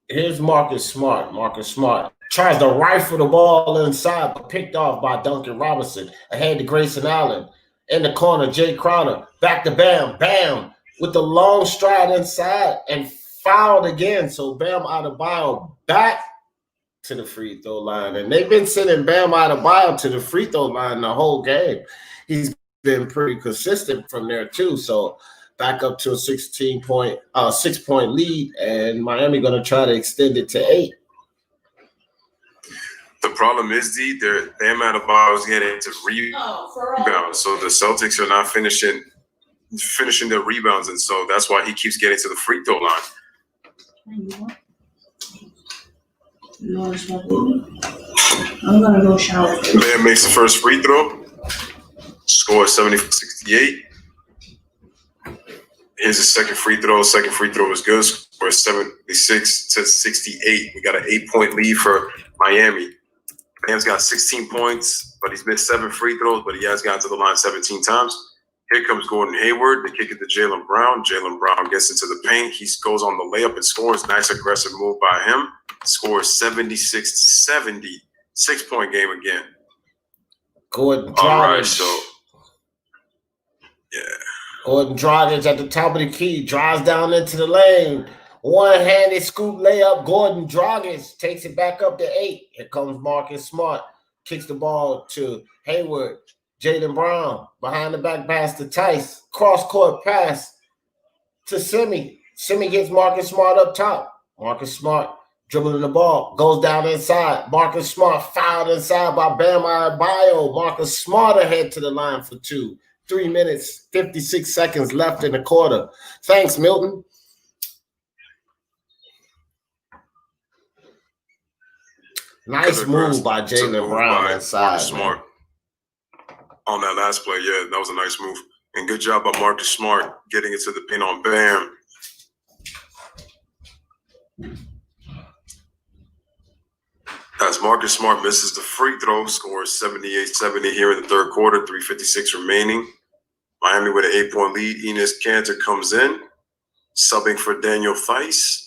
here's Marcus Smart. Marcus Smart tries to rifle the ball inside, but picked off by Duncan Robinson. Ahead to Grayson Allen. In the corner, Jay Crowder. Back to Bam. Bam with the long stride inside and fouled again. So Bam Adebayo back to the free throw line. And they've been sending Bam Adebayo to the free throw line the whole game. He's been pretty consistent from there too. So back up to a 6-point lead, and Miami going to try to extend it to 8. The problem is, Bam Adebayo is getting to rebounds. So the Celtics are not finishing their rebounds, and so that's why he keeps getting to the free throw line. I'm gonna go shower. Bam makes the first free throw. Score 74-68. Here's his second free throw. Second free throw was good. Score 76-68. We got an 8-point lead for Miami. Bam's got 16 points, but he's missed 7 free throws, but he has gotten to the line 17 times. Here comes Gordon Hayward. They kick it to Jaylen Brown. Jaylen Brown gets into the paint. He goes on the layup and scores. Nice aggressive move by him. Scores 76-70. 6-point game again. Gordon Dragic. All right, so yeah. Gordon Dragic at the top of the key, drives down into the lane. One-handed scoop layup. Gordon Dragic takes it back up to 8. Here comes Marcus Smart. Kicks the ball to Hayward. Jaylen Brown. Behind the back pass to Tice. Cross-court pass to Semi. Semi gets Marcus Smart up top. Marcus Smart dribbling the ball, goes down inside. Marcus Smart fouled inside by Bam Adebayo. Marcus Smart ahead to the line for 2. 3 minutes, 56 seconds left in the quarter. Thanks, Milton. Nice move by Jaylen Brown inside. Smart on that last play. Yeah, that was a nice move. And good job by Marcus Smart getting it to the pin on Bam. As Marcus Smart misses the free throw, scores 78-70 here in the third quarter, 3:56 remaining. Miami with an 8-point lead. Enes Kanter comes in, subbing for Daniel Theis.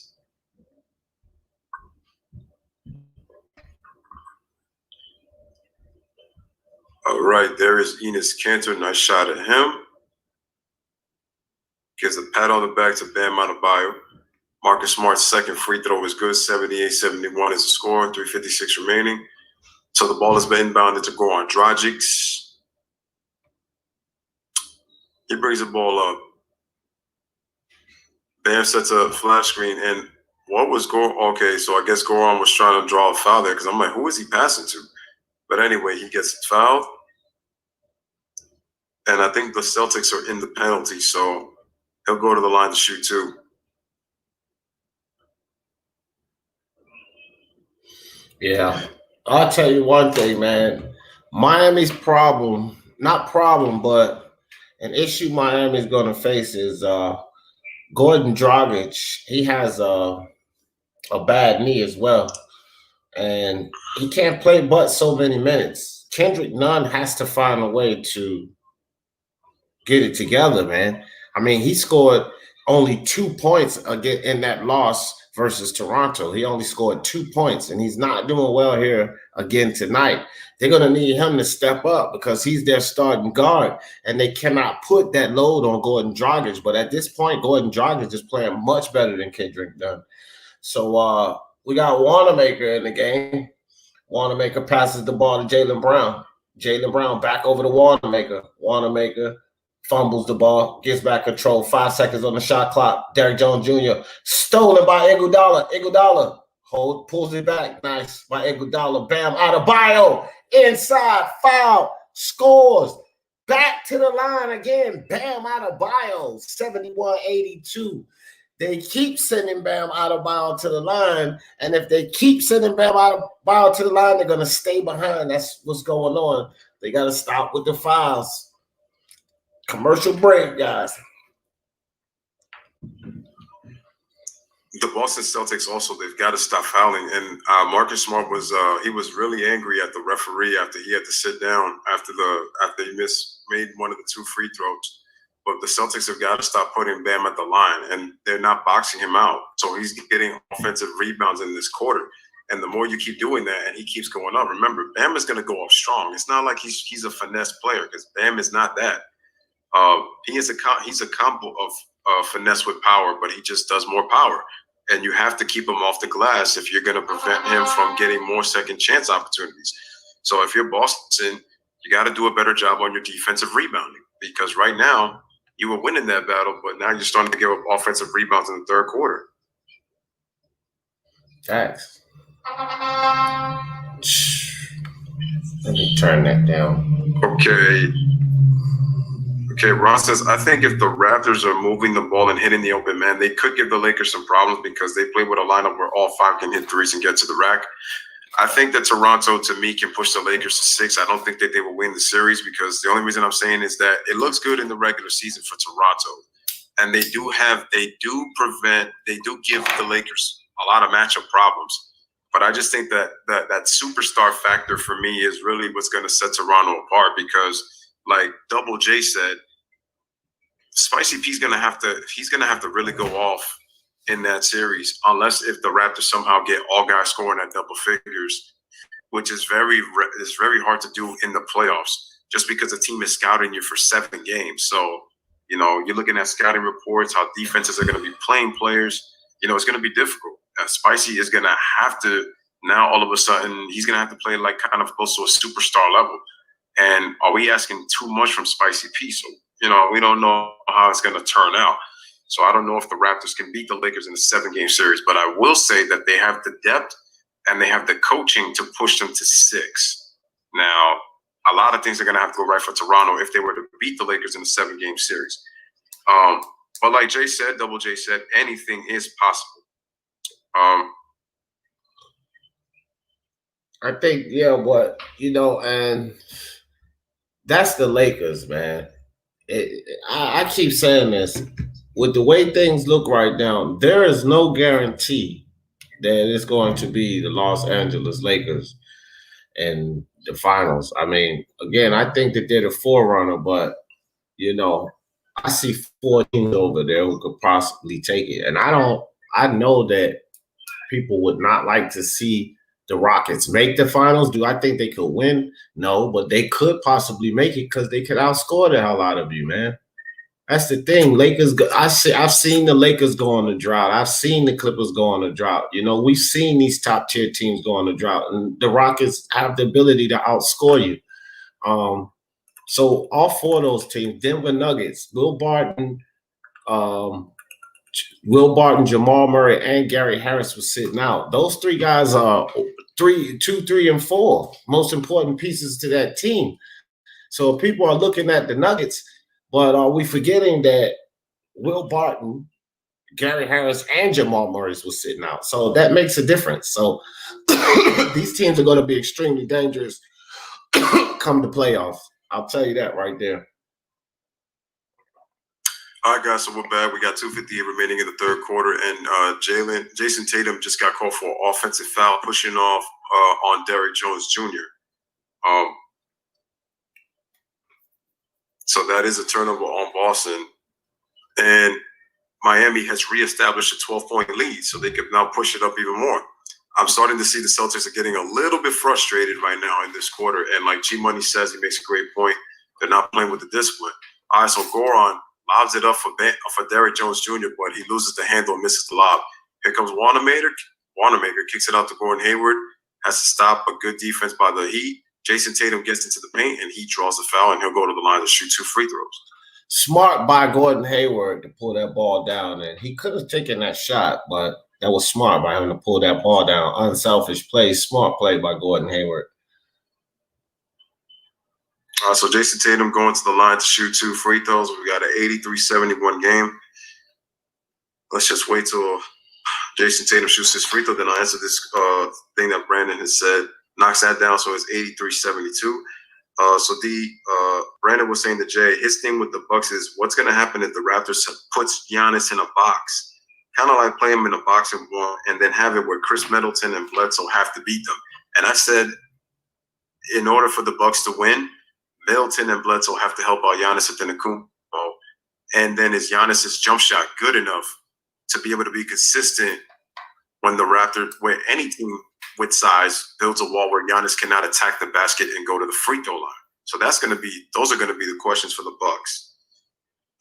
All right, there is Enes Kanter. Nice shot at him. Gives a pat on the back to Bam Adebayo. Marcus Smart's second free throw is good. 78-71 is the score. 3:56 remaining. So the ball has been inbounded to Goran Dragic. He brings the ball up. Bam sets a flash screen. And what was Goran? Okay, so I guess Goran was trying to draw a foul there because I'm like, who is he passing to? But anyway, he gets fouled. And I think the Celtics are in the penalty, so he'll go to the line to shoot too. Yeah. I'll tell you one thing, man. Miami's problem, not problem, but an issue Miami's going to face is Gordon Dragic. He has a bad knee as well, and he can't play but so many minutes. Kendrick Nunn has to find a way to get it together, man. I mean, he scored only 2 points again in that loss versus Toronto. He only scored 2 points, and he's not doing well here again tonight. They're going to need him to step up because he's their starting guard, and they cannot put that load on Gordon Dragic. But at this point, Gordon Dragic is playing much better than Kendrick Nunn. So we got Wanamaker in the game. Wanamaker passes the ball to Jaylen Brown. Jaylen Brown back over to Wanamaker. Wanamaker fumbles the ball, gets back control. 5 seconds on the shot clock. Derrick Jones Jr. stolen by Iguodala. Iguodala pulls it back. Nice by Iguodala. Bam Adebayo inside foul, scores. Back to the line again. Bam Adebayo, 71-82. They keep sending Bam Adebayo to the line, and if they keep sending Bam Adebayo to the line, they're going to stay behind. That's what's going on. They got to stop with the fouls. Commercial break, guys. The Boston Celtics also, they've got to stop fouling. And Marcus Smart was he was really angry at the referee after he had to sit down after he made one of the 2 free throws. But the Celtics have got to stop putting Bam at the line, and they're not boxing him out. So he's getting offensive rebounds in this quarter. And the more you keep doing that and he keeps going up, remember, Bam is going to go up strong. It's not like he's a finesse player, because Bam is not that. He's a combo of finesse with power, but he just does more power. And you have to keep him off the glass if you're going to prevent him from getting more second chance opportunities. So if you're Boston, you got to do a better job on your defensive rebounding, because right now you were winning that battle, but now you're starting to give up offensive rebounds in the third quarter. Thanks. Let me turn that down. Okay, Ron says, I think if the Raptors are moving the ball and hitting the open man, they could give the Lakers some problems because they play with a lineup where all 5 can hit threes and get to the rack. I think that Toronto, to me, can push the Lakers to 6. I don't think that they will win the series, because the only reason I'm saying is that it looks good in the regular season for Toronto. And they do give the Lakers a lot of matchup problems. But I just think that superstar factor for me is really what's going to set Toronto apart, because like Double J said, Spicy P's gonna have to really go off in that series, unless if the Raptors somehow get all guys scoring at double figures, which is very hard to do in the playoffs, just because the team is scouting you for 7 games. So, you're looking at scouting reports, how defenses are going to be playing players. It's going to be difficult. Spicy is going to have to, now all of a sudden, he's going to have to play like kind of close to a superstar level. And are we asking too much from Spicy P? So, we don't know how it's going to turn out. So I don't know if the Raptors can beat the Lakers in a 7-game series, but I will say that they have the depth and they have the coaching to push them to 6. Now, a lot of things are going to have to go right for Toronto if they were to beat the Lakers in a 7-game series. But like Jay said, Double J said, anything is possible. I think, yeah, but, and that's the Lakers, man. I keep saying this. With the way things look right now, there is no guarantee that it's going to be the Los Angeles Lakers in the finals. I mean, again, I think that they're the forerunner, but, I see 4 teams over there who could possibly take it. And I know that people would not like to see the Rockets make the finals. Do I think they could win? No, but they could possibly make it because they could outscore the hell out of you, man. That's the thing. Lakers. I've seen the Lakers go on a drought. I've seen the Clippers go on a drought. We've seen these top tier teams go on a drought, and the Rockets have the ability to outscore you. So all 4 of those teams, Denver Nuggets, Will Barton, Jamal Murray, and Gary Harris was sitting out. Those 3 guys are 2, 3, and 4 most important pieces to that team. So people are looking at the Nuggets, but are we forgetting that Will Barton, Gary Harris, and Jamal Murray was sitting out? So that makes a difference. So these teams are going to be extremely dangerous come the playoffs. I'll tell you that right there. All right, guys, so we're back. We got 2:58 remaining in the third quarter, and Jason Tatum just got called for an offensive foul, pushing off on Derrick Jones Jr. So that is a turnover on Boston, and Miami has reestablished a 12-point lead, so they can now push it up even more. I'm starting to see the Celtics are getting a little bit frustrated right now in this quarter, and like G Money says, he makes a great point. They're not playing with the discipline. All right, so Goran lobs it up for Derrick Jones Jr., but he loses the handle and misses the lob. Here comes Wanamaker. Wanamaker kicks it out to Gordon Hayward. Has to stop a good defense by the Heat. Jason Tatum gets into the paint, and he draws the foul, and he'll go to the line to shoot 2 free throws. Smart by Gordon Hayward to pull that ball down, and he could have taken that shot, but that was smart by him to pull that ball down. Unselfish play, smart play by Gordon Hayward. So Jason Tatum going to the line to shoot 2 free throws. We got an 83-71 game. Let's just wait till Jason Tatum shoots his free throw. Then I'll answer this thing that Brandon has said. Knocks that down, so it's 83-72. Brandon was saying to Jay, his thing with the Bucks is what's going to happen if the Raptors puts Giannis in a box? Kind of like play him in a box and one, and then have it where Chris Middleton and Bledsoe have to beat them. And I said, in order for the Bucks to win, Middleton and Bledsoe have to help out Giannis Antetokounmpo. And then is Giannis's jump shot good enough to be able to be consistent when the Raptors, where any team with size builds a wall where Giannis cannot attack the basket and go to the free throw line? So those are going to be the questions for the Bucks.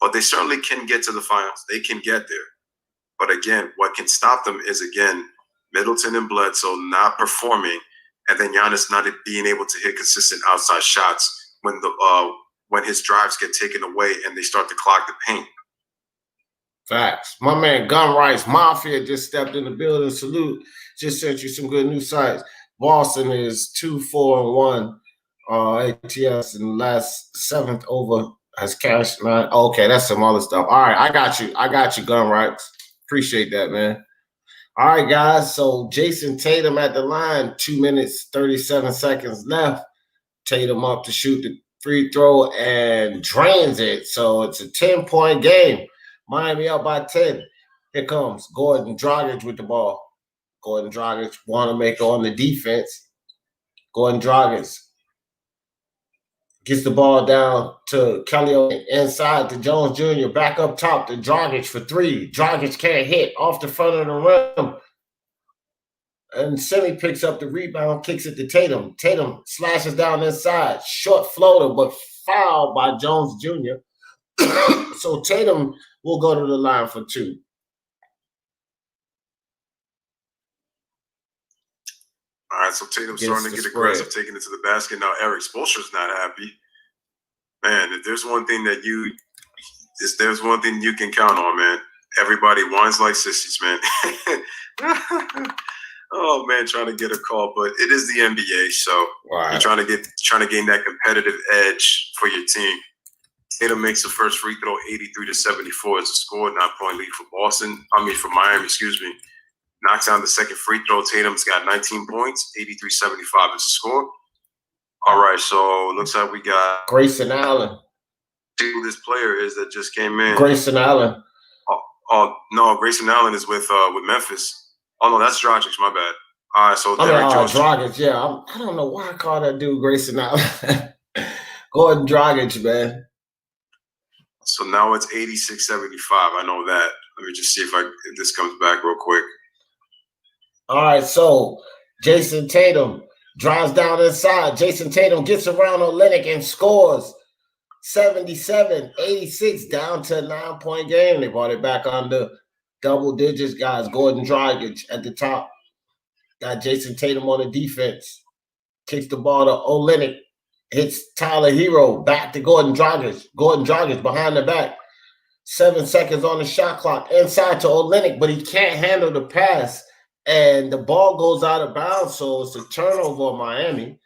But they certainly can get to the finals. They can get there. But again, what can stop them is, again, Middleton and Bledsoe not performing, and then Giannis not being able to hit consistent outside shots when his drives get taken away and they start to clog the paint. Facts. My man Gun Rice Mafia just stepped in the building. Salute. Just sent you some good news sites. Boston is 2-4-1 ATS in the last 7th over has cashed 9. Okay, that's some other stuff. All right, I got you, Gun Rice. Appreciate that, man. All right, guys. So Jason Tatum at the line, 2 minutes, 37 seconds left. Tatum up to shoot the free throw and drains it. So it's a 10-point game. Miami up by 10. Here comes Gordon Dragic with the ball. Gordon Dragic, Wanamaker on the defense. Gordon Dragic gets the ball down to Kelly inside to Jones Jr. Back up top to Dragic for 3. Dragic can't hit off the front of the rim. And Semi picks up the rebound, kicks it to Tatum. Tatum slashes down inside. Short floater, but fouled by Jones Jr. So Tatum will go to the line for 2. All right, so Tatum's starting to get aggressive, taking it to the basket. Now Eric Spoelstra's not happy. Man, if there's one thing you can count on, man, everybody whines like sissies, man. Oh man, trying to get a call, but it is the NBA, so you're trying to gain that competitive edge for your team. Tatum makes the first free throw, 83-74 is the score, 9-point lead for for Miami, excuse me. Knocks down the second free throw. Tatum's got 19 points, 83-75 is the score. All right, so looks like we got Grayson Allen. See who this player is that just came in. Grayson Allen. Oh no, Grayson Allen is with Memphis. Oh no, that's Dragic. My bad. All right, so Derek Jones. Dragic, yeah. I don't know why I call that dude Grayson Allen. Gordon Dragic, man. So now it's 86-75. I know that. Let me just see if this comes back real quick. All right, so Jason Tatum drives down inside. Jason Tatum gets around Olynyk and scores 77-86, down to a 9-point game. They brought it back under double digits, guys. Gordon Dragic at the top. Got Jason Tatum on the defense. Kicks the ball to Olynyk. Hits Tyler Hero. Back to Gordon Dragic. Gordon Dragic behind the back. 7 seconds on the shot clock. Inside to Olynyk, but he can't handle the pass. And the ball goes out of bounds, so it's a turnover on Miami.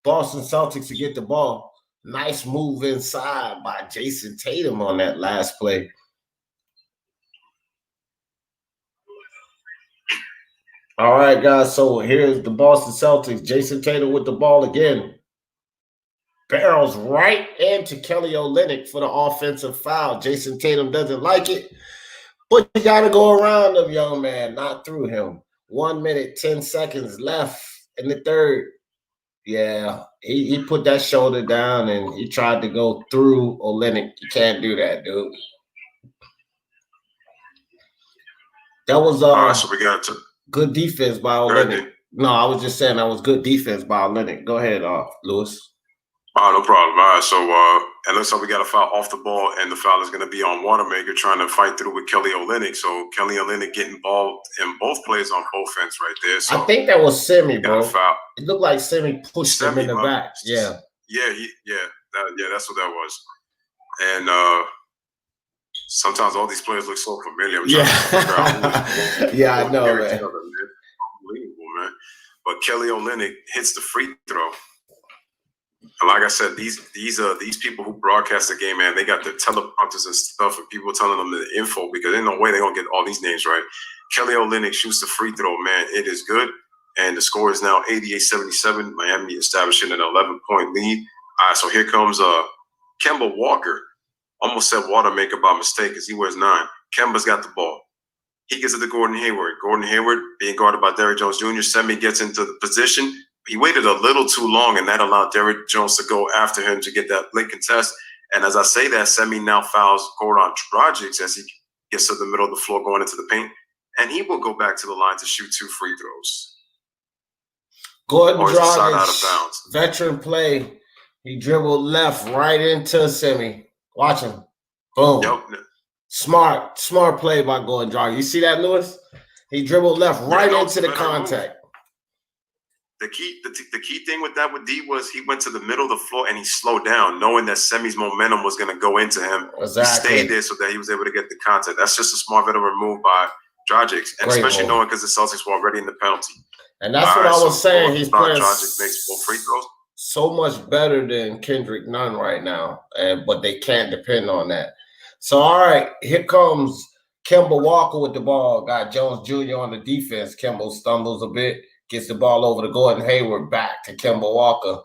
Boston Celtics to get the ball. Nice move inside by Jason Tatum on that last play. All right, guys, so here's the Boston Celtics. Jason Tatum with the ball again. Barrels right into Kelly Olynyk for the offensive foul. Jason Tatum doesn't like it, but you got to go around him, young man, not through him. 1 minute, 10 seconds left in the third. Yeah, he put that shoulder down and he tried to go through Olynyk. You can't do that, dude. That was so we got good defense by Olynyk. No, I was just saying that was good defense by Olynyk. Go ahead, Louis. No problem. All right, so it looks like we got a foul off the ball, and the foul is going to be on Wanamaker trying to fight through with Kelly Olynyk. So Kelly Olynyk getting involved in both plays on both ends right there. So I think that was Semi, bro. Foul. It looked like Semi pushed him in the back. Yeah. That's what that was. And sometimes all these players look so familiar. I'm trying to figure out yeah, I know, man. Unbelievable, man. But Kelly Olynyk hits the free throw. And like I said, these people who broadcast the game, man, they got their teleprompters and stuff, and people telling them the info because there's no way they're gonna get all these names right. Kelly Olynyk shoots the free throw, man. It is good, and the score is now 88-77. Miami establishing an 11-point lead. All right, so here comes Kemba Walker. Almost said Wanamaker by mistake because he wears 9. Kemba's got the ball. He gets it to Gordon Hayward. Gordon Hayward being guarded by Derrick Jones Jr. Semi gets into the position. He waited a little too long, and that allowed Derrick Jones to go after him to get that late contest. And as I say that, Semi now fouls Goran Dragic as he gets to the middle of the floor going into the paint. And he will go back to the line to shoot 2 free throws. Gordon Dragic, veteran play. He dribbled left right into Semi. Watch him. Boom. Yep. Smart play by Gordon Dragic. You see that, Louis? He dribbled left right into the contact. The key thing with D was he went to the middle of the floor and he slowed down, knowing that Semi's momentum was going to go into him. Exactly. He stayed there so that he was able to get the contact. That's just a smart veteran move by Dragic, and great especially move. Knowing because the Celtics were already in the penalty. And that's what I was saying. He's playing Dragic makes 4 free throws. So much better than Kendrick Nunn right now, but they can't depend on that. So, all right, here comes Kemba Walker with the ball. Got Jones Jr. on the defense. Kemba stumbles a bit. Gets the ball over to Gordon Hayward, back to Kemba Walker.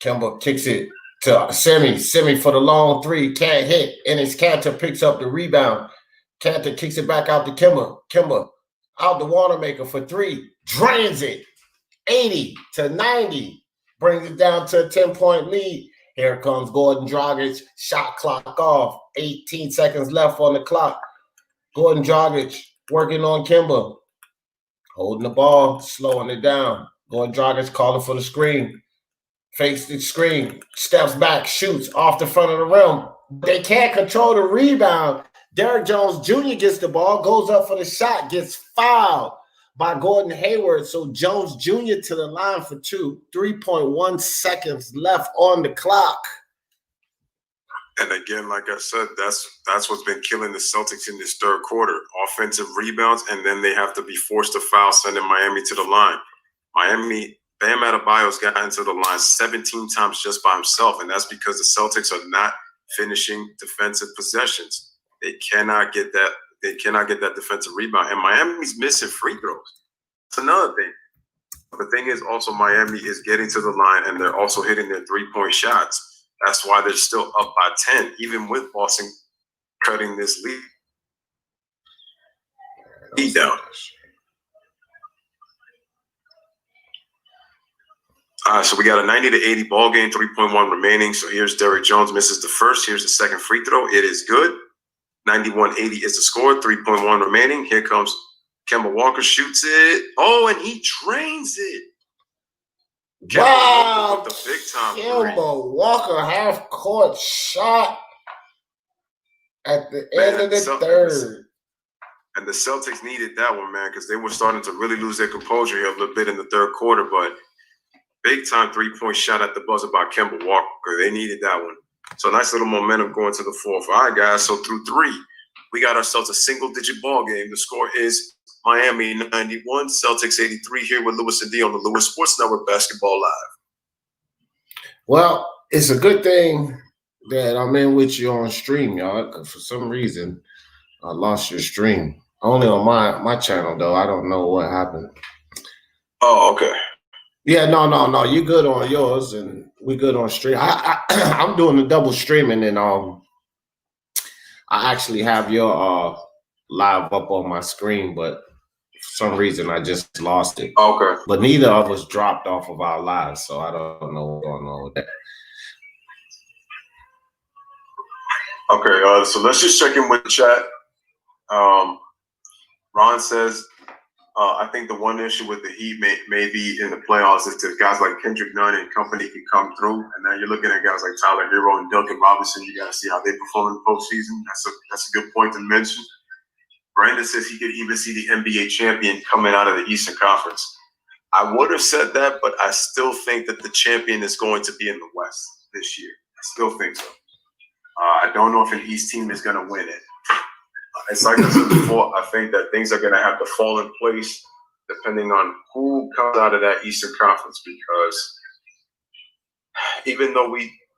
Kemba kicks it to Semi. Semi for the long 3. Can't hit. Enes Kanter picks up the rebound. Kanter kicks it back out to Kemba. Kemba out to Wanamaker for 3. Drains it. 80-90. Brings it down to a 10-point lead. Here comes Gordon Dragic. Shot clock off. 18 seconds left on the clock. Gordon Dragic working on Kemba. Holding the ball, slowing it down. Gordon Dragic calling for the screen. Fakes the screen. Steps back, shoots off the front of the rim. They can't control the rebound. Derrick Jones Jr. gets the ball, goes up for the shot, gets fouled by Gordon Hayward. So Jones Jr. to the line for 2. 3.1 seconds left on the clock. And again, like I said, that's what's been killing the Celtics in this third quarter. Offensive rebounds, and then they have to be forced to foul, sending Miami to the line. Miami, Bam Adebayo's got into the line 17 times just by himself, and that's because the Celtics are not finishing defensive possessions. They cannot get that. They cannot get that defensive rebound, and Miami's missing free throws. That's another thing. The thing is also Miami is getting to the line, and they're also hitting their three-point shots. That's why they're still up by 10, even with Boston cutting this lead down. So we got a 90-80 ball game, 3.1 remaining. So here's Derrick Jones misses the first. Here's the second free throw. It is good. 91-80 is the score, 3.1 remaining. Here comes Kemba Walker, shoots it. Oh, and he drains it. Wow, with the big time Kemba Walker half-court shot at the end of the third. And the Celtics needed that one, man, because they were starting to really lose their composure here a little bit in the third quarter. But big-time three-point shot at the buzzer by Kemba Walker. They needed that one. So nice little momentum going to the fourth. All right, guys, so through three, we got ourselves a single-digit ball game. The score is Miami 91, Celtics 83 here with LOUIS DEE on the LOUIS Sports Network Basketball Live. Well, it's a good thing that I'm in with you on stream, y'all, because for some reason I lost your stream. Only on my channel, though. I don't know what happened. Oh, okay. Yeah, no. You good on yours, and we good on stream. I'm doing the double streaming, and I actually have your live up on my screen, but for some reason I just lost it. Okay. But neither of us dropped off of our lives, so I don't know what's going on with that. Okay, so let's just check in with the chat. Ron says, I think the one issue with the Heat may be in the playoffs is that guys like Kendrick Nunn and company can come through, and then you're looking at guys like Tyler Hero and Duncan Robinson. You got to see how they perform in the postseason. That's a good point to mention. Brandon says he could even see the NBA champion coming out of the Eastern Conference. I would have said that, but I still think that the champion is going to be in the West this year. I still think so. I don't know if an East team is going to win it. It's like I said before, I think that things are going to have to fall in place depending on who comes out of that Eastern Conference, because even though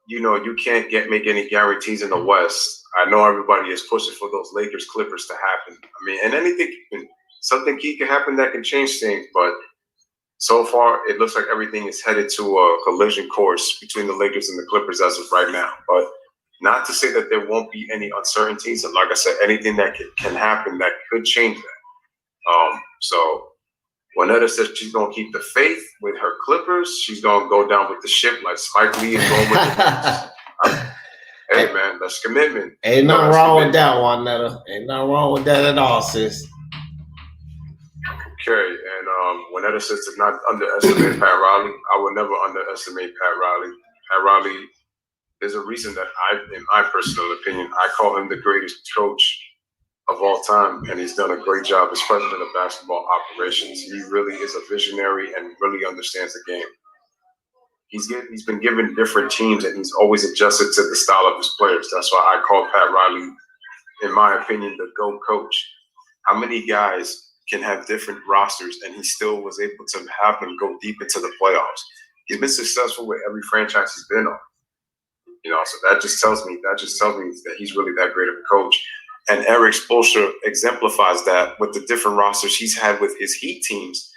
you can't make any guarantees in the West, I know everybody is pushing for those Lakers Clippers to happen. I mean, and something key can happen that can change things, but so far it looks like everything is headed to a collision course between the Lakers and the Clippers as of right now. But not to say that there won't be any uncertainties, and like I said, anything that can happen that could change that. So Juanetta says she's gonna keep the faith with her Clippers. She's gonna go down with the ship like Spike Lee is going with the Hey man, that's commitment. Ain't nothing wrong with that, Juanetta. Ain't nothing wrong with that at all, sis. Okay, and Juanetta says to not underestimate Pat Riley. I would never underestimate Pat Riley. Pat Riley, there's a reason that in my personal opinion, I call him the greatest coach of all time, and he's done a great job as president of basketball operations. He really is a visionary and really understands the game. He's been given different teams, and he's always adjusted to the style of his players. That's why I call Pat Riley, in my opinion, the GOAT coach. How many guys can have different rosters, and he still was able to have them go deep into the playoffs? He's been successful with every franchise he's been on. So that just tells me that he's really that great of a coach. And Eric Spoelstra exemplifies that with the different rosters he's had with his Heat teams,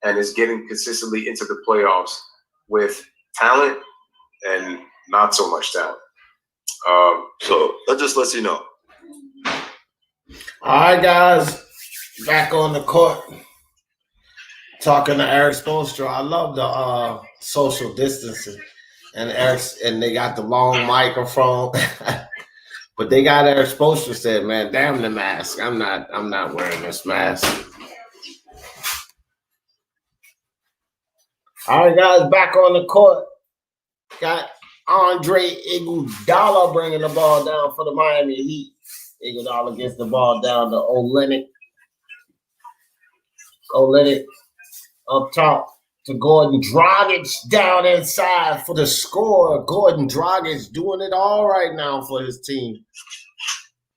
and is getting consistently into the playoffs with talent and not so much talent. So that just lets you know. All right, guys, back on the court. Talking to Eric Spoelstra. I love the social distancing. And they got the long microphone. But they got Eric Spoelstra said, man, damn the mask. I'm not wearing this mask. All right, guys, back on the court. Got Andre Iguodala bringing the ball down for the Miami Heat. Iguodala gets the ball down to Olynyk. Olynyk up top. to Gordon Dragic down inside for the score. Gordon Dragic doing it all right now for his team.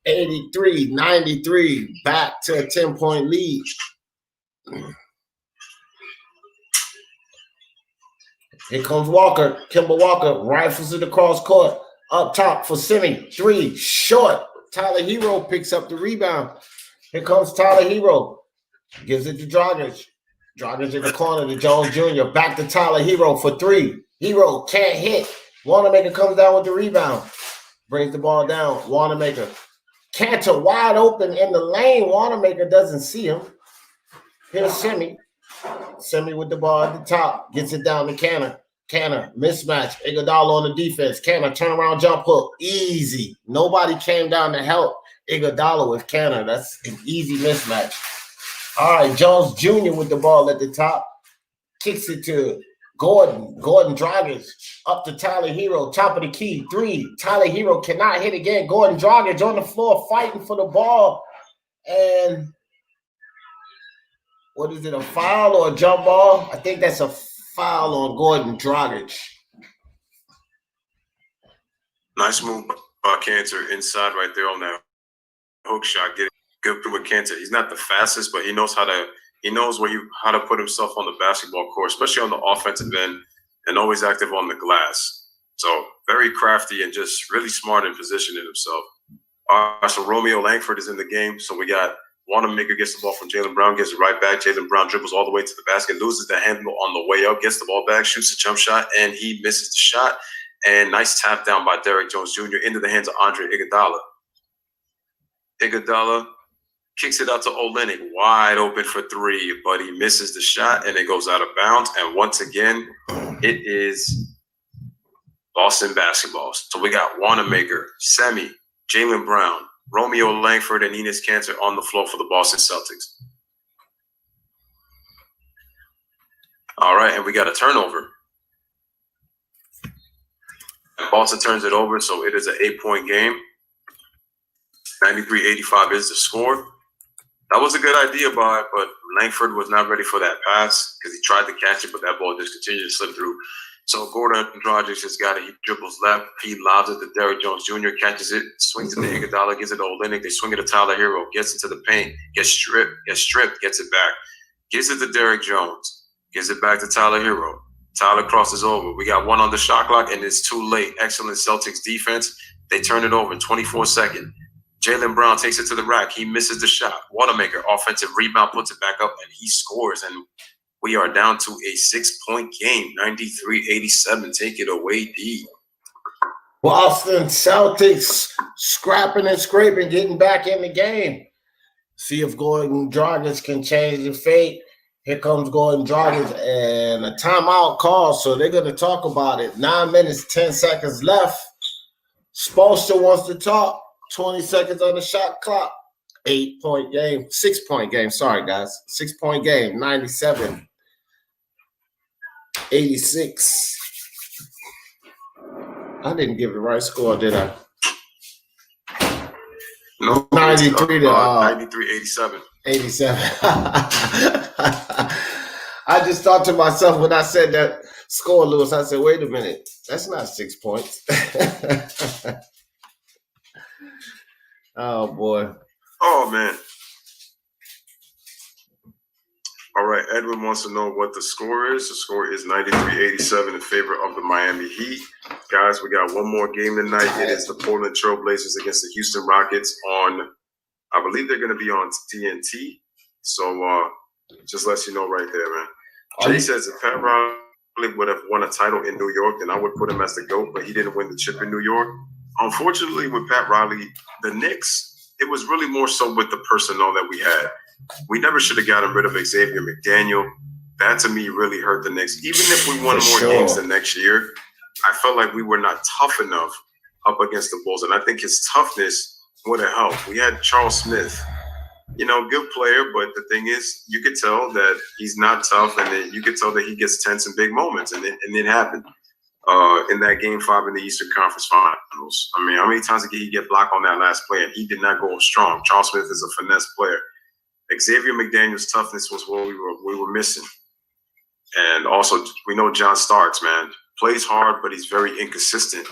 83-93, back to a 10-point lead. Here comes Walker. Kemba Walker rifles it across court. Up top for Semi. 3, short. Tyler Hero picks up the rebound. Here comes Tyler Hero. Gives it to Dragic. Dragic in the corner to Jones Jr. Back to Tyler Hero for 3. Hero can't hit. Wanamaker comes down with the rebound. Brings the ball down. Wanamaker. Cantor wide open in the lane. Wanamaker doesn't see him. Here's Semi. Semi with the ball at the top. Gets it down to Cantor. Cantor, mismatch. Iguodala on the defense. Cantor, turnaround jump hook. Easy. Nobody came down to help Iguodala with Cantor. That's an easy mismatch. All right, Jones Jr. with the ball at the top. Kicks it to Gordon. Gordon Dragic up to Tyler Hero. Top of the key. 3. Tyler Hero cannot hit again. Gordon Dragic on the floor fighting for the ball. And what is it, a foul or a jump ball? I think that's a foul on Gordon Dragic. Nice move by Cantor inside right there on that hook shot. Getting good with Cantor. He's not the fastest, but he knows how to put himself on the basketball court, especially on the offensive end, and always active on the glass. So very crafty and just really smart in positioning himself. So Romeo Langford is in the game. So we got Wanamaker gets the ball from Jaylen Brown, gives it right back. Jaylen Brown dribbles all the way to the basket, loses the handle on the way up, gets the ball back, shoots a jump shot, and he misses the shot. And nice tap down by Derrick Jones Jr. into the hands of Andre Iguodala. Iguodala kicks it out to Olynyk, wide open for 3, but he misses the shot, and it goes out of bounds. And once again, it is Boston basketball. So we got Wanamaker, Semi, Jaylen Brown, Romeo Langford, and Enes Kanter on the floor for the Boston Celtics. All right, and we got a turnover. And Boston turns it over, so it is an 8-point game. 93-85 is the score. That was a good idea but Langford was not ready for that pass because he tried to catch it, but that ball just continued to slip through. So Gordon Dragic just got it. He dribbles left. He lobs it to Derrick Jones Jr., catches it, swings it to Iguodala, gives it to Olynyk. They swing it to Tyler Hero, gets into the paint, gets stripped, gets it back. Gives it to Derrick Jones, gives it back to Tyler Hero. Tyler crosses over. We got 1 on the shot clock, and it's too late. Excellent Celtics defense. They turn it over in 24 seconds. Jaylen Brown takes it to the rack. He misses the shot. Wanamaker, offensive rebound, puts it back up, and he scores. And we are down to a 6-point game, 93-87. Take it away, D. Boston Celtics scrapping and scraping, getting back in the game. See if Gordon Dragic can change the fate. Here comes Gordon Dragic, and a timeout call, so they're going to talk about it. 9 minutes, 10 seconds left. Spoelstra wants to talk. 20 seconds on the shot clock. 8-point game. 6-point game. Sorry, guys. 6-point game. 97-86. I didn't give the right score, did I? No. 93 to 93-87. 87. I just thought to myself when I said that score, Louis, I said, wait a minute. That's not 6 points. Oh, boy. Oh, man. All right, Edwin wants to know what the score is. The score is 93-87 in favor of the Miami Heat. Guys, we got one more game tonight. It is the Portland Trail Blazers against the Houston Rockets on, I believe they're going to be on TNT. So just let you know right there, man. Jay says if Pat Riley would have won a title in New York, then I would put him as the GOAT, but he didn't win the chip in New York. Unfortunately, with Pat Riley, the Knicks, it was really more so with the personnel that we had. We never should have gotten rid of Xavier McDaniel. That, to me, really hurt the Knicks. Even if we won more games the next year, I felt like we were not tough enough up against the Bulls. And I think his toughness would have helped. We had Charles Smith, good player. But the thing is, you could tell that he's not tough. And then you could tell that he gets tense in big moments. And it happened. In that Game 5 in the Eastern Conference Finals. I mean, how many times did he get blocked on that last play? And he did not go strong. Charles Smith is a finesse player. Xavier McDaniel's toughness was what we were missing. And also, we know John Starks, man, plays hard, but he's very inconsistent.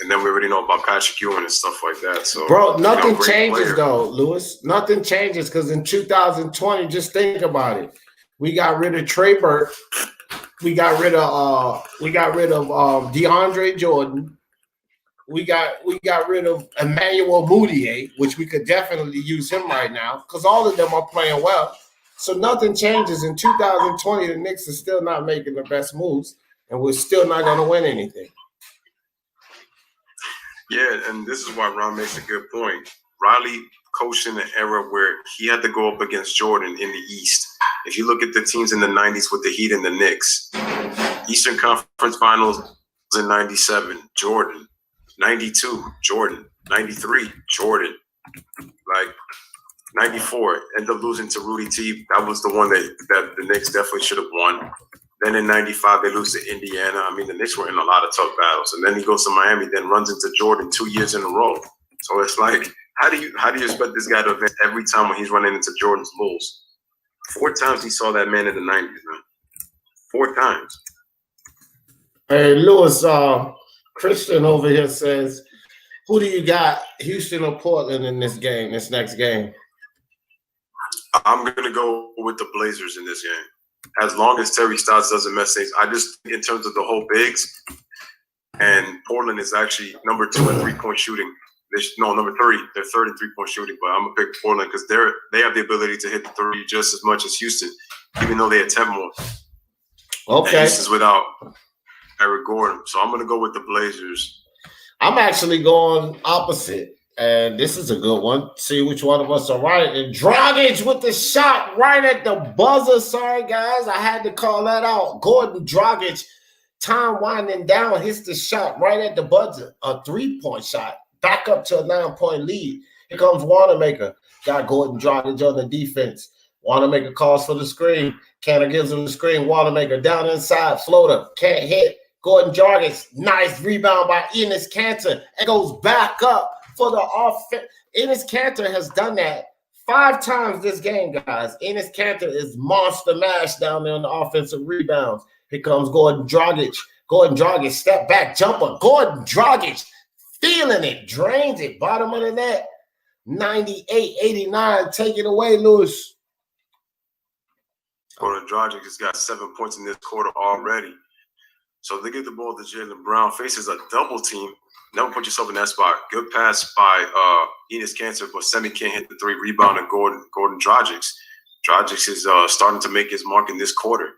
And then we already know about Patrick Ewing and stuff like that. So, bro, nothing great changes player. though, Lewis. Nothing changes because in 2020, just think about it. We got rid of Trey Burke. We got rid of DeAndre Jordan. We got rid of Emmanuel Mudiay, which we could definitely use him right now because all of them are playing well. So nothing changes. In 2020, the Knicks are still not making the best moves, and we're still not going to win anything. Yeah, and this is why Ron makes a good point. Riley coached in an era where he had to go up against Jordan in the East. If you look at the teams in the 90s with the Heat and the Knicks, Eastern Conference Finals in 97, Jordan. 92, Jordan. 93, Jordan. Like 94, end up losing to Rudy T. That was the one that the Knicks definitely should have won. Then in 95, they lose to Indiana. I mean, the Knicks were in a lot of tough battles. And then he goes to Miami, then runs into Jordan 2 years in a row. So it's like, how do you expect this guy to event every time when he's running into Jordan's Bulls? 4 times he saw that man in the 90s, man. 4 times. Hey, Lewis, Christian over here says, who do you got, Houston or Portland in this next game? I'm going to go with the Blazers in this game. As long as Terry Stotts doesn't mess things, I just think in terms of the whole bigs, and Portland is actually number 2 in 3-point shooting. Number 3. They're 3rd in 3-point shooting, but I'm going to pick Portland because they have the ability to hit the 3 just as much as Houston, even though they attempt more. Okay. And Houston's without Eric Gordon. So I'm going to go with the Blazers. I'm actually going opposite. And this is a good one. See which one of us are right. And Dragic with the shot right at the buzzer. Sorry, guys. I had to call that out. Gordon Dragic, time winding down, hits the shot right at the buzzer. A 3-point shot. Back up to a 9-point lead. Here comes Wanamaker. Got Gordon Dragic on the defense. Wanamaker calls for the screen. Cantor gives him the screen. Wanamaker down inside. Floater. Can't hit. Gordon Dragic. Nice rebound by Enes Kanter. And goes back up. For the offense, Enes Kanter has done that 5 times this game, guys. Enes Kanter is monster mash down there on the offensive rebounds. Here comes Gordon Dragic. Gordon Dragic, step back jumper. Gordon Dragic feeling it, drains it, bottom of the net. 98-89. Take it away, Lewis. Gordon Dragic has got 7 points in this quarter already. So they give the ball to Jaylen Brown. Faces a double team. Never put yourself in that spot. Good pass by Enes Kanter, but Semi can't hit the 3. Rebound and Gordon Dragic. Dragic is starting to make his mark in this quarter.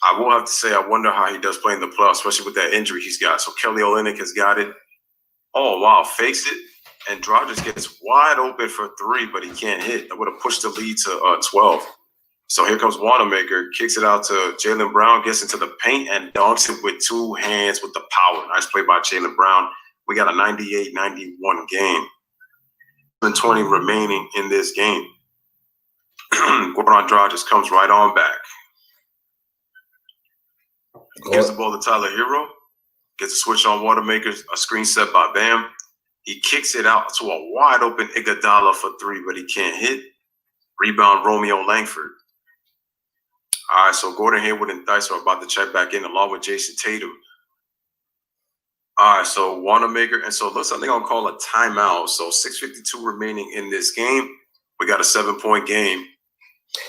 I will have to say, I wonder how he does play in the playoffs, especially with that injury he's got. So Kelly Olynyk has got it. Oh, wow, fakes it. And Dragic gets wide open for 3, but he can't hit. That would have pushed the lead to 12. So here comes Wanamaker, kicks it out to Jaylen Brown, gets into the paint and dunks it with 2 hands with the power. Nice play by Jaylen Brown. We got a 98-91 game. 20 remaining in this game. Gordon Dragic comes right on back. Gives the ball to Tyler Hero. Gets a switch on Wanamaker, a screen set by Bam. He kicks it out to a wide open Iguodala for 3, but he can't hit. Rebound Romeo Langford. All right, so Gordon Hayward and Dice are about to check back in along with Jason Tatum. All right, so Wanamaker, and so it looks like they're going to call a timeout. So 6:52 remaining in this game. We got a 7-point game.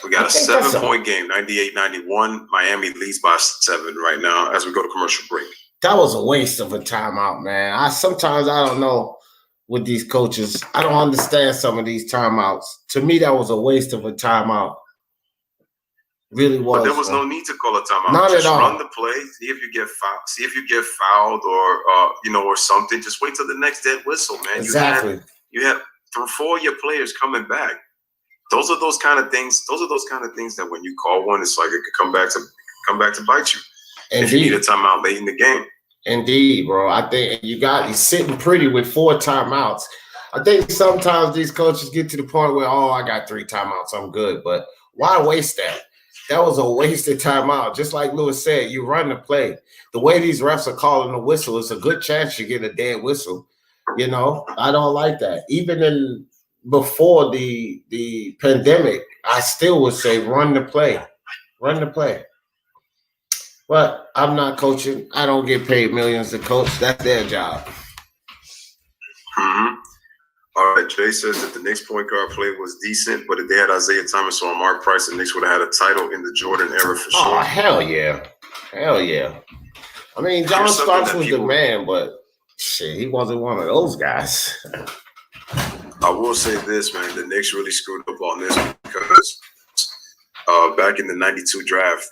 We got a 7-point game, 98-91. Miami leads by 7 right now as we go to commercial break. That was a waste of a timeout, man. Sometimes I don't know with these coaches. I don't understand some of these timeouts. To me, that was a waste of a timeout. Really was. But there was no need to call a timeout. Not just at all. Run the play. See if you get fouled. See if you get fouled or or something. Just wait till the next dead whistle, man. Exactly. You have 4 of your players coming back. Those are those kind of things. Those are those kind of things that when you call one, it's like it could come back to bite you. Indeed. If you need a timeout late in the game. Indeed, bro. I think you sitting pretty with 4 timeouts. I think sometimes these coaches get to the point where, I got 3 timeouts, I'm good. But why waste that? That was a wasted timeout. Just like Lewis said, you run the play. The way these refs are calling the whistle, it's a good chance you get a dead whistle. I don't like that. Even before the pandemic, I still would say run the play. Run the play. But I'm not coaching. I don't get paid millions to coach. That's their job. Mm-hmm. All right, Jay says that the Knicks point guard play was decent, but if they had Isaiah Thomas or Mark Price, the Knicks would have had a title in the Jordan era for sure. Oh, hell yeah. Hell yeah. I mean, John Starks was the man, but shit, he wasn't one of those guys. I will say this, man. The Knicks really screwed up on this because back in the 92 draft,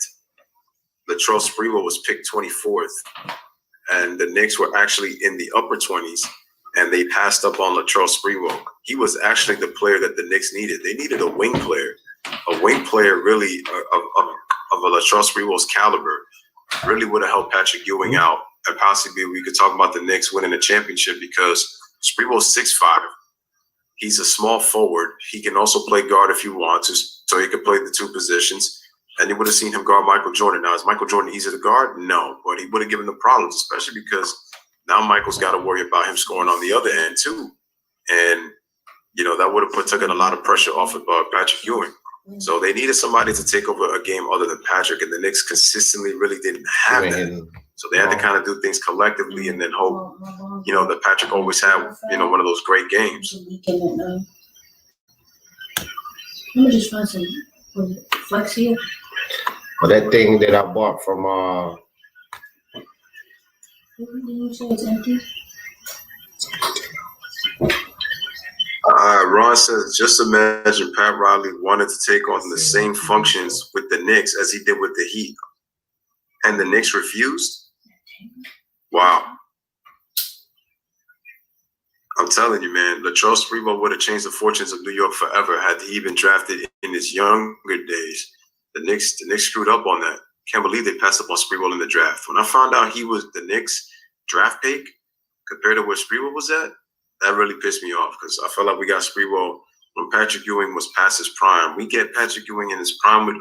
Latrell Sprewell was picked 24th, and the Knicks were actually in the upper 20s, and they passed up on Latrell Sprewell. He was actually the player that the Knicks needed. They needed a wing player really of a Latrell Sprewell's caliber. Really would have helped Patrick Ewing out, and possibly we could talk about the Knicks winning a championship because Sprewell's 6'5". He's a small forward. He can also play guard if you want to, so he could play the two positions. And you would have seen him guard Michael Jordan. Now, is Michael Jordan easy to guard? No, but he would have given them problems, especially because now Michael's got to worry about him scoring on the other end too. And, you know, that would have taken a lot of pressure off of Patrick Ewing. So they needed somebody to take over a game other than Patrick, and the Knicks consistently really didn't have that. So they had to kind of do things collectively and then hope, you know, that Patrick always had, you know, one of those great games. Let me just find some flex here. Well, that thing that I bought from You say it's empty? Ron says, just imagine Pat Riley wanted to take on the same functions with the Knicks as he did with the Heat, and the Knicks refused. Wow. I'm telling you, man, Latrell Sprewell would have changed the fortunes of New York forever had he been drafted in his younger days. The Knicks screwed up on that. Can't believe they passed up on Sprewell in the draft. When I found out he was the Knicks draft pick compared to where Sprewell was at, that really pissed me off because I felt like we got Sprewell when Patrick Ewing was past his prime. We get Patrick Ewing in his prime with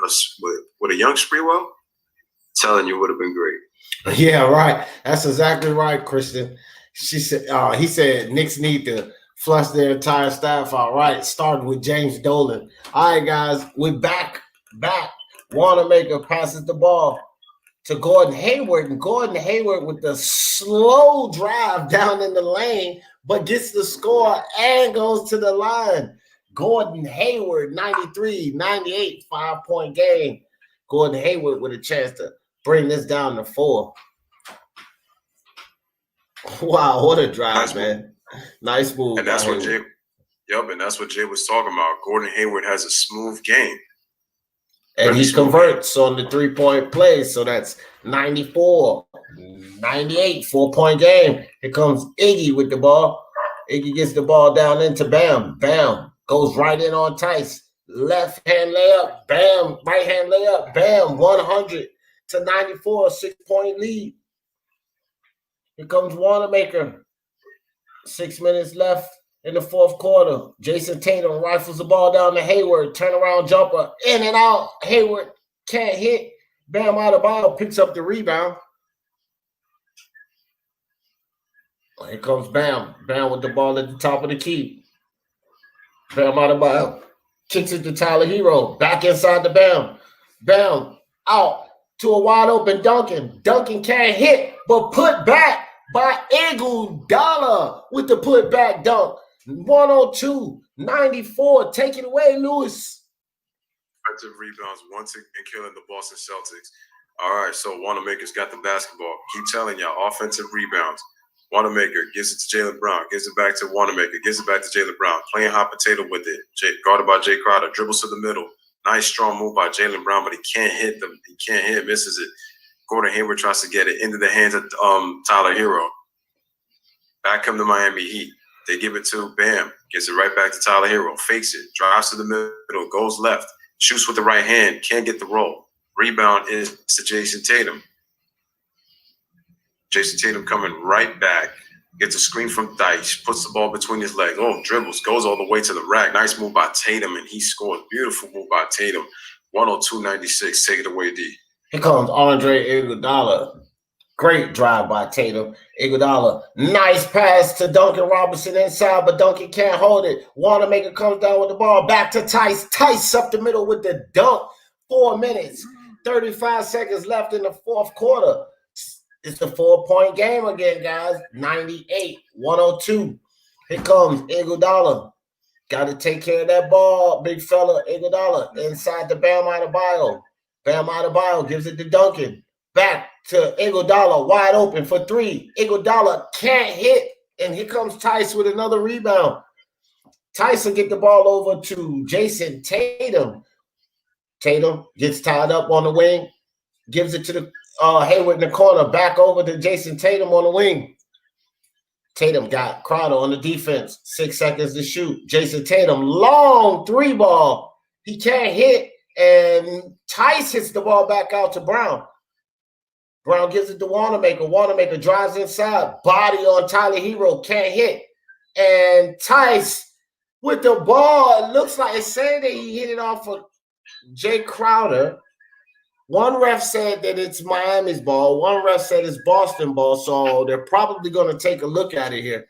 a young Sprewell, telling you would have been great. Yeah, right. That's exactly right, Kristen. She said, he said Knicks need to flush their entire staff out. Right, starting with James Dolan. All right, guys, we're back. Wanamaker passes the ball to Gordon Hayward, and Gordon Hayward with the slow drive down in the lane, but gets the score and goes to the line. Gordon Hayward, 93, 98, 5-point game. Gordon Hayward with a chance to bring this down to 4. Wow, what a drive, nice man. Nice move. And that's what Jay, and that's what Jay was talking about. Gordon Hayward has a smooth game. And he converts on the 3-point play. So that's 94, 98, 4-point game. Here comes Iggy with the ball. Iggy gets the ball down into Bam. Bam goes right in on Tice. Left hand layup. Bam. Right hand layup. Bam. 100 to 94, 6-point lead. Here comes Wanamaker. 6 minutes left in the fourth quarter. Jason Tatum rifles the ball down to Hayward. Turnaround jumper. In and out. Hayward can't hit. Bam Adebayo picks up the rebound. Here comes Bam. Bam with the ball at the top of the key. Bam Adebayo kicks it to Tyler Hero. Back inside the Bam. Bam out to a wide open Duncan. Duncan can't hit, but put back by Iguodala with the put back dunk. 102-94. Take it away, Louis. Offensive rebounds once again killing the Boston Celtics. All right, so Wanamaker's got the basketball. Keep telling y'all, offensive rebounds. Wanamaker gives it to Jaylen Brown, gives it back to Wanamaker, gives it back to Jaylen Brown, playing hot potato with it. Guarded by Jay Crowder, dribbles to the middle. Nice strong move by Jaylen Brown, but he can't hit them. He can't hit, misses it. Gordon Hayward tries to get it into the hands of Tyler Hero. Back come the Miami Heat. They give it to Bam. Gets it right back to Tyler Hero. Fakes it. Drives to the middle. Goes left. Shoots with the right hand. Can't get the roll. Rebound is to Jason Tatum. Jason Tatum coming right back. Gets a screen from Dice. Puts the ball between his legs. Oh, dribbles. Goes all the way to the rack. Nice move by Tatum, and he scores. Beautiful move by Tatum. 102-96. Take it away, D. Here comes Andre Iguodala. Great drive by Tatum. Iguodala. Nice pass to Duncan Robinson inside, but Duncan can't hold it. Wanamaker comes down with the ball. Back to Tice. Tice up the middle with the dunk. 4 minutes. 35 seconds left in the fourth quarter. It's a 4-point game again, guys. 98-102. Here comes Iguodala. Got to take care of that ball, big fella. Iguodala inside the Bam Adebayo. Bam Adebayo gives it to Duncan. Back to Iguodala, wide open for three. Iguodala can't hit, and here comes Tice with another rebound. Tice will get the ball over to Jason Tatum. Tatum gets tied up on the wing, gives it to the Hayward in the corner, back over to Jason Tatum on the wing. Tatum got Crowder on the defense. 6 seconds to shoot. Jason Tatum, long three ball. He can't hit, and Tice hits the ball back out to Brown. Brown gives it to Wanamaker. Wanamaker drives inside. Body on Tyler Hero. Can't hit. And Tice with the ball. It looks like it's saying that he hit it off of Jay Crowder. One ref said that it's Miami's ball. One ref said it's Boston ball. So they're probably going to take a look at it here.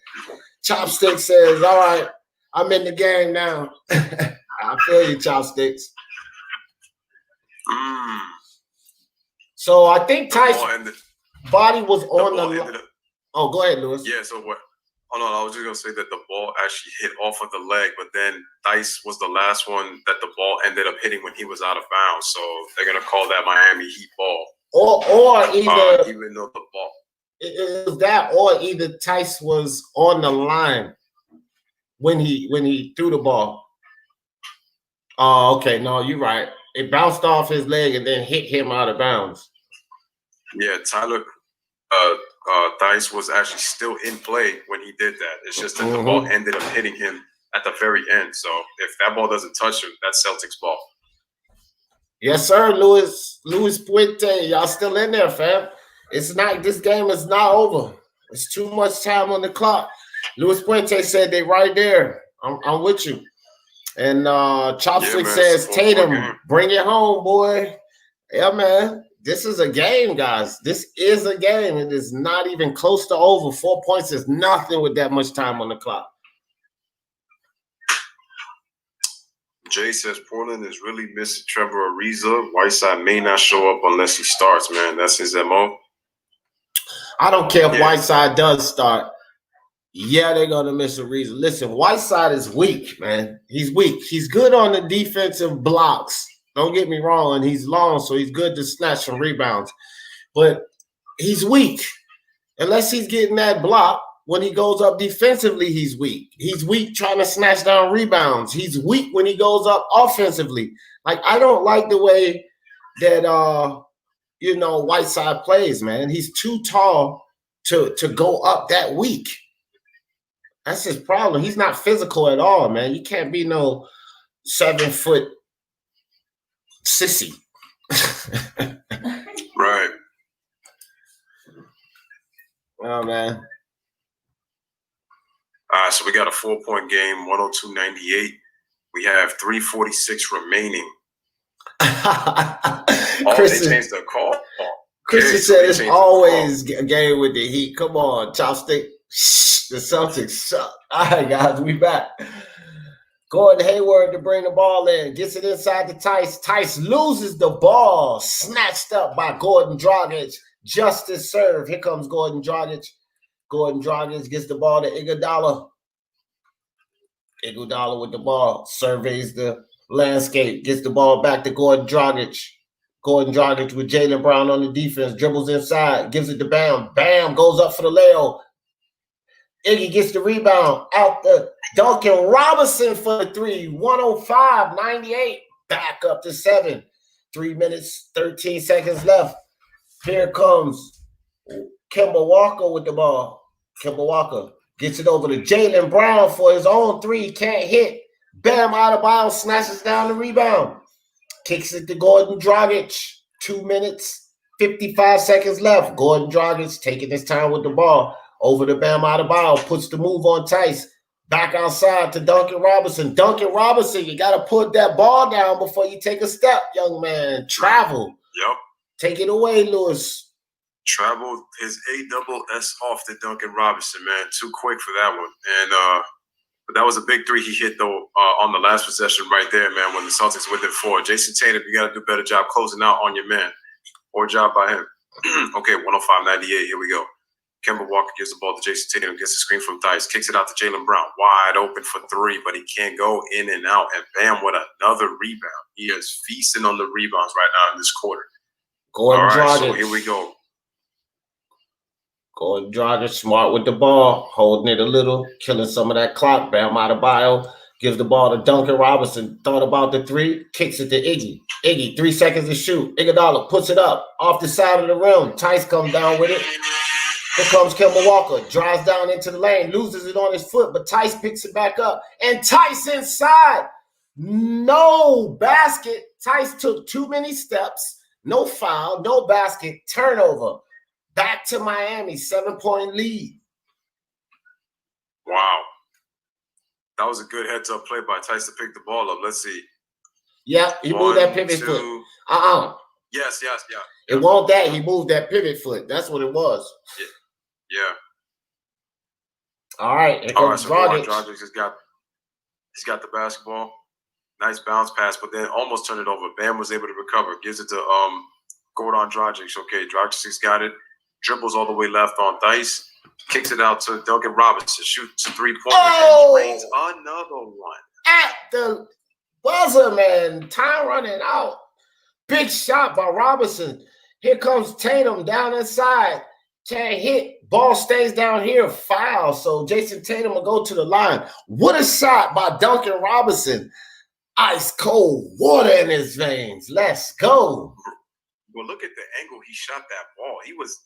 Chopstick says, all right, I'm in the game now. I feel you, Chopsticks. So I think Tice's body was on the oh, go ahead, Lewis. Yeah, so what? Oh, no, I was just going to say that the ball actually hit off of the leg, but then Tice was the last one that the ball ended up hitting when he was out of bounds. So they're going to call that Miami Heat ball. Or either even though the ball. It was that, or either Tice was on the line when he threw the ball. Oh, okay. No, you're right. It bounced off his leg and then hit him out of bounds. Yeah, Tyler Tice was actually still in play when he did that. It's just that the ball ended up hitting him at the very end. So if that ball doesn't touch him, that's Celtics ball. Yes, sir, Luis Puente. Y'all still in there, fam. This game is not over. It's too much time on the clock. Luis Puente said they right there. I'm with you. And Chopstick says, Tatum, bring it home, boy. Yeah, man. This is a game, guys. This is a game. It is not even close to over. 4 points is nothing with that much time on the clock. Jay says Portland is really missing Trevor Ariza. Whiteside may not show up unless he starts, man. That's his MO. I don't care if Whiteside does start. Yeah, they're going to miss Ariza. Listen, Whiteside is weak, man. He's weak. He's good on the defensive blocks. Don't get me wrong, and he's long, so he's good to snatch some rebounds. But he's weak. Unless he's getting that block, when he goes up defensively, he's weak. He's weak trying to snatch down rebounds. He's weak when he goes up offensively. Like, I don't like the way that, Whiteside plays, man. He's too tall to go up that weak. That's his problem. He's not physical at all, man. You can't be no 7-foot sissy. Right. Oh, man. So we got a 4-point game, 102-98. We have 3:46 remaining. They changed the call. Christian said it's always a game with the Heat. Come on, Chopstick. The Celtics suck. All right, guys, we back. Gordon Hayward to bring the ball in. Gets it inside the Tice. Tice loses the ball. Snatched up by Gordon Dragic. Justice serve. Here comes Gordon Dragic. Gordon Dragic gets the ball to Iguodala. Iguodala with the ball. Surveys the landscape. Gets the ball back to Gordon Dragic. Gordon Dragic with Jaylen Brown on the defense. Dribbles inside. Gives it to Bam. Bam goes up for the layup. Iggy gets the rebound out the Duncan Robinson for the three. 105-98. Back up to 7. 3 minutes, 13 seconds left. Here comes Kemba Walker with the ball. Kemba Walker gets it over to Jaylen Brown for his own three. Can't hit. Bam Adebayo snatches down the rebound. Kicks it to Gordon Dragic. 2 minutes, 55 seconds left. Gordon Dragic taking his time with the ball. Over to Bam Adebayo, puts the move on Tice. Back outside to Duncan Robinson. Duncan Robinson, you got to put that ball down before you take a step, young man. Travel. Yep. Take it away, Lewis. Traveled his ASS off to Duncan Robinson, man. Too quick for that one. And But that was a big three he hit, though, on the last possession right there, man, when the Celtics were within 4. Jason Tatum, you got to do a better job closing out on your man. Poor job by him. Okay, 105-98. Here we go. Kemba Walker gives the ball to Jason Tatum, gets a screen from Theis, kicks it out to Jaylen Brown, wide open for 3, but he can't go in and out. And bam, what another rebound. He is feasting on the rebounds right now in this quarter. Gordon All right, Dragic. so here we go. Gordon Dragic, smart with the ball, holding it a little, killing some of that clock. Bam Adebayo gives the ball to Duncan Robinson. Thought about the 3, kicks it to Iggy. Iggy, 3 seconds to shoot. Iguodala puts it up off the side of the rim. Theis comes down with it. Here comes Kemba Walker, drives down into the lane, loses it on his foot, but Theis picks it back up. And Theis inside. No basket. Theis took too many steps. No foul, no basket, turnover. Back to Miami, 7-point lead. Wow. That was a good heads-up play by Theis to pick the ball up. Let's see. Yeah, he moved that pivot foot. Yes, yeah. It wasn't that. He moved that pivot foot. That's what it was. Yeah. All right. So Dragic he's got the basketball. Nice bounce pass, but then almost turned it over. Bam was able to recover. Gives it to Gordon Dragic. Okay, Dragic's got it. Dribbles all the way left on Theis. Kicks it out to Duncan Robinson. Shoots a 3-pointer and drains another one. At the buzzer, man. Time running out. Big shot by Robinson. Here comes Tatum down inside. Can't hit. Ball stays down here. Foul. So Jason Tatum will go to the line. What a shot by Duncan Robinson. Ice cold water in his veins. Let's go. Well, look at the angle he shot that ball. He was,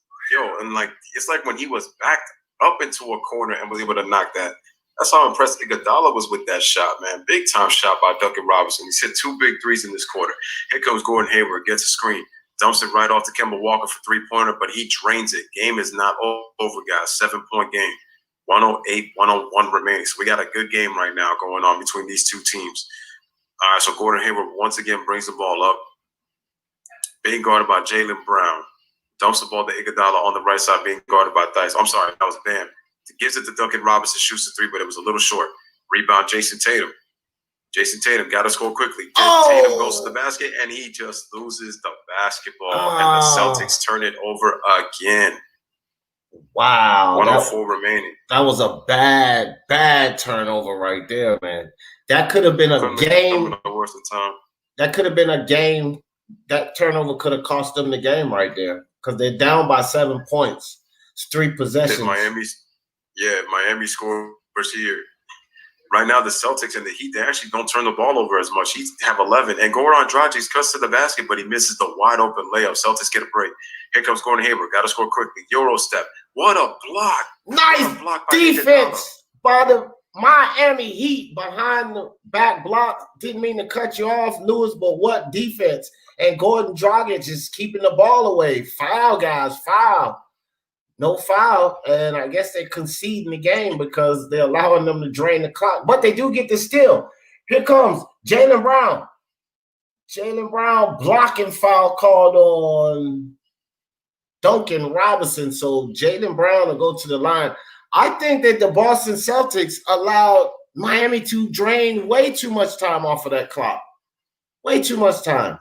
and it's like when he was backed up into a corner and was able to knock that. That's how impressed Iguodala was with that shot, man. Big time shot by Duncan Robinson. He's hit 2 big threes in this quarter. Here comes Gordon Hayward, gets a screen, dumps it right off to Kemba Walker for 3-pointer, but he drains it. Game is not over, guys. 7-point game. 108-101 remaining. So we got a good game right now going on between these two teams. All right, so Gordon Hayward once again brings the ball up. Being guarded by Jaylen Brown. Dumps the ball to Iguodala on the right side, being guarded by Theis. I'm sorry, that was Bam. Gives it to Duncan Robinson, shoots the 3, but it was a little short. Rebound, Jason Tatum. Jason Tatum got to score quickly. Tatum goes to the basket, and he just loses the basketball, and the Celtics turn it over again. Wow. 104 remaining. That was a bad turnover right there, man. That could have been a game. That could have been a game. That turnover could have cost them the game right there because they're down by 7 points. It's 3 possessions. Miami scores here. Right now, the Celtics and the Heat, they actually don't turn the ball over as much. He have 11. And Goran Dragic cuts to the basket, but he misses the wide open layup. Celtics get a break. Here comes Gordon Hayward. Got to score quickly. Euro step. What a block. Nice block defense by the Miami Heat behind the back block. Didn't mean to cut you off, Louis, but what defense? And Gordon Dragic is keeping the ball away. Foul, guys. Foul. No foul, and I guess they're conceding the game because they're allowing them to drain the clock. But they do get the steal. Here comes Jaylen Brown. Jaylen Brown blocking foul called on Duncan Robinson. So Jaylen Brown will go to the line. I think that the Boston Celtics allowed Miami to drain way too much time off of that clock. Way too much time.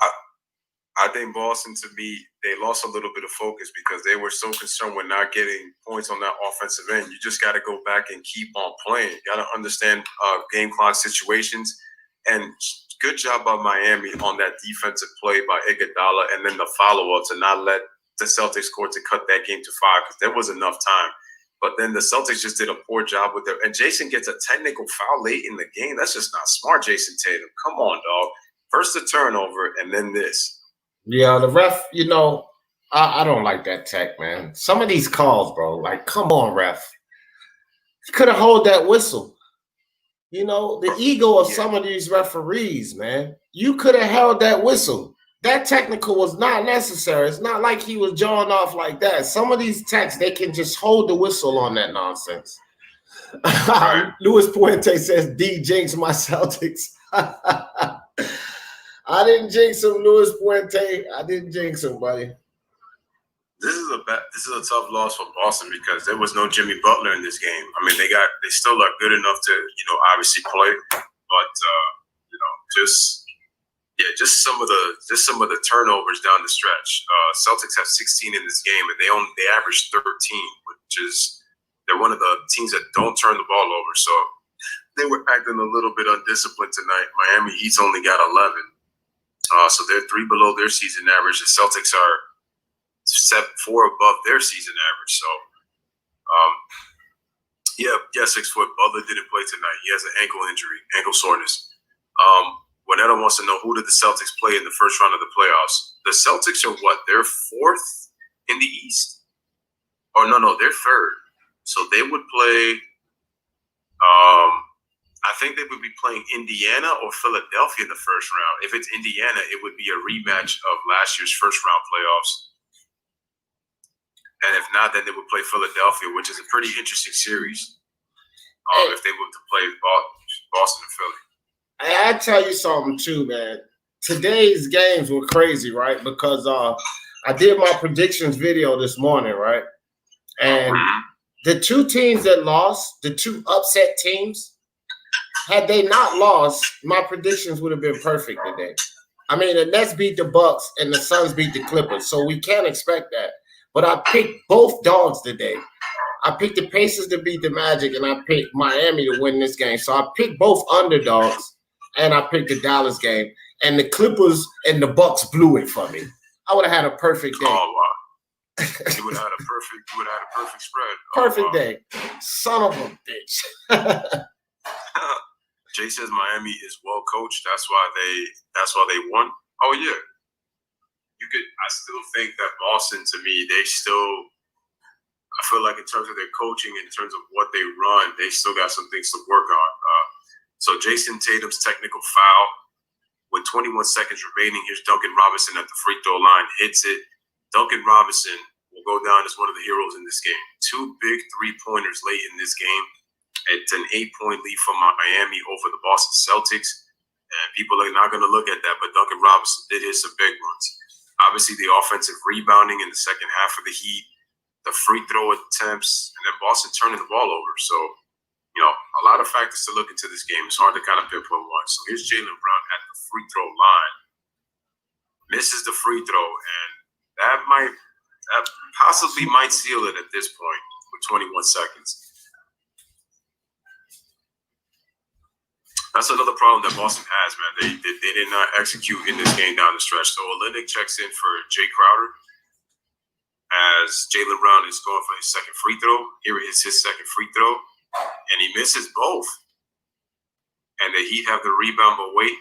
I think Boston, to me, they lost a little bit of focus because they were so concerned with not getting points on that offensive end. You just got to go back and keep on playing. You got to understand game clock situations. And good job by Miami on that defensive play by Iguodala and then the follow-up to not let the Celtics score to cut that game to 5 because there was enough time. But then the Celtics just did a poor job with it. And Jason gets a technical foul late in the game. That's just not smart, Jason Tatum. Come on, dog. First the turnover and then this. Yeah, the ref, I don't like that tech, man. Some of these calls, bro, like, come on, ref. You could have held that whistle. The ego of some of these referees, man. You could have held that whistle. That technical was not necessary. It's not like he was jawing off like that. Some of these techs, they can just hold the whistle on that nonsense. Right. Luis Puente says, D jinx my Celtics. I didn't jinx him, Luis Puente. I didn't jinx him, buddy. This is a tough loss for Boston because there was no Jimmy Butler in this game. I mean, they still are good enough to obviously play, but just some of the turnovers down the stretch. Celtics have 16 in this game, and they average 13, which is they're one of the teams that don't turn the ball over. So they were acting a little bit undisciplined tonight. Miami Heat's only got 11, so they're 3 below their season average. The Celtics are 4 above their season average. So, 6 foot. Butler didn't play tonight. He has an ankle soreness. Juanetta wants to know, who did the Celtics play in the first round of the playoffs? The Celtics are what? They're 4th in the East? Or no, they're 3rd. So they would play, I think they would be playing Indiana or Philadelphia in the first round. If it's Indiana, it would be a rematch of last year's first round playoffs. And if not, then they would play Philadelphia, which is a pretty interesting series. If they were to play Boston and Philly. I tell you something too, man. Today's games were crazy, right? Because I did my predictions video this morning, right? And the 2 teams that lost, the 2 upset teams, had they not lost, my predictions would have been perfect today. I mean, the Nets beat the Bucks and the Suns beat the Clippers, so we can't expect that. But I picked both dogs today. I picked the Pacers to beat the Magic, and I picked Miami to win this game. So I picked both underdogs, and I picked the Dallas game. And the Clippers and the Bucks blew it for me. I would have had a perfect day. Oh, wow. You would have had a perfect spread. Perfect day. Son of a bitch. Jay says Miami is well coached. That's why they won. Oh yeah. I still think that Boston, to me, I feel like in terms of their coaching, in terms of what they run, they still got some things to work on. So Jason Tatum's technical foul, with 21 seconds remaining, here's Duncan Robinson at the free throw line, hits it. Duncan Robinson will go down as one of the heroes in this game. 2 big 3-pointers late in this game. It's an 8-point lead for Miami over the Boston Celtics. And people are not going to look at that, but Duncan Robinson did hit some big ones. Obviously, the offensive rebounding in the second half of the Heat, the free throw attempts, and then Boston turning the ball over. So, a lot of factors to look into this game. It's hard to kind of pinpoint one. So here's Jaylen Brown at the free throw line. Misses the free throw, and that possibly might seal it at this point with 21 seconds. That's another problem that Boston has, man. They did not execute in this game down the stretch. So Olynyk checks in for Jay Crowder as Jaylen Brown is going for his second free throw. Here is his second free throw, and he misses both. And the Heat have the rebound, but wait.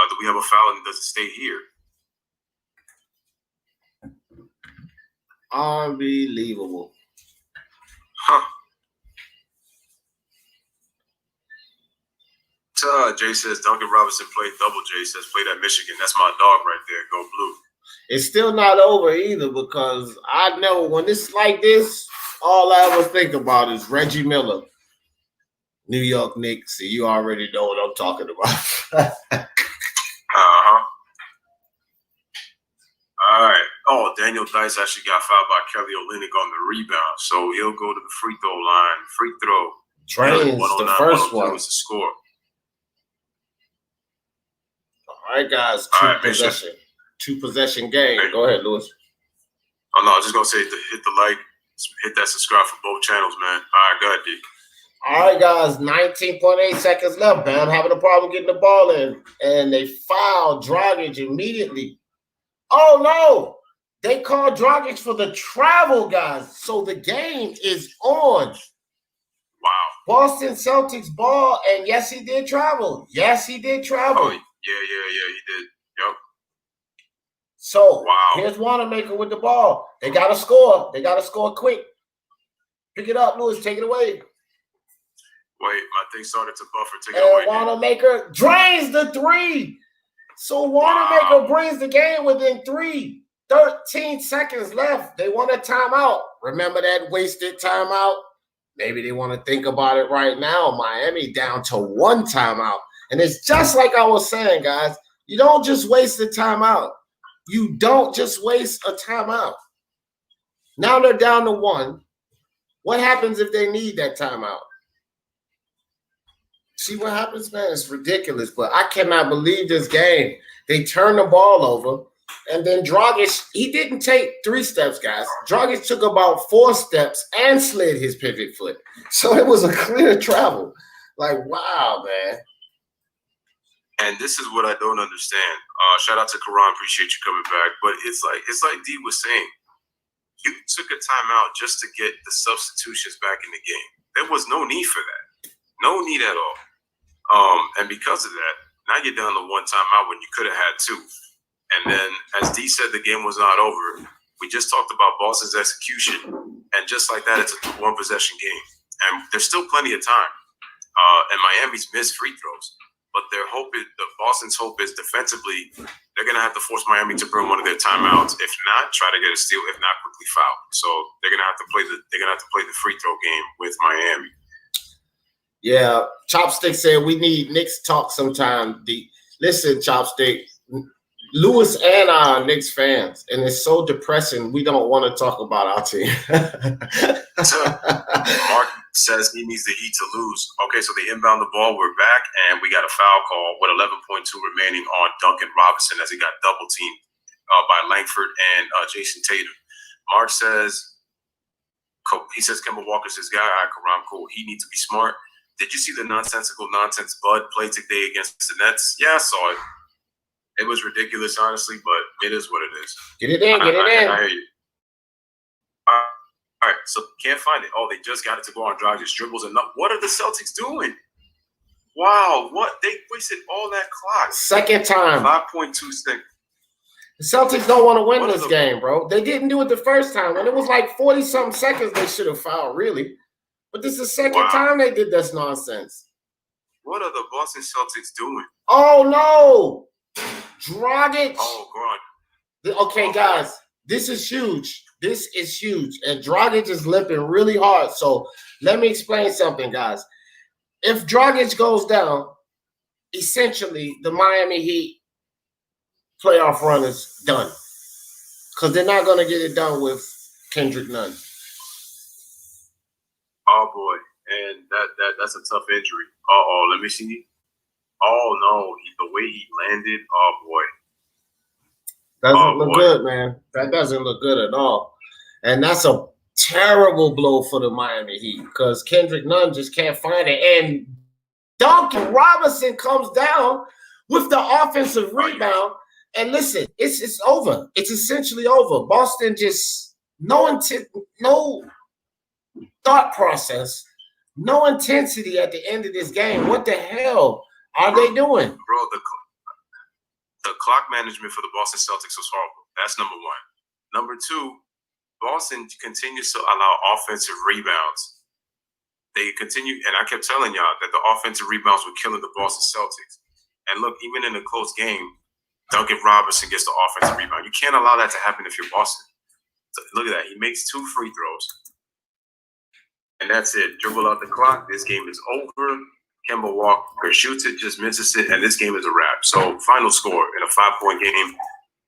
Do we have a foul and does it stay here? Unbelievable. Huh. Jay says Duncan Robinson played double. Jay says played at Michigan. That's my dog right there. Go Blue. It's still not over either, because I know when it's like this, all I ever think about is Reggie Miller, New York Knicks. And you already know what I'm talking about. All right. Oh, Daniel Dice actually got fouled by Kelly Olynyk on the rebound, so he'll go to the free throw line. Free throw. Trains the first one. Was the score. All right, guys. Two possession game. Hey. Go ahead, Louis. Oh no, I was just gonna say hit the like, hit that subscribe for both channels, man. All right, go ahead, D. All right, guys. 19.8 seconds left. Bam having a problem getting the ball in, and they fouled Dragic immediately. Oh no! They called Dragic for the travel, guys. So the game is on. Wow. Boston Celtics ball, and yes, he did travel. Yes, he did travel. Oh, yeah, he did. Yep. So, wow. Here's Wanamaker with the ball. They got to score. They got to score quick. Pick it up, Louis. Take it away. Wait, my thing started to buffer. Take it away. Wanamaker drains the 3. So, Wanamaker brings the game within 13 seconds left. They want a timeout. Remember that wasted timeout? Maybe they want to think about it right now. Miami down to 1 timeout. And it's just like I was saying, guys. You don't just waste the timeout. You don't just waste a timeout. Now they're down to 1. What happens if they need that timeout? See what happens, man? It's ridiculous, but I cannot believe this game. They turned the ball over, and then Dragic, he didn't take 3 steps, guys. Dragic took about 4 steps and slid his pivot foot. So it was a clear travel. Like, wow, man. And this is what I don't understand. Shout out to Karan, appreciate you coming back. But it's like D was saying, you took a timeout just to get the substitutions back in the game. There was no need for that. No need at all. And because of that, now you're down to 1 timeout when you could have had 2. And then, as D said, the game was not over. We just talked about Boston's execution. And just like that, it's a 1-possession game. And there's still plenty of time. And Miami's missed free throws. But Boston's hope is defensively, they're going to have to force Miami to burn one of their timeouts. If not, try to get a steal. If not, quickly foul. So they're going to have to play the free throw game with Miami. Yeah, Chopstick said we need Knicks talk sometime. Listen, Chopstick, Lewis and I are Knicks fans, and it's so depressing. We don't want to talk about our team. Mark says he needs the Heat to lose. Okay, so they inbound the ball. We're back, and we got a foul call with 11.2 remaining on Duncan Robinson as he got double teamed by Langford and Jason Tatum. Mark says, Kemba Walker's his guy. All right, Karam, cool. He needs to be smart. Did you see the nonsensical nonsense Bud played today against the Nets? Yeah, I saw it. It was ridiculous, honestly, but it is what it is. Get it in. I hear you. All right, so can't find it. Oh, they just got it to go on Dragic dribbles and what are the Celtics doing? Wow, what? They wasted all that clock. Second time. 5.2 seconds. The Celtics don't want to win this game, bro. They didn't do it the first time. When it was like 40-something seconds, they should have fouled, really. But this is the second time they did this nonsense. What are the Boston Celtics doing? Oh, no. Dragic. Oh, God. Okay, guys, this is huge. This is huge. And Dragic is limping really hard. So let me explain something, guys. If Dragic goes down, essentially the Miami Heat playoff run is done. Because they're not going to get it done with Kendrick Nunn. Oh, boy. And that's a tough injury. Uh-oh, let me see. Oh, no. The way he landed, oh, boy. Doesn't look good, man. That doesn't look good at all. And that's a terrible blow for the Miami Heat because Kendrick Nunn just can't find it. And Duncan Robinson comes down with the offensive rebound. And listen, it's over. It's essentially over. Boston just no thought process, no intensity at the end of this game. What the hell are they doing? Bro, the clock management for the Boston Celtics was horrible. That's number one. Number two, Boston continues to allow offensive rebounds. They continue, and I kept telling y'all that the offensive rebounds were killing the Boston Celtics. And look, even in a close game, Duncan Robinson gets the offensive rebound. You can't allow that to happen if you're Boston. So look at that. He makes 2 free throws. And that's it. Dribble out the clock. This game is over. Kemba Walker shoots it, just misses it, and this game is a wrap. So final score in a 5-point game.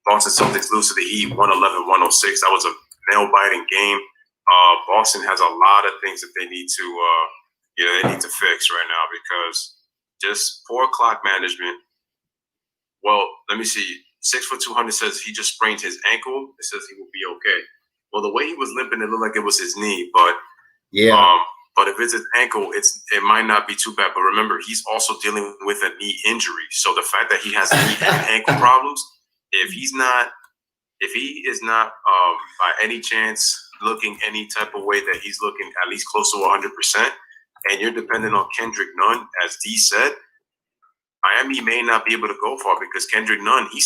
Boston Celtics lose to the Heat 111-106. That was a nail-biting game. Boston has a lot of things that they need to fix right now because just poor clock management. Well, let me see. 6'2" says he just sprained his ankle. It says he will be okay. Well, the way he was limping, it looked like it was his knee, but yeah. But if it's his ankle, it might not be too bad. But remember, he's also dealing with a knee injury. So the fact that he has knee and ankle problems, if he is not by any chance looking any type of way that he's looking at least close to 100%, and you're dependent on Kendrick Nunn, as D said, Miami may not be able to go far because Kendrick Nunn, he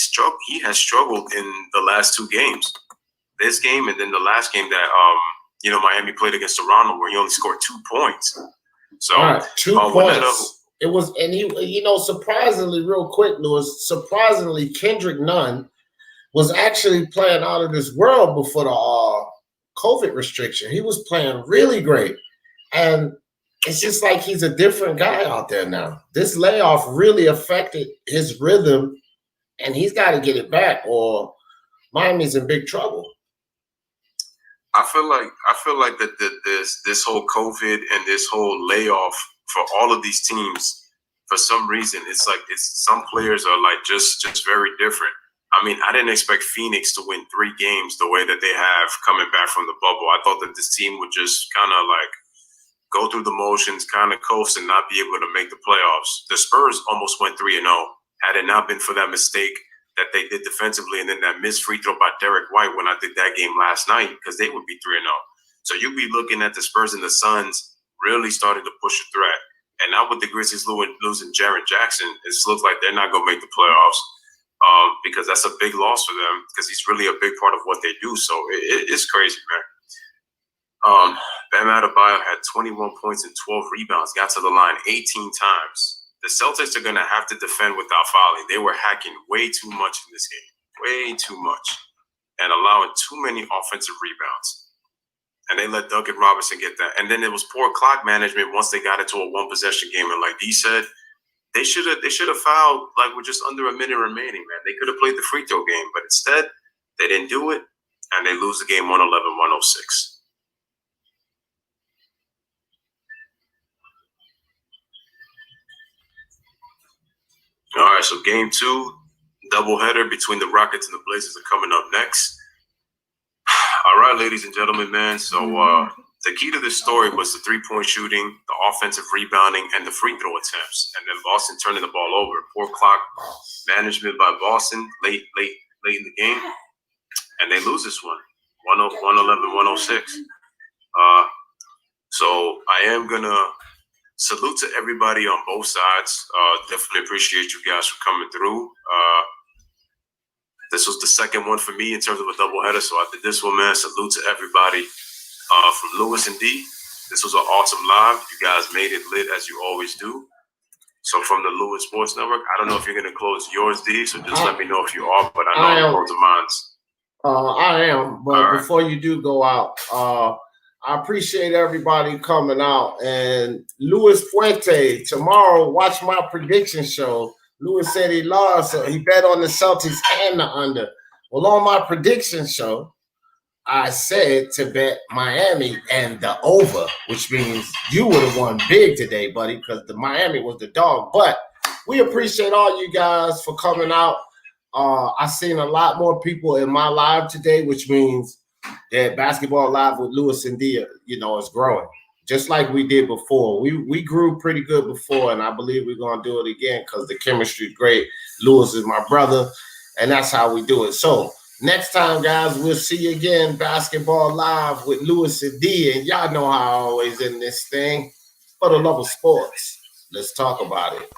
has struggled in the last 2 games. This game and then the last game that Miami played against Toronto where he only scored 2 points. So right, 2 points. It was, and he, surprisingly, real quick, Louis, surprisingly, Kendrick Nunn was actually playing out of this world before the COVID restriction. He was playing really great. And it's just like he's a different guy out there now. This layoff really affected his rhythm, and he's got to get it back, or Miami's in big trouble. I feel like that this whole COVID and this whole layoff for all of these teams, for some reason, it's some players are like just very different. I mean, I didn't expect Phoenix to win 3 games the way that they have coming back from the bubble. I thought that this team would just kind of like go through the motions, kind of coast, and not be able to make the playoffs. The Spurs almost went 3-0. Had it not been for that mistake that they did defensively and then that missed free throw by Derek White when I did that game last night, because they would be 3-0. So you'd be looking at the Spurs and the Suns really starting to push a threat. And now with the Grizzlies losing Jaren Jackson, it looks like they're not going to make the playoffs. Because that's a big loss for them, because he's really a big part of what they do. So it's crazy, man. Bam Adebayo had 21 points and 12 rebounds, got to the line 18 times. The Celtics are going to have to defend without fouling. They were hacking way too much in this game, way too much, and allowing too many offensive rebounds. And they let Duncan Robinson get that. And then it was poor clock management once they got into a one-possession game. And like Dee said, They should have fouled like with just under a minute remaining, man. They could have played the free throw game, but instead they didn't do it, and they lose the game 111-106. All right, so game 2, doubleheader between the Rockets and the Blazers are coming up next. All right, ladies and gentlemen, man. So the key to this story was the three-point shooting, the offensive rebounding, and the free throw attempts. And then Boston turning the ball over. Poor clock management by Boston late in the game. And they lose this one, 111-106. So I am going to salute to everybody on both sides. Definitely appreciate you guys for coming through. This was the second one for me in terms of a doubleheader. So I did this one, man. Salute to everybody. From Louis and Dee, this was an awesome live. You guys made it lit as you always do. So from the Louis Sports Network, I don't know if you're going to close yours, Dee, so just let me know if you are, but I know I'm closing mine. I am, but before you do go out, I appreciate everybody coming out. And Luis Fuente, tomorrow, watch my prediction show. Louis said he lost, so he bet on the Celtics and the under. Well, on my prediction show, I said to bet Miami and the over, which means you would have won big today, buddy, because the Miami was the dog. But we appreciate all you guys for coming out. I seen a lot more people in my live today, which means that Basketball Live with Louis and Dee, is growing, just like we did before. We grew pretty good before, and I believe we're going to do it again because the chemistry is great. Louis is my brother, and that's how we do it. So next time, guys, we'll see you again. Basketball Live with Louis and Dee, and y'all know how I always end this thing. For the love of sports, let's talk about it.